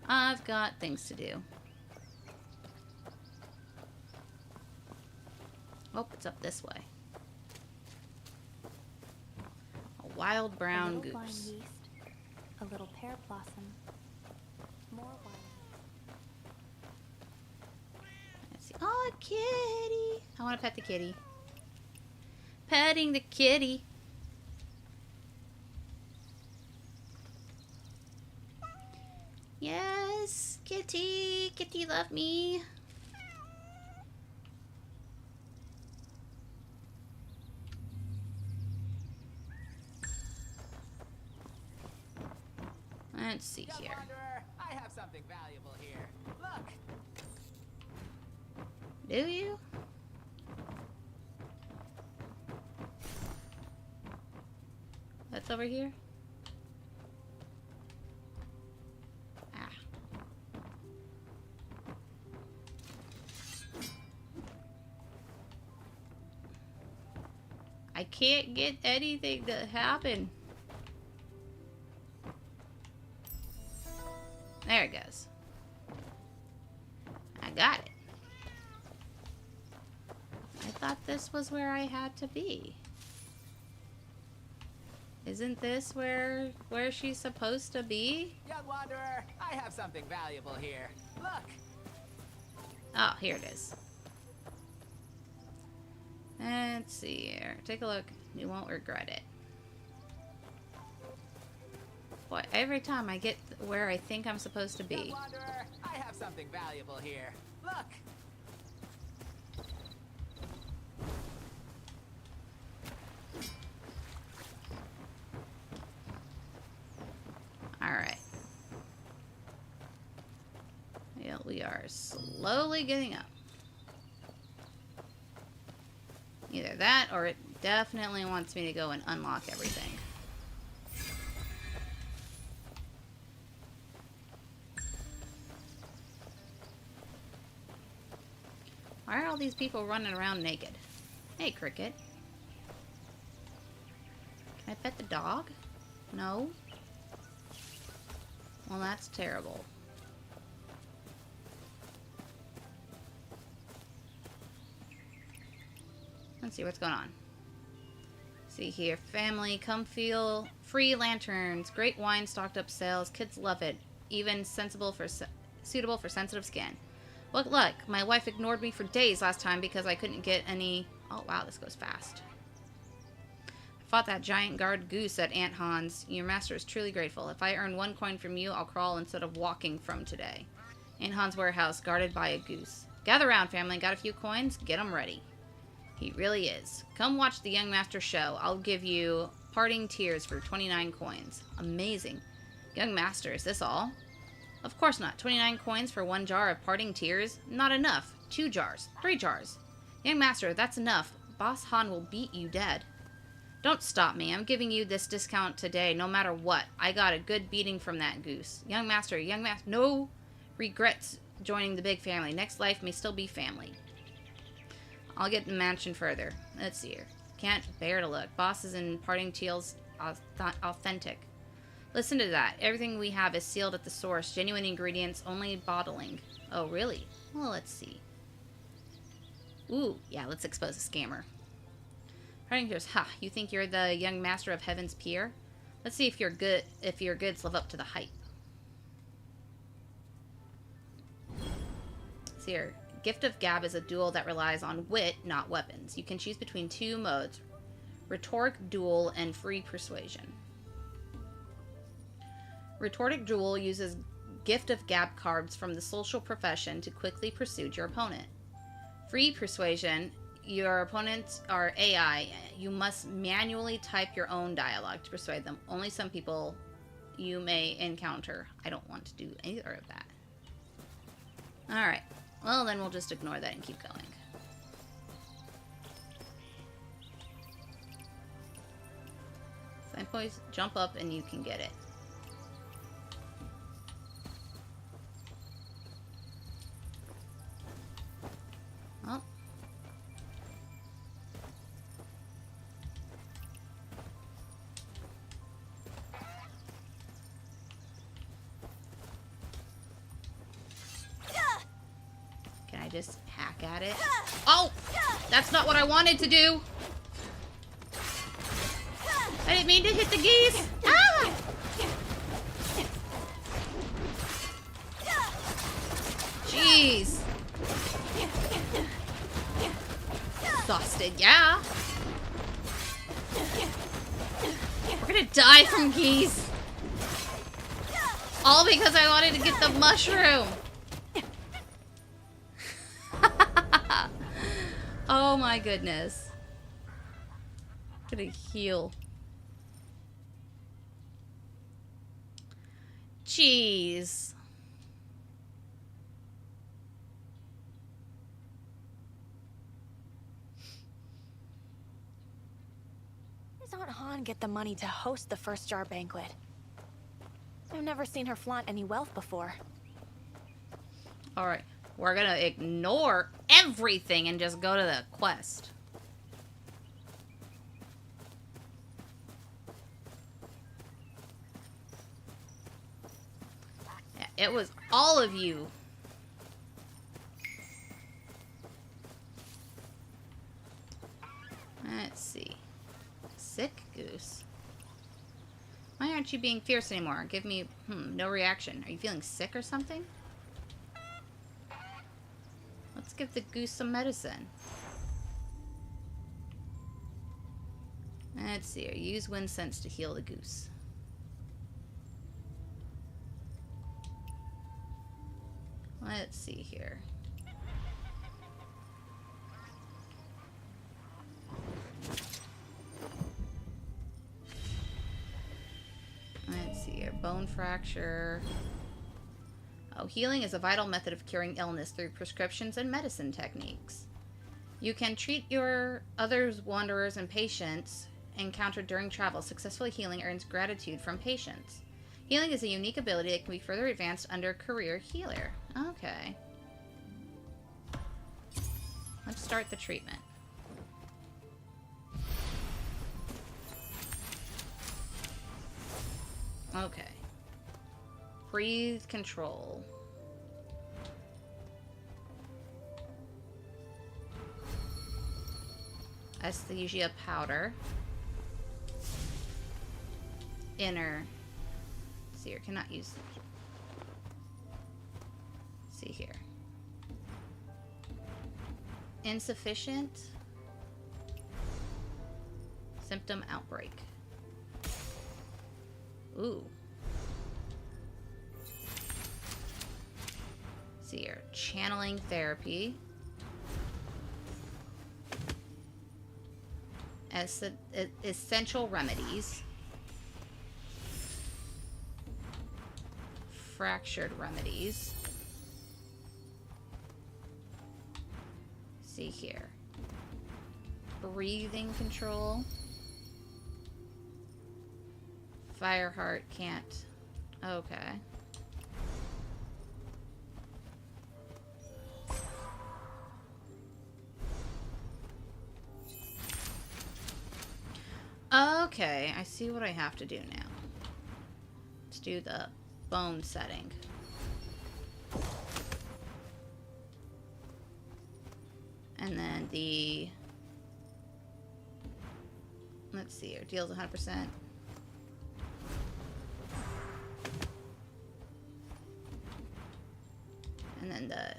I've got things to do. Oh, it's up this way. A wild brown a little vine goose. yeast, a little pear blossom, more wine. Let's see. Oh, a kitty! I want to pet the kitty. Petting the kitty. Yes, kitty. Kitty, love me. Let's see Young here. wanderer, I have something valuable here. Look. Do you? That's over here? Ah. I can't get anything to happen. There it goes. I got it. I thought this was where I had to be. Isn't this where she's supposed to be? Young wanderer, I have something valuable here. Look. Oh, here it is. Let's see here. Take a look. You won't regret it. Boy, every time I get where I think I'm supposed to Young be. wanderer, I have something valuable here. Look. Alright. Yeah, we are slowly getting up. Either that, or it definitely wants me to go and unlock everything. Why are all these people running around naked? Hey, Cricket. Can I pet the dog? No? Well, that's terrible. Let's see what's going on. See here, family, come feel free lanterns, great wine stocked up sales, kids love it, even suitable for sensitive skin. Look, my wife ignored me for days last time because I couldn't get any. Oh wow, this goes fast. I fought that giant guard goose at Aunt Han's. Your master is truly grateful. If I earn 1 coin from you, I'll crawl instead of walking from today. Aunt Han's warehouse, guarded by a goose. Gather round, family. Got a few coins? Get 'em ready. He really is. Come watch the Young Master show. I'll give you parting tears for 29 coins. Amazing. Young Master, is this all? Of course not. 29 coins for 1 jar of parting tears? Not enough. 2 jars. 3 jars. Young Master, that's enough. Boss Han will beat you dead. Don't stop me. I'm giving you this discount today, no matter what. I got a good beating from that goose. Young Master, no regrets joining the big family. Next life may still be family. I'll get the mansion further. Let's see here. Can't bear to look. Bosses and parting teals authentic. Listen to that. Everything we have is sealed at the source. Genuine ingredients, only bottling. Oh, really? Well, let's see. Ooh, yeah, let's expose a scammer. Parting tears. Ha, you think you're the young master of Heaven's Pier? Let's see if your goods live up to the hype. Let's see here. Gift of Gab is a duel that relies on wit, not weapons. You can choose between 2 modes. Rhetoric duel and free persuasion. Rhetoric duel uses Gift of Gab cards from the social profession to quickly persuade your opponent. Free persuasion, your opponents are AI. You must manually type your own dialogue to persuade them. Only some people you may encounter. I don't want to do either of that. Alright. Well, then we'll just ignore that and keep going. Sign points, jump up and you can get it. Well. just hack at it? Oh! That's not what I wanted to do! I didn't mean to hit the geese! Ah! Jeez! Exhausted, yeah! We're gonna die from geese! All because I wanted to get the mushroom! Oh my goodness. I'm gonna heal. Jeez. Where does Aunt Han get the money to host the first jar banquet? I've never seen her flaunt any wealth before. Alright, we're gonna ignore everything and just go to the quest. Yeah, it was all of you. Let's see. Sick goose. Why aren't you being fierce anymore? Give me, no reaction. Are you feeling sick or something? Let's give the goose some medicine. Let's see. Use wind sense to heal the goose. Let's see here. Let's see here. Bone fracture. Oh, healing is a vital method of curing illness through prescriptions and medicine techniques. You can treat your others, wanderers, and patients encountered during travel. Successfully healing earns gratitude from patients. Healing is a unique ability that can be further advanced under Career Healer. Okay. Let's start the treatment. Okay. Breathe control. Anesthesia powder. Inner. See here, cannot use. See here. Insufficient. Symptom outbreak. Ooh. See here. Channeling therapy. Essential remedies. Fractured remedies. See here. Breathing control. Fireheart can't. Okay. Okay, I see what I have to do now. Let's do the bone setting. And then the... Let's see here. Deals 100%. And then the...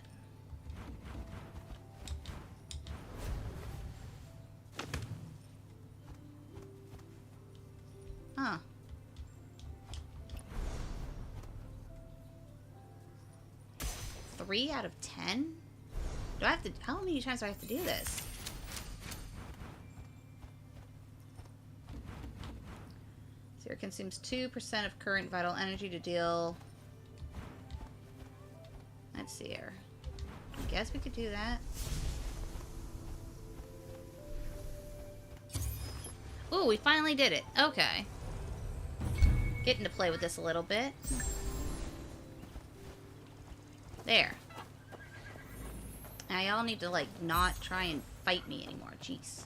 Huh. Three out of 10? Do I have to... How many times do I have to do this? So it consumes 2% of current vital energy to deal... Let's see here. I guess we could do that. Ooh, we finally did it. Okay. Getting to play with this a little bit. There. Now y'all need to, like, not try and fight me anymore. Jeez.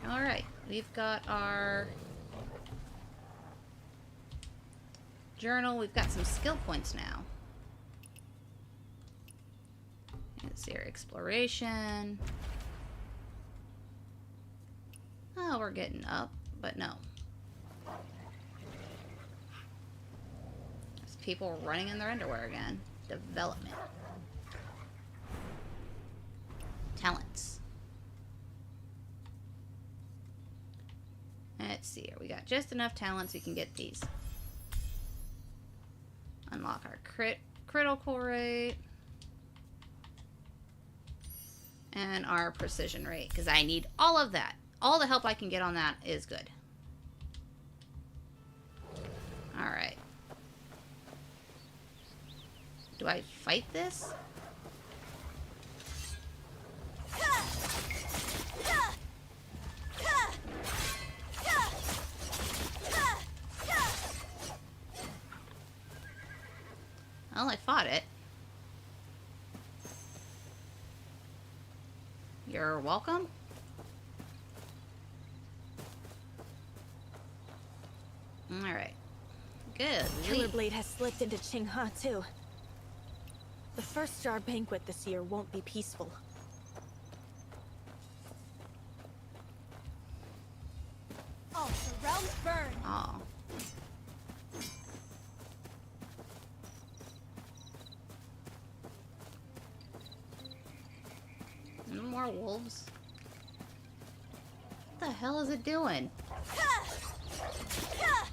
Alright. We've got our... journal. We've got some skill points now. see our exploration. Oh, we're getting up, but no. There's people running in their underwear again. Development. Talents. Let's see here. We got just enough talents we can get these. Unlock our critical rate. And our precision rate, because I need all of that. All the help I can get on that is good. Alright. Do I fight this? Well, I fought it. You're welcome. Alright. Good. Killer Blade has slipped into Qinghe too. The first Jar banquet this year won't be peaceful. Oh, the realms burn. Oh. No more wolves. What the hell is it doing? Let's see here.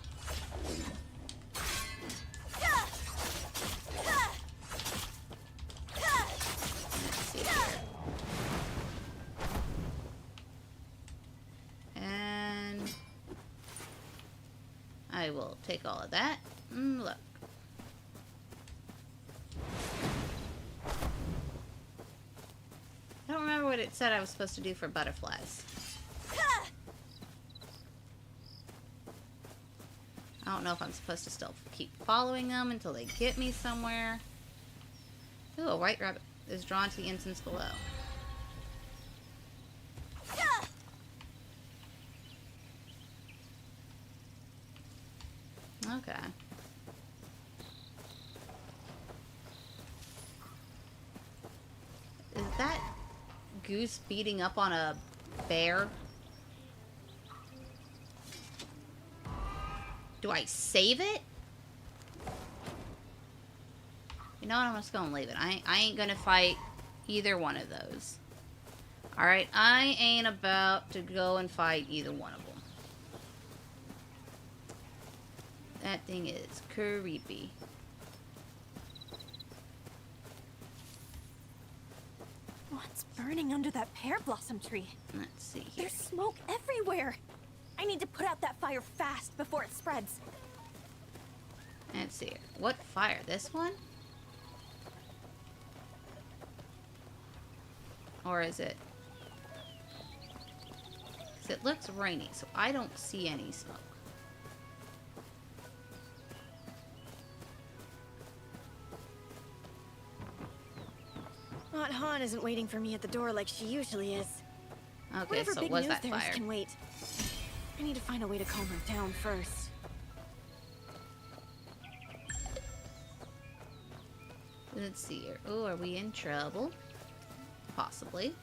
And I will take all of that. Look. I don't remember what it said I was supposed to do for butterflies. I don't know if I'm supposed to still keep following them until they get me somewhere. Ooh, a white rabbit is drawn to the incense below. Okay. Is that goose beating up on a bear? Do I save it? You know what? I'm just gonna leave it. I ain't gonna fight either one of those. Alright, I ain't about to go and fight either one of them. That thing is creepy. What's burning under that pear blossom tree? Let's see here. There's smoke everywhere. I need to put out that fire fast before it spreads. Let's see here. What fire? This one? Or is it? Because it looks rainy, so I don't see any smoke. Aunt Han isn't waiting for me at the door like she usually is. Okay, Whatever so big was news that there is fire? can wait. I need to find a way to calm her down first. Let's see here. Oh, are we in trouble? Possibly.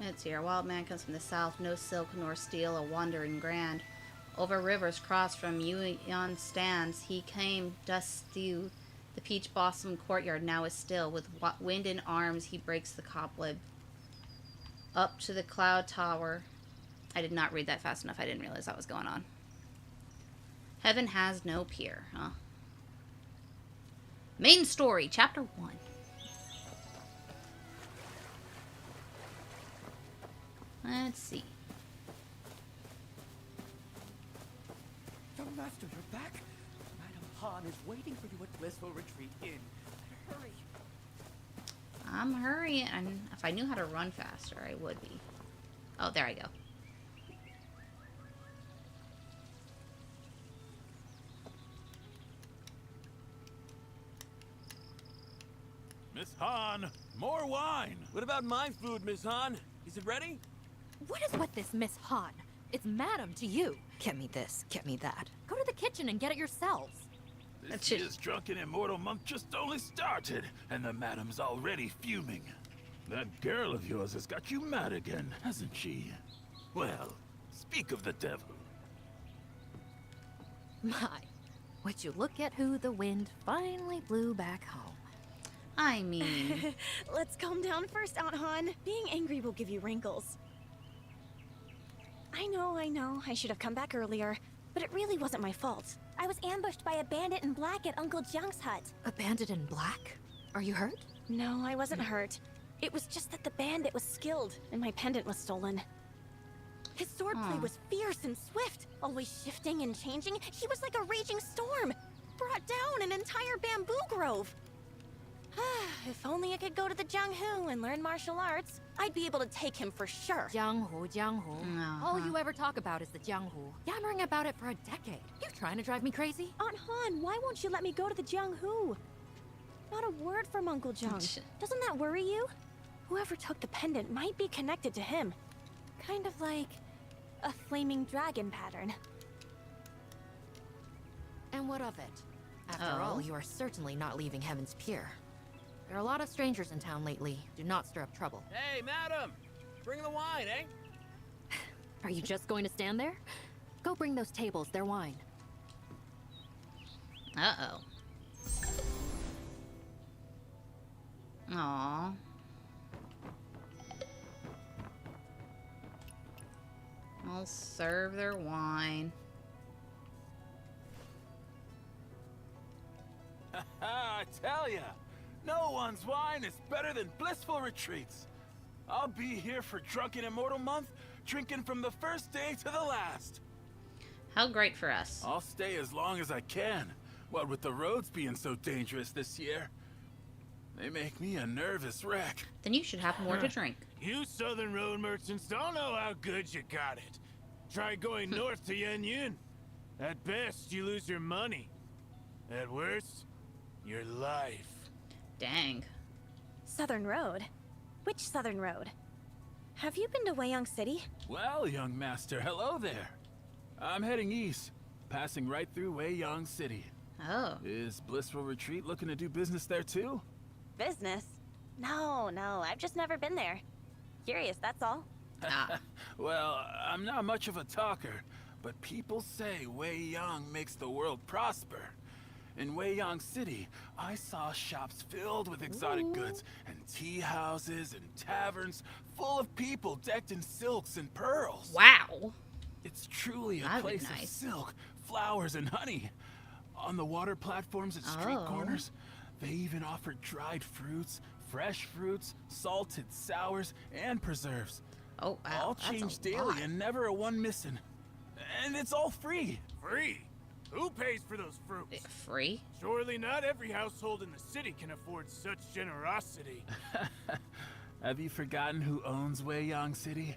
Let's see. A wild man comes from the south, no silk nor steel, a wandering grand. Over rivers crossed from Yuan stands, he came, dust stew. The peach blossom courtyard now is still. With wind in arms, he breaks the cobweb. Up to the cloud tower. I did not read that fast enough. I didn't realize that was going on. Heaven has no peer, huh? Main story, chapter 1. Let's see. Young Master, you're back? Madam Han is waiting for you at Blissful Retreat Inn. Hurry. I'm hurrying. And if I knew how to run faster, I would be. Oh, there I go. Miss Han, more wine! What about my food, Miss Han? Is it ready? What is with this Miss Han? It's madam to you. Get me this, get me that. Go to the kitchen and get it yourselves. This year's Drunken Immortal Month just only started, and the madam's already fuming. That girl of yours has got you mad again, hasn't she? Well, speak of the devil. My, would you look at who the wind finally blew back home. I mean... Let's calm down first, Aunt Han. Being angry will give you wrinkles. I know. I should have come back earlier, but it really wasn't my fault. I was ambushed by a bandit in black at Uncle Jiang's hut. A bandit in black? Are you hurt? No, I wasn't hurt. It was just that the bandit was skilled, and my pendant was stolen. His swordplay was fierce and swift, always shifting and changing. He was like a raging storm. Brought down an entire bamboo grove. If only I could go to the Jianghu and learn martial arts, I'd be able to take him for sure. Jianghu. All you ever talk about is the Jianghu. Yammering about it for a decade. You trying to drive me crazy? Aunt Han, why won't you let me go to the Jianghu? Not a word from Uncle Jiang. Doesn't that worry you? Whoever took the pendant might be connected to him. Kind of like a flaming dragon pattern. And what of it? After all, you are certainly not leaving Heaven's Pier. There are a lot of strangers in town lately. Do not stir up trouble. Hey, madam! Bring the wine, eh? Are you just going to stand there? Go bring those tables their wine. Uh-oh. Aww. I'll serve their wine. I tell ya, no one's wine is better than Blissful Retreats. I'll be here for Drunken Immortal Month, drinking from the first day to the last. How great for us. I'll stay as long as I can, what with the roads being so dangerous this year. They make me a nervous wreck. Then you should have more to drink. You southern road merchants don't know how good you got it. Try going north to Yen Yun. At best, you lose your money. At worst, your life. Dang. Southern Road? Which Southern Road? Have you been to Weiyang City? Well, young master, hello there. I'm heading east, passing right through Weiyang City. Oh. Is Blissful Retreat looking to do business there too? Business? No, I've just never been there. Curious, that's all. Well, I'm not much of a talker, but people say Weiyang makes the world prosper. In Weiyang City, I saw shops filled with exotic goods, and tea houses and taverns full of people decked in silks and pearls. Wow. It's truly a That'd be place of nice. silk, flowers, and honey. On the water platforms at street corners, they even offered dried fruits, fresh fruits, salted sours, and preserves. Oh, wow. All That's changed a daily lot. and never a one missing. And it's all free. Free? Who pays for those fruits? Free? Surely not every household in the city can afford such generosity. Have you forgotten who owns Weiyang City?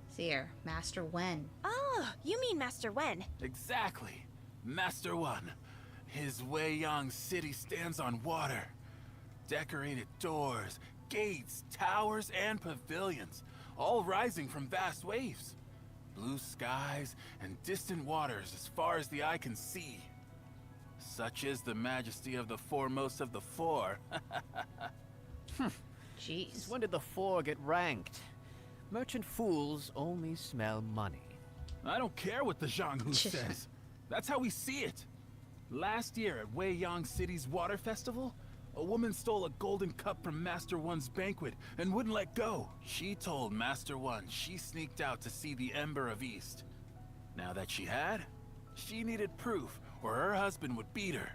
See here, Master Wen. Oh, you mean Master Wen. Exactly. Master One. His Weiyang City stands on water. Decorated doors, gates, towers, and pavilions, all rising from vast waves. Blue skies and distant waters as far as the eye can see. Such is the majesty of the foremost of the four. Jeez. Since when did the four get ranked? Merchant fools only smell money. I don't care what the Jianghu says. That's how we see it. Last year at Weiyang City's water festival, a woman stole a golden cup from Master One's banquet and wouldn't let go. She told Master One she sneaked out to see the Ember of East. Now that she had, she needed proof or her husband would beat her.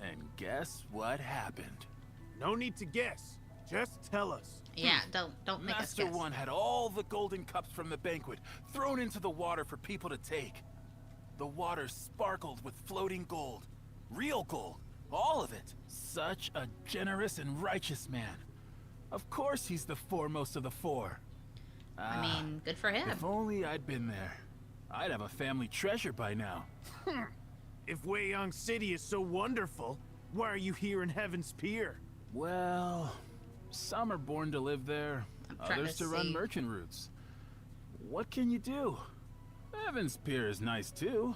And guess what happened? No need to guess. Just tell us. Yeah, don't make us Master guess. One had all the golden cups from the banquet thrown into the water for people to take. The water sparkled with floating gold. Real gold. All of it. Such a generous and righteous man. Of course he's the foremost of the four. I mean, good for him. If only I'd been there. I'd have a family treasure by now. If Weiyang City is so wonderful, Why are you here in Heaven's Pier? Well, some are born to live there, trying others to to run see. merchant routes. What can you do? Heaven's Pier is nice too.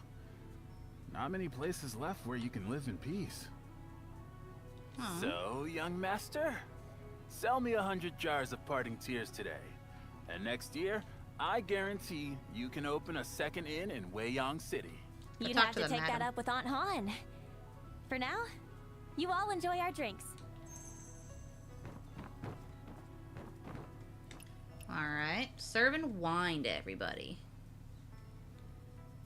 Not many places left where you can live in peace. So, young master, sell me 100 jars of parting tears today. And next year, I guarantee you can open a second inn in Weiyang City. You'd have to take that up with Aunt Han. For now, you all enjoy our drinks. Alright, serving wine to everybody.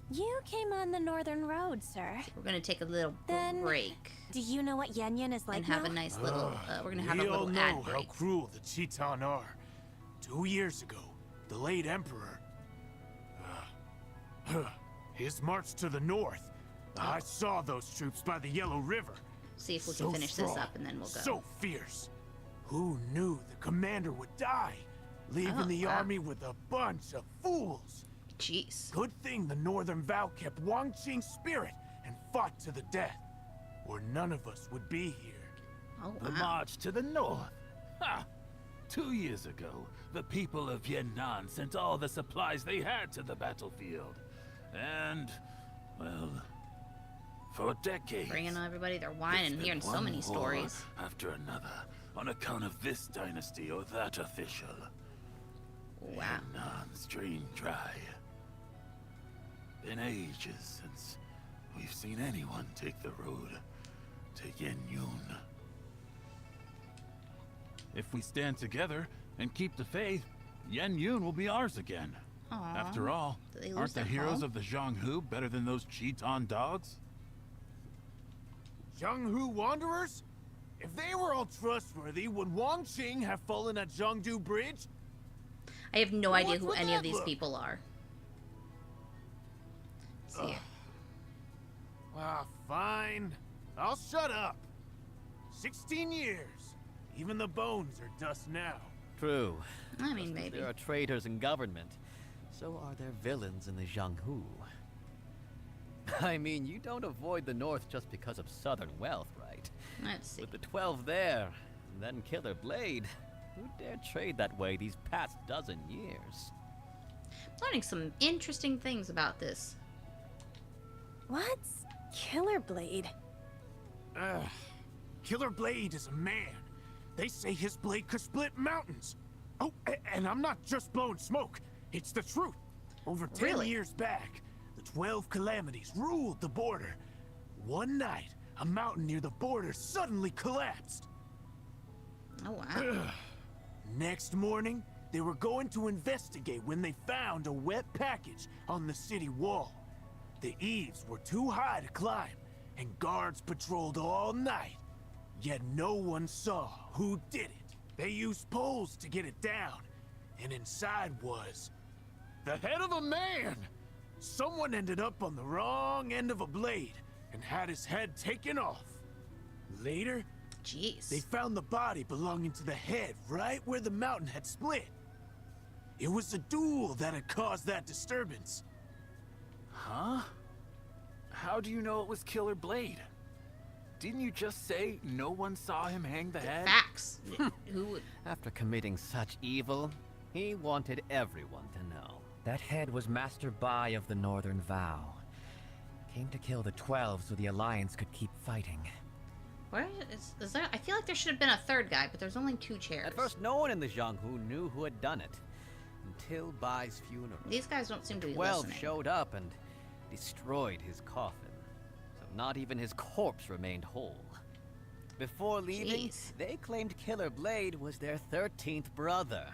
You came on the Northern Road, sir. We're gonna take a little Then, break. Do you know what Yen Yen is like And have now? a nice little, we're gonna have a We all little know ad how break. cruel the Chiton are. 2 years ago, the late Emperor... his march to the north. I saw those troops by the Yellow River. See if we So can finish this strong, up and then we'll go. So fierce. Who knew the commander would die, leaving Oh, the wow. army with a bunch of fools? Jeez. Good thing the Northern Vow kept Wang Qing's spirit and fought to the death, or none of us would be here. Oh, The march to the north. Ha! 2 years ago, the people of Yan'an sent all the supplies they had to the battlefield. And, well, for decades... Bringing everybody their wine it's and been hearing so one many war stories. after another, on account of this dynasty or that official. Wow. Yannan's drained dry. Been ages since we've seen anyone take the road to Yenyun. If we stand together and keep the faith, Yenyun will be ours again. Aw. After all, Did they lose aren't the their heroes home? of the Zhanghu better than those Chiton dogs? Zhanghu Wanderers? If they were all trustworthy, would Wang Qing have fallen at Zhangdu Bridge? I have no idea What who would any that of these look? people are. See ya. Fine. I'll shut up. 16 years. Even the bones are dust now. True. I mean, Just as maybe. there are traitors in government, so are there villains in the Zhanghu. I mean, you don't avoid the north just because of southern wealth, right? Let's see. With the 12 there, and then Killer Blade, who dare trade that way these past dozen years? Learning some interesting things about this. What's Killer Blade? Killer Blade is a man. They say his blade could split mountains. Oh, and I'm not just blowing smoke. It's the truth. Over 10 Really? years back, the 12 calamities ruled the border. One night, a mountain near the border suddenly collapsed. Oh, wow. Next morning, they were going to investigate when they found a wet package on the city wall. The eaves were too high to climb, and guards patrolled all night. Yet no one saw who did it. They used poles to get it down, and inside was the head of a man. Someone ended up on the wrong end of a blade and had his head taken off. Later, jeez, they found the body belonging to the head right where the mountain had split. It was a duel that had caused that disturbance. Huh? How do you know it was Killer Blade? Didn't you just say no one saw him hang the head? Facts. Who? After committing such evil, he wanted everyone to know. That head was Master Bai of the Northern Vow. Came to kill the 12 so the Alliance could keep fighting. Where is there? I feel like there should have been a third guy, but there's only 2 chairs. At first, no one in the Zhanghu knew who had done it. Until Bai's funeral. These guys don't seem to be 12 listening. showed up and destroyed his coffin. So not even his corpse remained whole. Before leaving, they claimed Killer Blade was their 13th brother.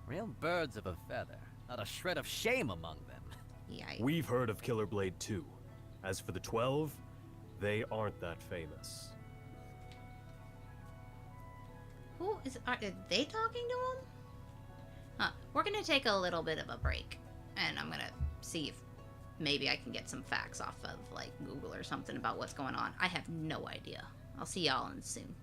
Real birds of a feather. Not a shred of shame among them. Yikes. We've heard of Killer Blade too. As for the 12, they aren't that famous. Who is? Are they talking to him? Huh. We're gonna take a little bit of a break, and I'm gonna see if maybe I can get some facts off of like Google or something about what's going on. I have no idea. I'll see y'all in soon.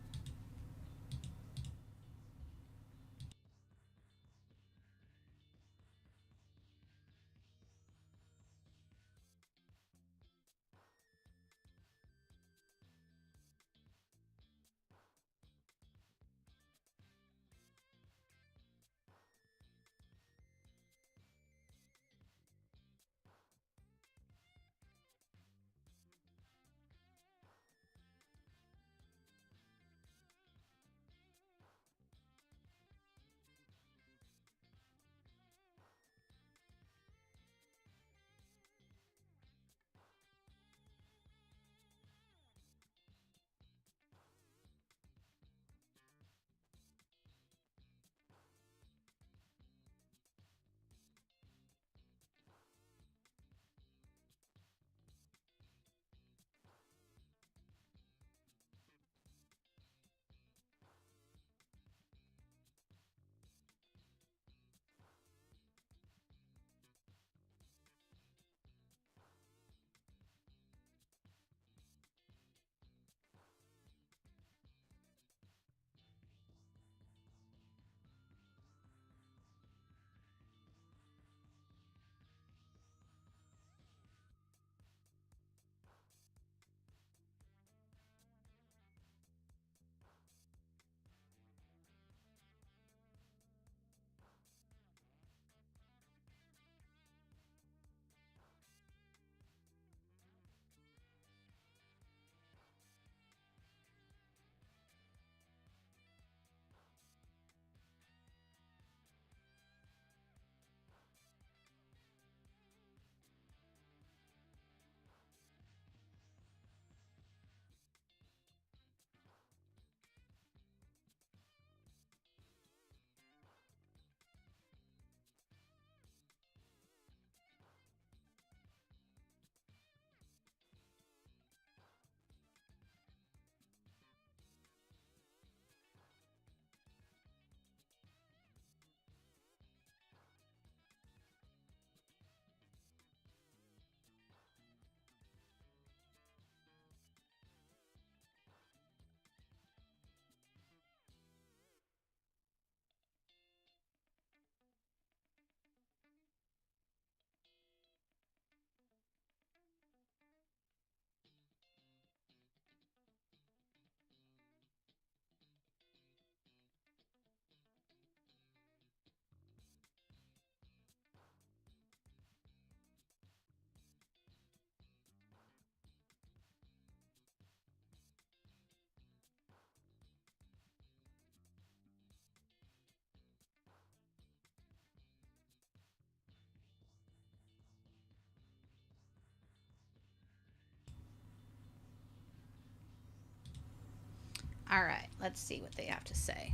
Alright, let's see what they have to say.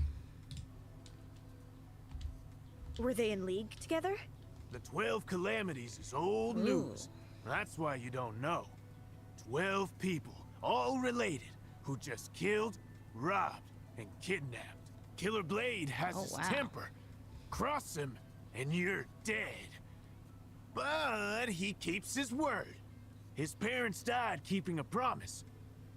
Were they in league together? The 12 Calamities is old news. That's why you don't know. 12 people, all related, who just killed, robbed, and kidnapped. Killer Blade has his temper. Cross him, and you're dead. But he keeps his word. His parents died keeping a promise.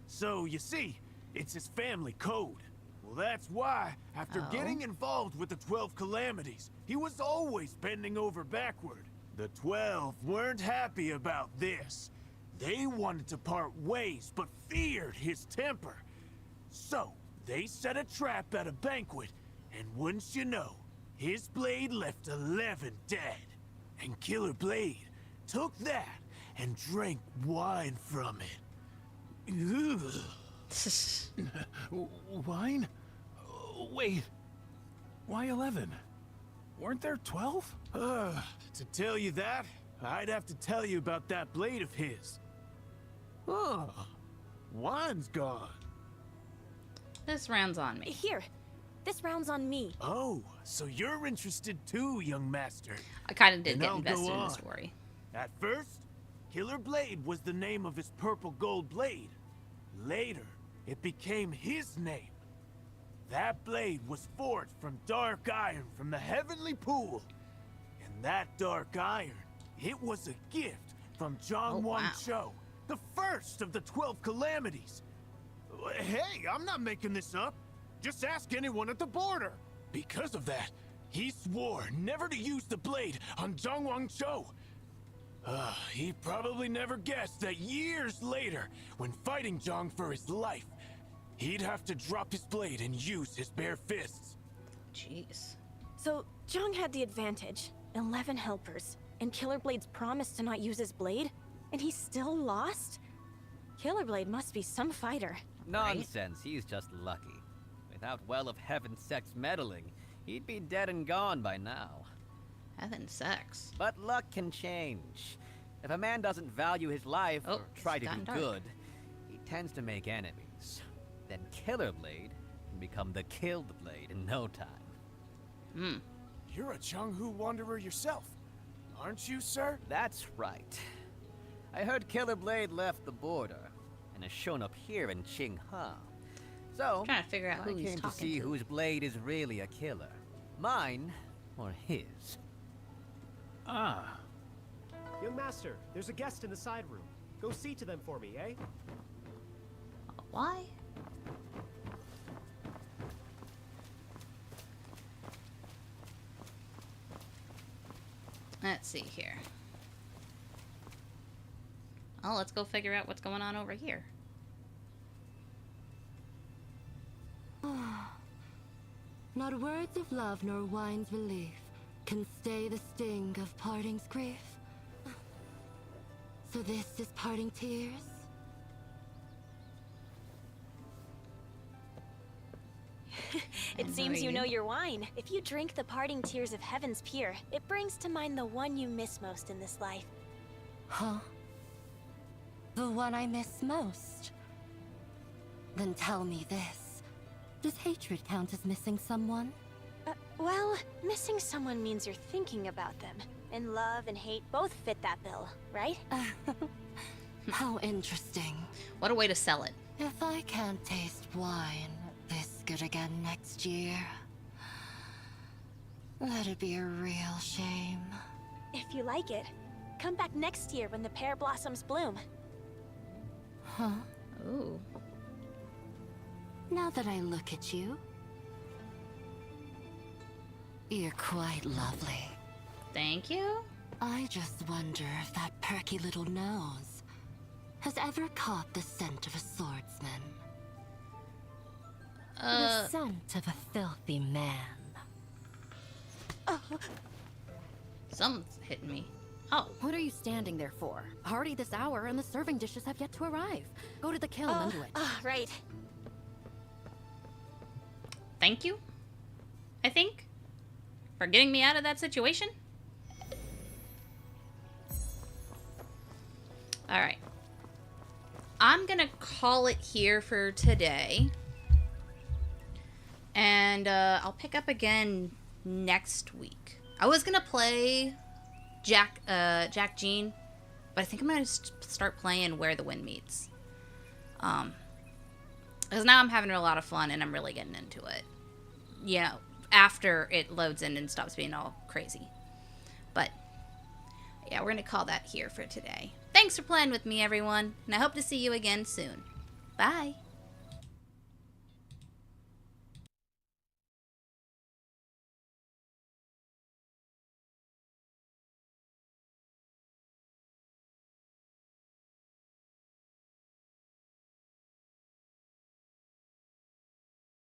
So, you see, it's his family code. Well, that's why, after getting involved with the 12 Calamities, he was always bending over backward. The 12 weren't happy about this. They wanted to part ways, but feared his temper. So, they set a trap at a banquet, and wouldn't you know, his blade left 11 dead. And Killer Blade took that and drank wine from it. Wine? Wait, why 11? Weren't there 12? To tell you that, I'd have to tell you about that blade of his. Oh, wine's gone. This round's on me. Here, this round's on me. Oh, so you're interested too, young master. I kind of did Then get I'll invested go in the on. story. At first, Killer Blade was the name of his purple gold blade. Later, it became his name. That blade was forged from dark iron from the heavenly pool. And that dark iron, it was a gift from Zhang Wang Cho, the first of the 12 Calamities. Hey, I'm not making this up. Just ask anyone at the border. Because of that, he swore never to use the blade on Zhang Wang Cho. He probably never guessed that years later, when fighting Zhang for his life, he'd have to drop his blade and use his bare fists. Jeez. So, Zhang had the advantage. 11 helpers. And Killer Blade's promised to not use his blade? And he still lost? Killer Blade must be some fighter. Nonsense, he's just lucky. Without Well of Heaven Sex meddling, he'd be dead and gone by now. Heaven Sex? But luck can change. If a man doesn't value his life or try to do gotten dark. good, he tends to make enemies. Then Killer Blade can become the Killed Blade in no time. You're a Chenghu wanderer yourself, aren't you, sir? That's right. I heard Killer Blade left the border and has shown up here in Qinghe. So, Trying to figure out who I he's came to talking see to. whose blade is really a killer. Mine or his. Ah. Young master, there's a guest in the side room. Go see to them for me, eh? Why? Let's see here. Oh, let's go figure out what's going on over here. Not words of love nor wine's relief can stay the sting of parting's grief. So this is parting tears? It seems you know your wine. If you drink the parting tears of Heaven's Pier, it brings to mind the one you miss most in this life. Huh? The one I miss most? Then tell me this. Does hatred count as missing someone? Well, missing someone means you're thinking about them. And love and hate both fit that bill, right? How interesting. What a way to sell it. If I can't taste wine this good again next year, that'd be a real shame. If you like it, come back next year when the pear blossoms bloom. Huh? Ooh. Now that I look at you, you're quite lovely. Thank you. I just wonder if that perky little nose has ever caught the scent of a swordsman. The scent of a filthy man. Something's hitting me. Oh. What are you standing there for? Already this hour and the serving dishes have yet to arrive. Go to the kiln and do it. Right. Thank you, I think, for getting me out of that situation. Alright. I'm gonna call it here for today. And I'll pick up again next week. I was gonna play Jack Jean, but I think I'm gonna start playing Where the Wind Meets. Because now I'm having a lot of fun and I'm really getting into it. You know, after it loads in and stops being all crazy. But yeah, we're gonna call that here for today. Thanks for playing with me, everyone, and I hope to see you again soon. Bye.